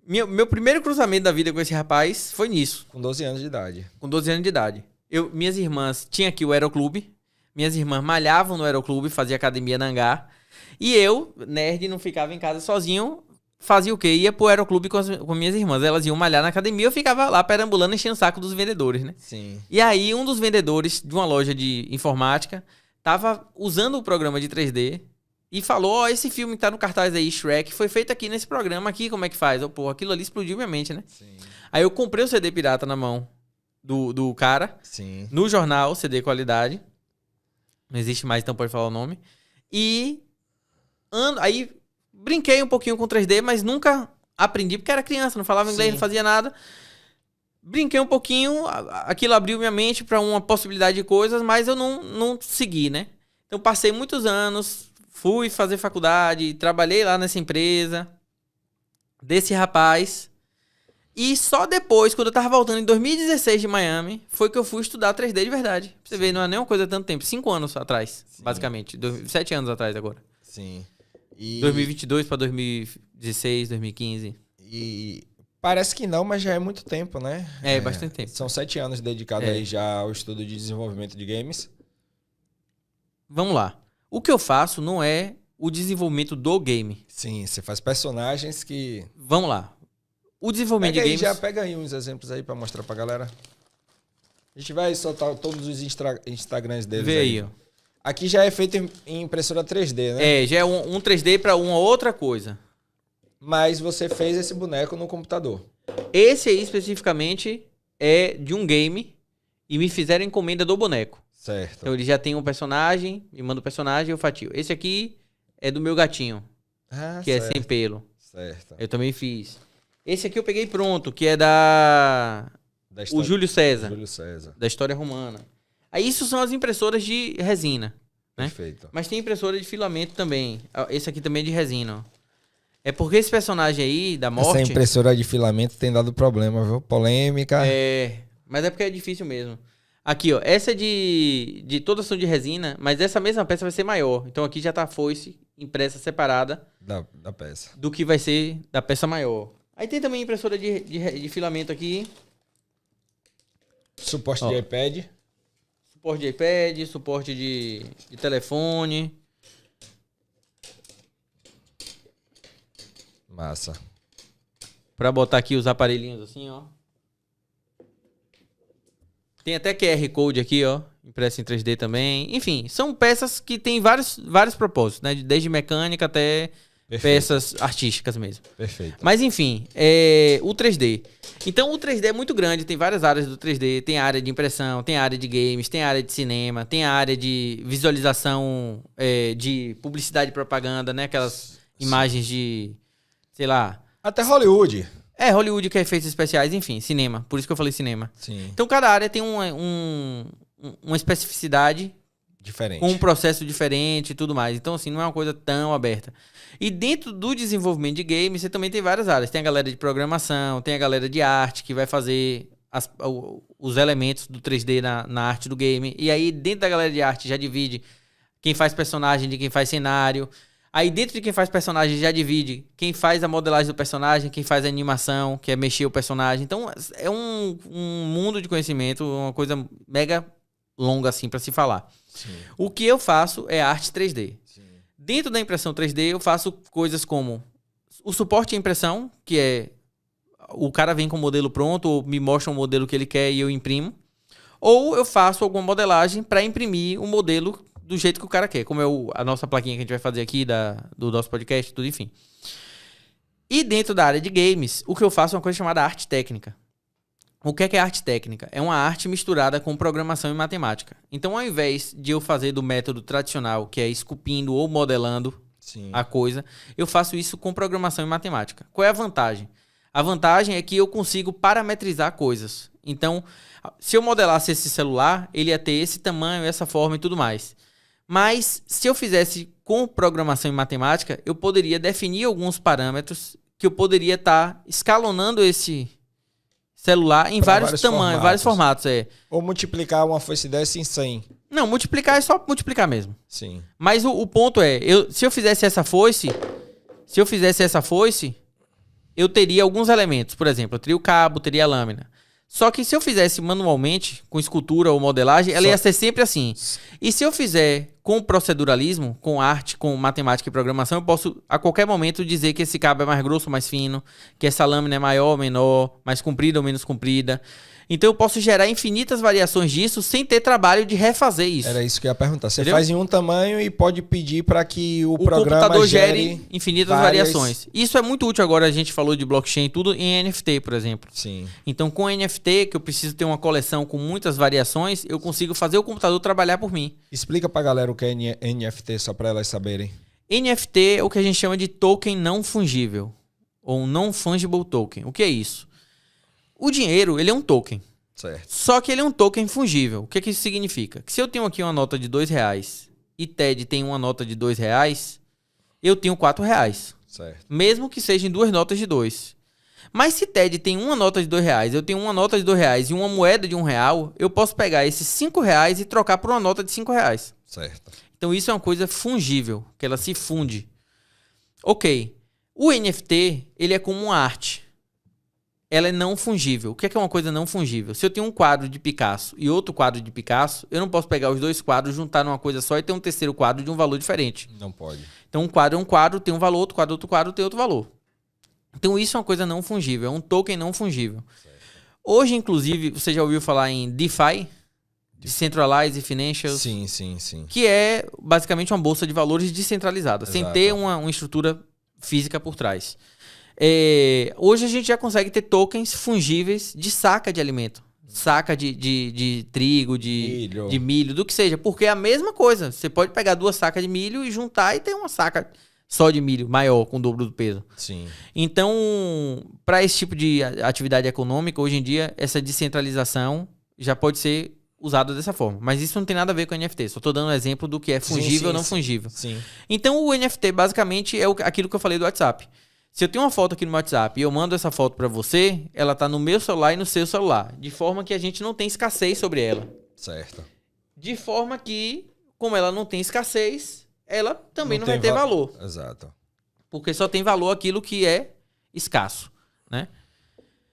meu primeiro cruzamento da vida com esse rapaz foi nisso. Com 12 anos de idade. Com 12 anos de idade. Minhas irmãs tinham aqui o Aeroclube. Minhas irmãs malhavam no Aeroclube, fazia academia na Hangar. E eu, nerd, não ficava em casa sozinho. Fazia o quê? Ia pro Aeroclube com minhas irmãs. Elas iam malhar na academia, eu ficava lá perambulando, enchendo o saco dos vendedores, né? Sim. E aí, um dos vendedores de uma loja de informática tava usando o programa de 3D e falou, esse filme que tá no cartaz aí, Shrek, foi feito aqui nesse programa aqui, como é que faz? Aquilo ali explodiu minha mente, né? Sim. Aí eu comprei o CD pirata na mão do cara. Sim. No jornal, CD qualidade. Não existe mais, então pode falar o nome. E aí brinquei um pouquinho com 3D, mas nunca aprendi porque era criança, não falava inglês, Sim. não fazia nada. Brinquei um pouquinho, aquilo abriu minha mente para uma possibilidade de coisas, mas eu não segui, né? Então passei muitos anos, fui fazer faculdade, trabalhei lá nessa empresa desse rapaz. E só depois, quando eu tava voltando em 2016 de Miami, foi que eu fui estudar 3D de verdade. Pra você ver, não é nem uma coisa há tanto tempo. 5 anos atrás, basicamente. 7 anos atrás agora. Sim. E... 2022 pra 2016, 2015. E parece que não, mas já é muito tempo, né? É, bastante tempo. São 7 anos dedicados aí já ao estudo de desenvolvimento de games. Vamos lá. O que eu faço não é o desenvolvimento do game. Sim, você faz personagens que... Vamos lá. O desenvolvimento Pega de aí, games... já pega aí uns exemplos aí pra mostrar pra galera. A gente vai soltar todos os Instagrams deles Vê aí, ó. Aqui já é feito em impressora 3D, né? É, já é um 3D pra uma outra coisa. Mas você fez esse boneco no computador. Esse aí, especificamente, é de um game e me fizeram encomenda do boneco. Certo. Então ele já tem um personagem, me manda o personagem e eu fatio. Esse aqui é do meu gatinho, que é sem pelo. Certo. Eu também fiz. Esse aqui eu peguei pronto, que é da... O Júlio César, Júlio César. da História Romana. Aí isso são as impressoras de resina, né? Perfeito. Mas tem impressora de filamento também. Esse aqui também é de resina, ó. É porque esse personagem aí, da morte... Essa impressora de filamento tem dado problema, viu? Polêmica. Mas é porque é difícil mesmo. Aqui, ó. Essa é de todas são de resina, mas essa mesma peça vai ser maior. Então aqui já tá a foice impressa separada Da peça. do que vai ser da peça maior. Aí tem também impressora de filamento aqui. Suporte Ó. de iPad. Suporte de iPad, suporte de telefone. Massa. Pra botar aqui os aparelhinhos assim, ó. Tem até QR Code aqui, ó. Impresso em 3D também. Enfim, são peças que tem vários propósitos, né? Desde mecânica até peças artísticas mesmo. Perfeito. Mas enfim, o 3D. Então o 3D é muito grande, tem várias áreas do 3D. Tem a área de impressão, tem a área de games, tem a área de cinema, tem a área de visualização de publicidade e propaganda, né? Aquelas imagens de, sei lá... Até Hollywood. Hollywood que é efeitos especiais, enfim, cinema. Por isso que eu falei cinema. Sim. Então cada área tem uma especificidade Diferente. com um processo diferente e tudo mais. Então, assim, não é uma coisa tão aberta. E dentro do desenvolvimento de games, você também tem várias áreas. Tem a galera de programação, tem a galera de arte, que vai fazer os elementos do 3D na arte do game. E aí, dentro da galera de arte, já divide quem faz personagem de quem faz cenário. Aí, dentro de quem faz personagem, já divide quem faz a modelagem do personagem, quem faz a animação, que é mexer o personagem. Então, é um mundo de conhecimento, uma coisa mega longa, assim, pra se falar. Sim. O que eu faço é arte 3D. Sim. Dentro da impressão 3D, eu faço coisas como o suporte à impressão, que é o cara vem com o modelo pronto, ou me mostra um modelo que ele quer e eu imprimo. Ou eu faço alguma modelagem para imprimir o modelo do jeito que o cara quer, como é a nossa plaquinha que a gente vai fazer aqui do nosso podcast, tudo, enfim. E dentro da área de games, o que eu faço é uma coisa chamada arte técnica. O que é arte técnica? É uma arte misturada com programação e matemática. Então, ao invés de eu fazer do método tradicional, que é esculpindo ou modelando Sim. a coisa, eu faço isso com programação e matemática. Qual é a vantagem? A vantagem é que eu consigo parametrizar coisas. Então, se eu modelasse esse celular, ele ia ter esse tamanho, essa forma e tudo mais. Mas, se eu fizesse com programação e matemática, eu poderia definir alguns parâmetros que eu poderia estar escalonando esse celular em vários tamanhos, vários formatos. Ou multiplicar uma foice dessa em 100. Não, multiplicar é só multiplicar mesmo. Sim. Mas o ponto é, se eu fizesse essa foice, eu teria alguns elementos. Por exemplo, eu teria o cabo, teria a lâmina. Só que se eu fizesse manualmente, com escultura ou modelagem, ela ia ser sempre assim. E se eu fizer com proceduralismo, com arte, com matemática e programação, eu posso a qualquer momento dizer que esse cabo é mais grosso ou mais fino, que essa lâmina é maior ou menor, mais comprida ou menos comprida. Então eu posso gerar infinitas variações disso sem ter trabalho de refazer isso. Era isso que eu ia perguntar. Você Entendeu? faz em um tamanho e pode pedir para que o programa computador gere gere infinitas variações. Isso é muito útil agora, a gente falou de blockchain, tudo em NFT, por exemplo. Sim. Então, com NFT, que eu preciso ter uma coleção com muitas variações, eu consigo fazer o computador trabalhar por mim. Explica pra galera o que é NFT, só para elas saberem. NFT é o que a gente chama de token não fungível. ou um non-fungible token. O que é isso? O dinheiro, ele é um token. Certo. Só que ele é um token fungível. O que isso significa? Que se eu tenho aqui uma nota de R$2 e Ted tem uma nota de R$2, eu tenho R$4. Certo. Mesmo que sejam duas notas de 2. Mas se Ted tem uma nota de R$2, eu tenho uma nota de R$2 e uma moeda de R$1, eu posso pegar esses R$5 e trocar por uma nota de R$5. Certo. Então isso é uma coisa fungível, que ela se funde. Ok. O NFT, ele é como uma arte. Ela é não fungível. O que é uma coisa não fungível? Se eu tenho um quadro de Picasso e outro quadro de Picasso, eu não posso pegar os dois quadros, juntar numa coisa só e ter um terceiro quadro de um valor diferente. Não pode. Então um quadro é um quadro, tem um valor, outro quadro tem outro valor. Então isso é uma coisa não fungível, é um token não fungível. Certo. Hoje, inclusive, você já ouviu falar em DeFi? Decentralized Financials? Sim, sim, sim. Que é basicamente uma bolsa de valores descentralizada, sem ter uma estrutura física por trás. Hoje a gente já consegue ter tokens fungíveis de saca de alimento. Saca de trigo, de milho, do que seja. Porque é a mesma coisa. Você pode pegar 2 sacas de milho e juntar e ter uma saca só de milho maior, com o dobro do peso. Sim. Então, para esse tipo de atividade econômica, hoje em dia, essa descentralização já pode ser usada dessa forma. Mas isso não tem nada a ver com NFT. Só estou dando um exemplo do que é fungível ou não fungível. Sim. Então, o NFT basicamente é aquilo que eu falei do WhatsApp. Se eu tenho uma foto aqui no WhatsApp e eu mando essa foto para você, ela tá no meu celular e no seu celular. De forma que a gente não tem escassez sobre ela. Certo. De forma que, como ela não tem escassez, ela também não vai ter valor. Exato. Porque só tem valor aquilo que é escasso, né?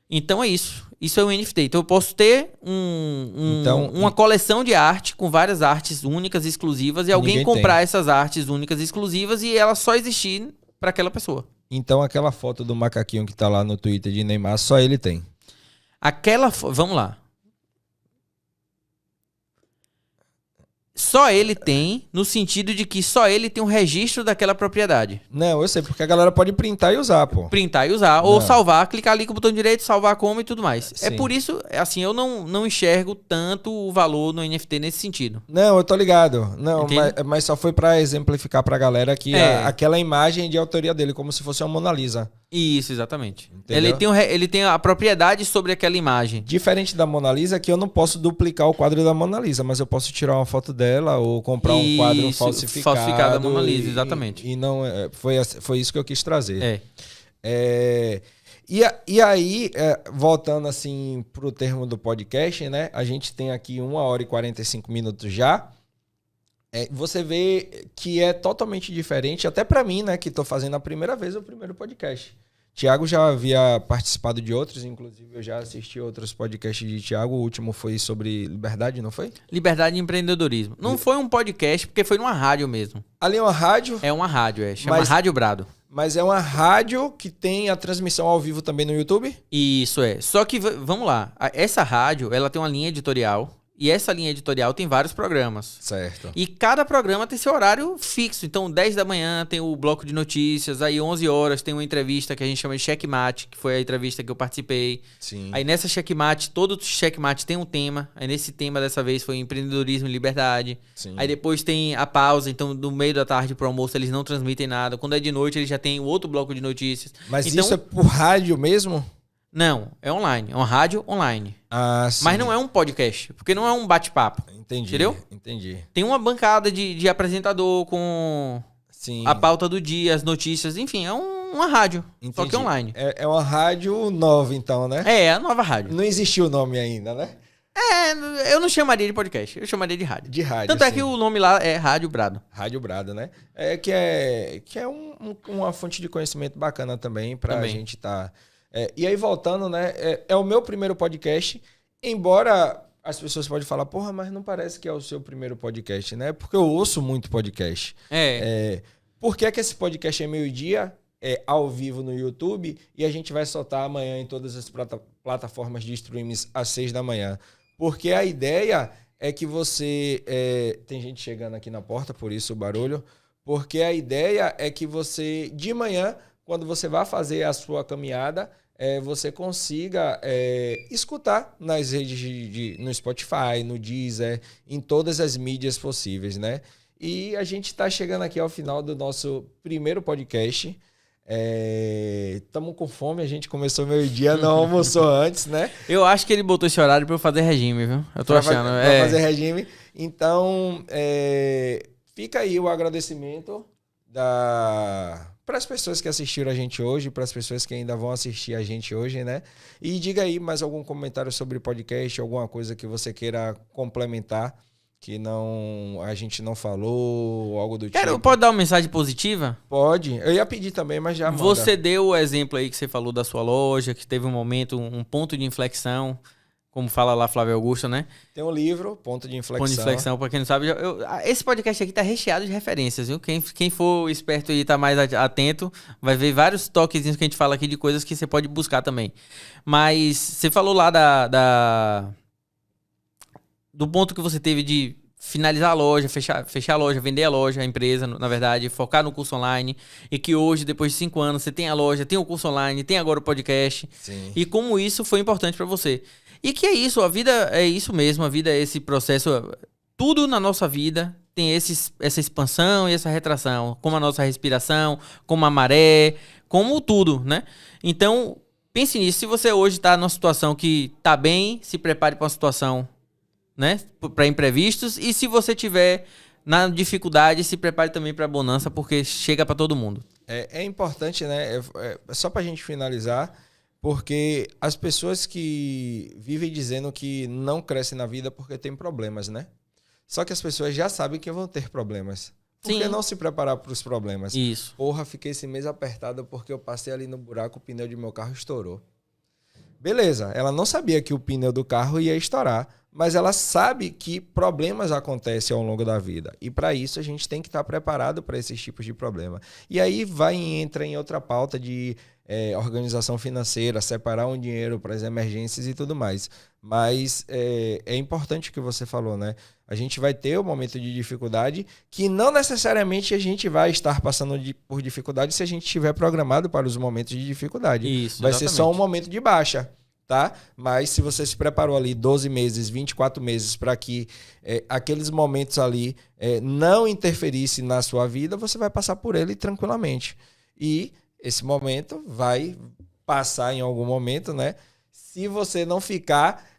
Então é isso. Isso é o NFT. Então eu posso ter uma coleção de arte com várias artes únicas e exclusivas e alguém comprar essas artes únicas e exclusivas e ela só existir para aquela pessoa. Então aquela foto do macaquinho que tá lá no Twitter de Neymar, só ele tem. Vamos lá. Só ele tem, no sentido de que só ele tem um registro daquela propriedade. Não, eu sei, porque a galera pode printar e usar, pô. Printar e usar, ou salvar, clicar ali com o botão direito, salvar como e tudo mais. Sim. É por isso, assim, eu não enxergo tanto o valor no NFT nesse sentido. Não, eu tô ligado. Não, mas só foi pra exemplificar pra galera que aquela imagem é de autoria dele, como se fosse uma Mona Lisa. Isso, exatamente. Ele tem a propriedade sobre aquela imagem. Diferente da Mona Lisa, que eu não posso duplicar o quadro da Mona Lisa, mas eu posso tirar uma foto dela ou comprar um quadro falsificado da Mona Lisa, exatamente. E não foi isso que eu quis trazer. E aí, voltando assim pro termo do podcast, né? A gente tem aqui 1 hora e 45 minutos já. Você vê que é totalmente diferente, até para mim, né? Que tô fazendo a primeira vez o primeiro podcast. Tiago já havia participado de outros, inclusive eu já assisti outros podcasts de Tiago. O último foi sobre liberdade, não foi? Liberdade e empreendedorismo. Não foi um podcast, porque foi numa rádio mesmo. Ali é uma rádio? É uma rádio, chama Rádio Brado. Mas é uma rádio que tem a transmissão ao vivo também no YouTube? Isso é. Só que, vamos lá, essa rádio, ela tem uma linha editorial. E essa linha editorial tem vários programas. Certo. E cada programa tem seu horário fixo. Então, 10 da manhã tem o bloco de notícias. Aí, 11 horas tem uma entrevista que a gente chama de Checkmate, que foi a entrevista que eu participei. Sim. Aí, nessa Checkmate, todo Checkmate tem um tema. Aí, nesse tema, dessa vez, foi empreendedorismo e liberdade. Sim. Aí, depois tem a pausa. Então, do meio da tarde pro almoço, eles não transmitem nada. Quando é de noite, eles já tem o outro bloco de notícias. Mas então, isso é por rádio mesmo? Não, é online. É uma rádio online. Ah, sim. Mas não é um podcast, porque não é um bate-papo. Entendi. Entendeu? Entendi. Tem uma bancada de apresentador com a pauta do dia, as notícias, enfim, é uma rádio, Entendi. Só que online. É uma rádio nova, então, né? É a nova rádio. Não existiu o nome ainda, né? Eu não chamaria de podcast, eu chamaria de rádio. De rádio, Tanto é que o nome lá é Rádio Brado. Rádio Brado, né? Que é uma fonte de conhecimento bacana também pra gente estar... e aí, voltando, né? É o meu primeiro podcast, embora as pessoas podem falar, porra, mas não parece que é o seu primeiro podcast, né? Porque eu ouço muito podcast. Por que esse podcast é meio-dia, ao vivo no YouTube, e a gente vai soltar amanhã em todas as plataformas de streams às 6 da manhã? Porque a ideia é que você... tem gente chegando aqui na porta, por isso o barulho. Porque a ideia é que você, de manhã, quando você vai fazer a sua caminhada, você consiga escutar nas redes no Spotify, no Deezer, em todas as mídias possíveis, né? E a gente está chegando aqui ao final do nosso primeiro podcast. Estamos com fome, a gente começou meio-dia, não almoçou antes, né? Eu acho que ele botou esse horário pra eu fazer regime, viu? Eu tô achando. Pra fazer regime. Então, fica aí o agradecimento para as pessoas que assistiram a gente hoje, para as pessoas que ainda vão assistir a gente hoje, né? E diga aí mais algum comentário sobre o podcast, alguma coisa que você queira complementar, que a gente não falou, algo do tipo. Pode dar uma mensagem positiva? Pode. Eu ia pedir também, mas já manda. Você deu o exemplo aí que você falou da sua loja, que teve um momento, um ponto de inflexão, como fala lá Flávio Augusto, né? Tem um livro, Ponto de Inflexão. Ponto de Inflexão, pra quem não sabe. Esse podcast aqui tá recheado de referências, viu? Quem for esperto e tá mais atento, vai ver vários toquezinhos que a gente fala aqui de coisas que você pode buscar também. Mas você falou lá do ponto que você teve de finalizar a loja, fechar a loja, vender a loja, a empresa, na verdade, focar no curso online, e que hoje, depois de 5 anos, você tem a loja, tem o curso online, tem agora o podcast. Sim. E como isso foi importante pra você. E que é isso, a vida é isso mesmo, a vida é esse processo, tudo na nossa vida tem essa expansão e essa retração, como a nossa respiração, como a maré, como tudo, né? Então, pense nisso, se você hoje tá numa situação que tá bem, se prepare para uma situação, né, para imprevistos, e se você tiver na dificuldade, se prepare também para bonança, porque chega para todo mundo. É importante, né? Só para a gente finalizar, porque as pessoas que vivem dizendo que não crescem na vida porque tem problemas, né? Só que as pessoas já sabem que vão ter problemas. Por que não se preparar para os problemas? Isso. Porra, fiquei esse mês apertado porque eu passei ali no buraco, o pneu de meu carro estourou. Beleza, ela não sabia que o pneu do carro ia estourar, mas ela sabe que problemas acontecem ao longo da vida. E para isso a gente tem que estar preparado para esses tipos de problema. E aí entra em outra pauta de organização financeira, separar um dinheiro para as emergências e tudo mais. Mas é importante o que você falou, né? A gente vai ter um momento de dificuldade que não necessariamente a gente vai estar passando por dificuldade se a gente estiver programado para os momentos de dificuldade. Isso, vai exatamente. ser só um momento de baixa, tá? Mas se você se preparou ali 12 meses, 24 meses para que aqueles momentos ali não interferissem na sua vida, você vai passar por ele tranquilamente. E esse momento vai passar em algum momento, né? Se você não ficar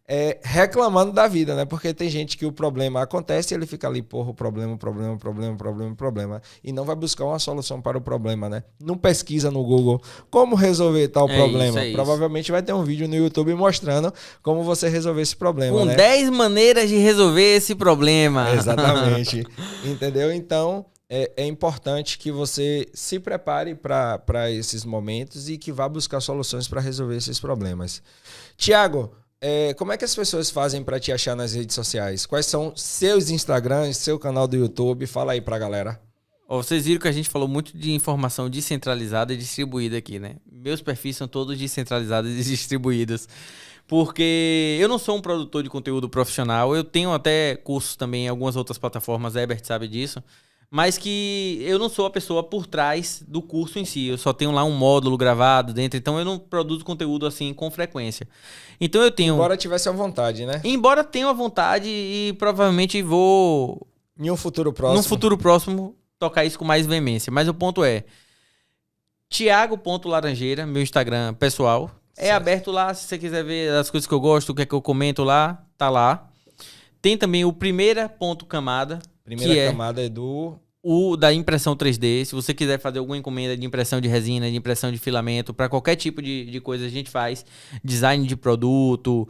reclamando da vida, né? Porque tem gente que o problema acontece e ele fica ali, porra, problema. E não vai buscar uma solução para o problema, né? Não pesquisa no Google como resolver tal problema. Isso. Provavelmente vai ter um vídeo no YouTube mostrando como você resolver esse problema, Com né? 10 maneiras de resolver esse problema. Exatamente. Entendeu? Então, é importante que você se prepare para esses momentos e que vá buscar soluções para resolver esses problemas. Tiago, como é que as pessoas fazem para te achar nas redes sociais? Quais são seus Instagrams, seu canal do YouTube? Fala aí pra galera. Vocês viram que a gente falou muito de informação descentralizada e distribuída aqui, né? Meus perfis são todos descentralizados e distribuídos. Porque eu não sou um produtor de conteúdo profissional. Eu tenho até cursos também em algumas outras plataformas, Herbert sabe disso. Mas que eu não sou a pessoa por trás do curso em si. Eu só tenho lá um módulo gravado dentro. Então eu não produzo conteúdo assim com frequência. Então eu tenho... Embora tivesse a vontade, né? Embora tenha a vontade e provavelmente vou... Em um futuro próximo. Num futuro próximo, tocar isso com mais veemência. Mas o ponto é... Thiago.Laranjeira, meu Instagram pessoal. É certo. Aberto lá, se você quiser ver as coisas que eu gosto, o que é que eu comento lá, tá lá. Tem também o Primeira.Camada. Primeira camada é o da impressão 3D. Se você quiser fazer alguma encomenda de impressão de resina, de impressão de filamento, para qualquer tipo de coisa a gente faz. Design de produto,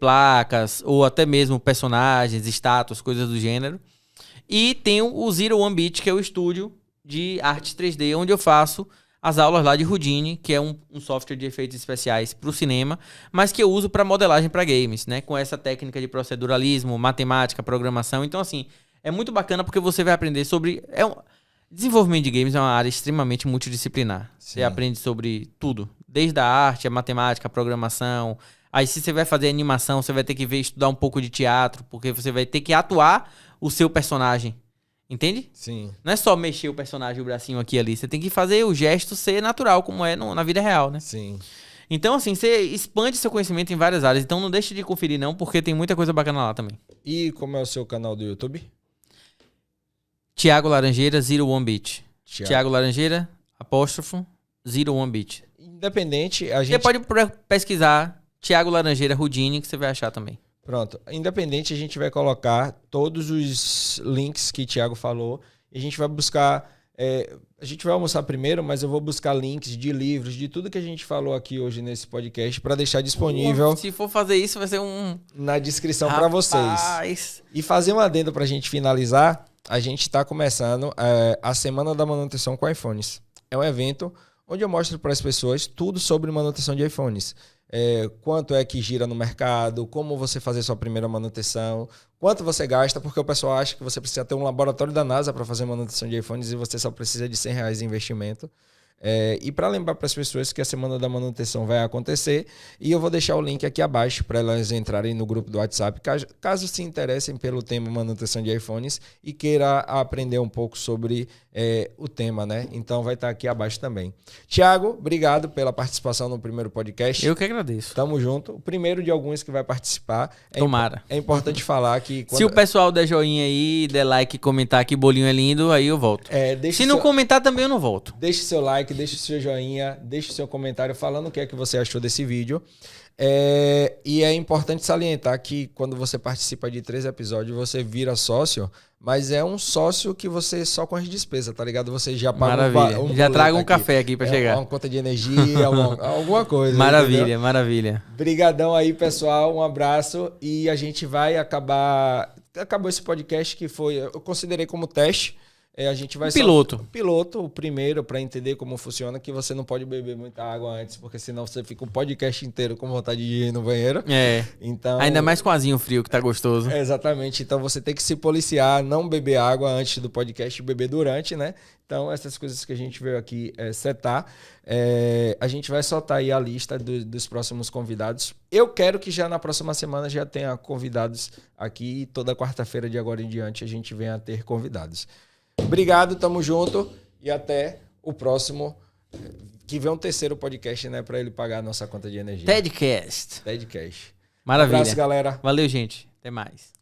placas, ou até mesmo personagens, estátuas, coisas do gênero. E tem o Zero One Beat, que é o estúdio de arte 3D, onde eu faço as aulas lá de Houdini, que é um software de efeitos especiais para o cinema, mas que eu uso para modelagem para games, né? Com essa técnica de proceduralismo, matemática, programação. Então, assim, é muito bacana porque você vai aprender sobre... Desenvolvimento de games é uma área extremamente multidisciplinar. Sim. Você aprende sobre tudo, desde a arte, a matemática, a programação. Aí, se você vai fazer animação, você vai ter que estudar um pouco de teatro, porque você vai ter que atuar o seu personagem. Entende? Sim. Não é só mexer o personagem, o bracinho aqui e ali. Você tem que fazer o gesto ser natural, como é na vida real, né? Sim. Então, assim, você expande seu conhecimento em várias áreas. Então, não deixe de conferir, não, porque tem muita coisa bacana lá também. E como é o seu canal do YouTube? Thiago Laranjeira, Zero One Beat. Thiago Laranjeira, apóstrofo, 01bit. Independente, a Você gente... pode pesquisar Thiago Laranjeira Houdini, que você vai achar também. Pronto. Independente, a gente vai colocar todos os links que o Thiago falou. E a gente vai buscar... a gente vai almoçar primeiro, mas eu vou buscar links de livros, de tudo que a gente falou aqui hoje nesse podcast, para deixar disponível Se for fazer isso, vai ser na descrição para vocês. Rapaz. E fazer um adendo para a gente finalizar, a gente está começando a Semana da Manutenção com iPhones. É um evento onde eu mostro para as pessoas tudo sobre manutenção de iPhones. Quanto é que gira no mercado, como você fazer sua primeira manutenção, quanto você gasta, porque o pessoal acha que você precisa ter um laboratório da NASA para fazer manutenção de iPhones e você só precisa de R$100 de investimento. E para lembrar para as pessoas que a Semana da Manutenção vai acontecer, e eu vou deixar o link aqui abaixo para elas entrarem no grupo do WhatsApp, caso se interessem pelo tema manutenção de iPhones e queira aprender um pouco sobre o tema, né? Então vai estar aqui abaixo também. Thiago, obrigado pela participação no primeiro podcast. Eu que agradeço. Tamo junto. O primeiro de alguns que vai participar. Tomara. É importante falar que... Se o pessoal der joinha aí, der like e comentar que bolinho é lindo, aí eu volto. Se não comentar também eu não volto. Deixe seu like, deixe seu joinha, deixe seu comentário falando o que é que você achou desse vídeo. E é importante salientar que quando você participa de 3 episódios, você vira sócio, mas é um sócio que você só com as despesas, tá ligado? Você já paga já traga um café aqui pra chegar. Uma conta de energia, alguma coisa. Maravilha, entendeu? Maravilha. Brigadão aí, pessoal. Um abraço. E a gente vai acabar... Acabou esse podcast que eu considerei como teste. A gente vai piloto, o primeiro, para entender como funciona, que você não pode beber muita água antes, porque senão você fica o podcast inteiro com vontade de ir no banheiro. Então, ainda mais com azinho frio, que tá gostoso. Exatamente. Então você tem que se policiar, não beber água antes do podcast e beber durante, né? Então essas coisas que a gente veio aqui setar. A gente vai soltar aí a lista dos próximos convidados. Eu quero que já na próxima semana já tenha convidados aqui. E toda quarta-feira de agora em diante a gente venha a ter convidados. Obrigado, tamo junto e até o próximo, que vem um terceiro podcast, né, para ele pagar a nossa conta de energia. Tedcast. Tedcast. Maravilha. Um abraço, galera. Valeu, gente. Até mais.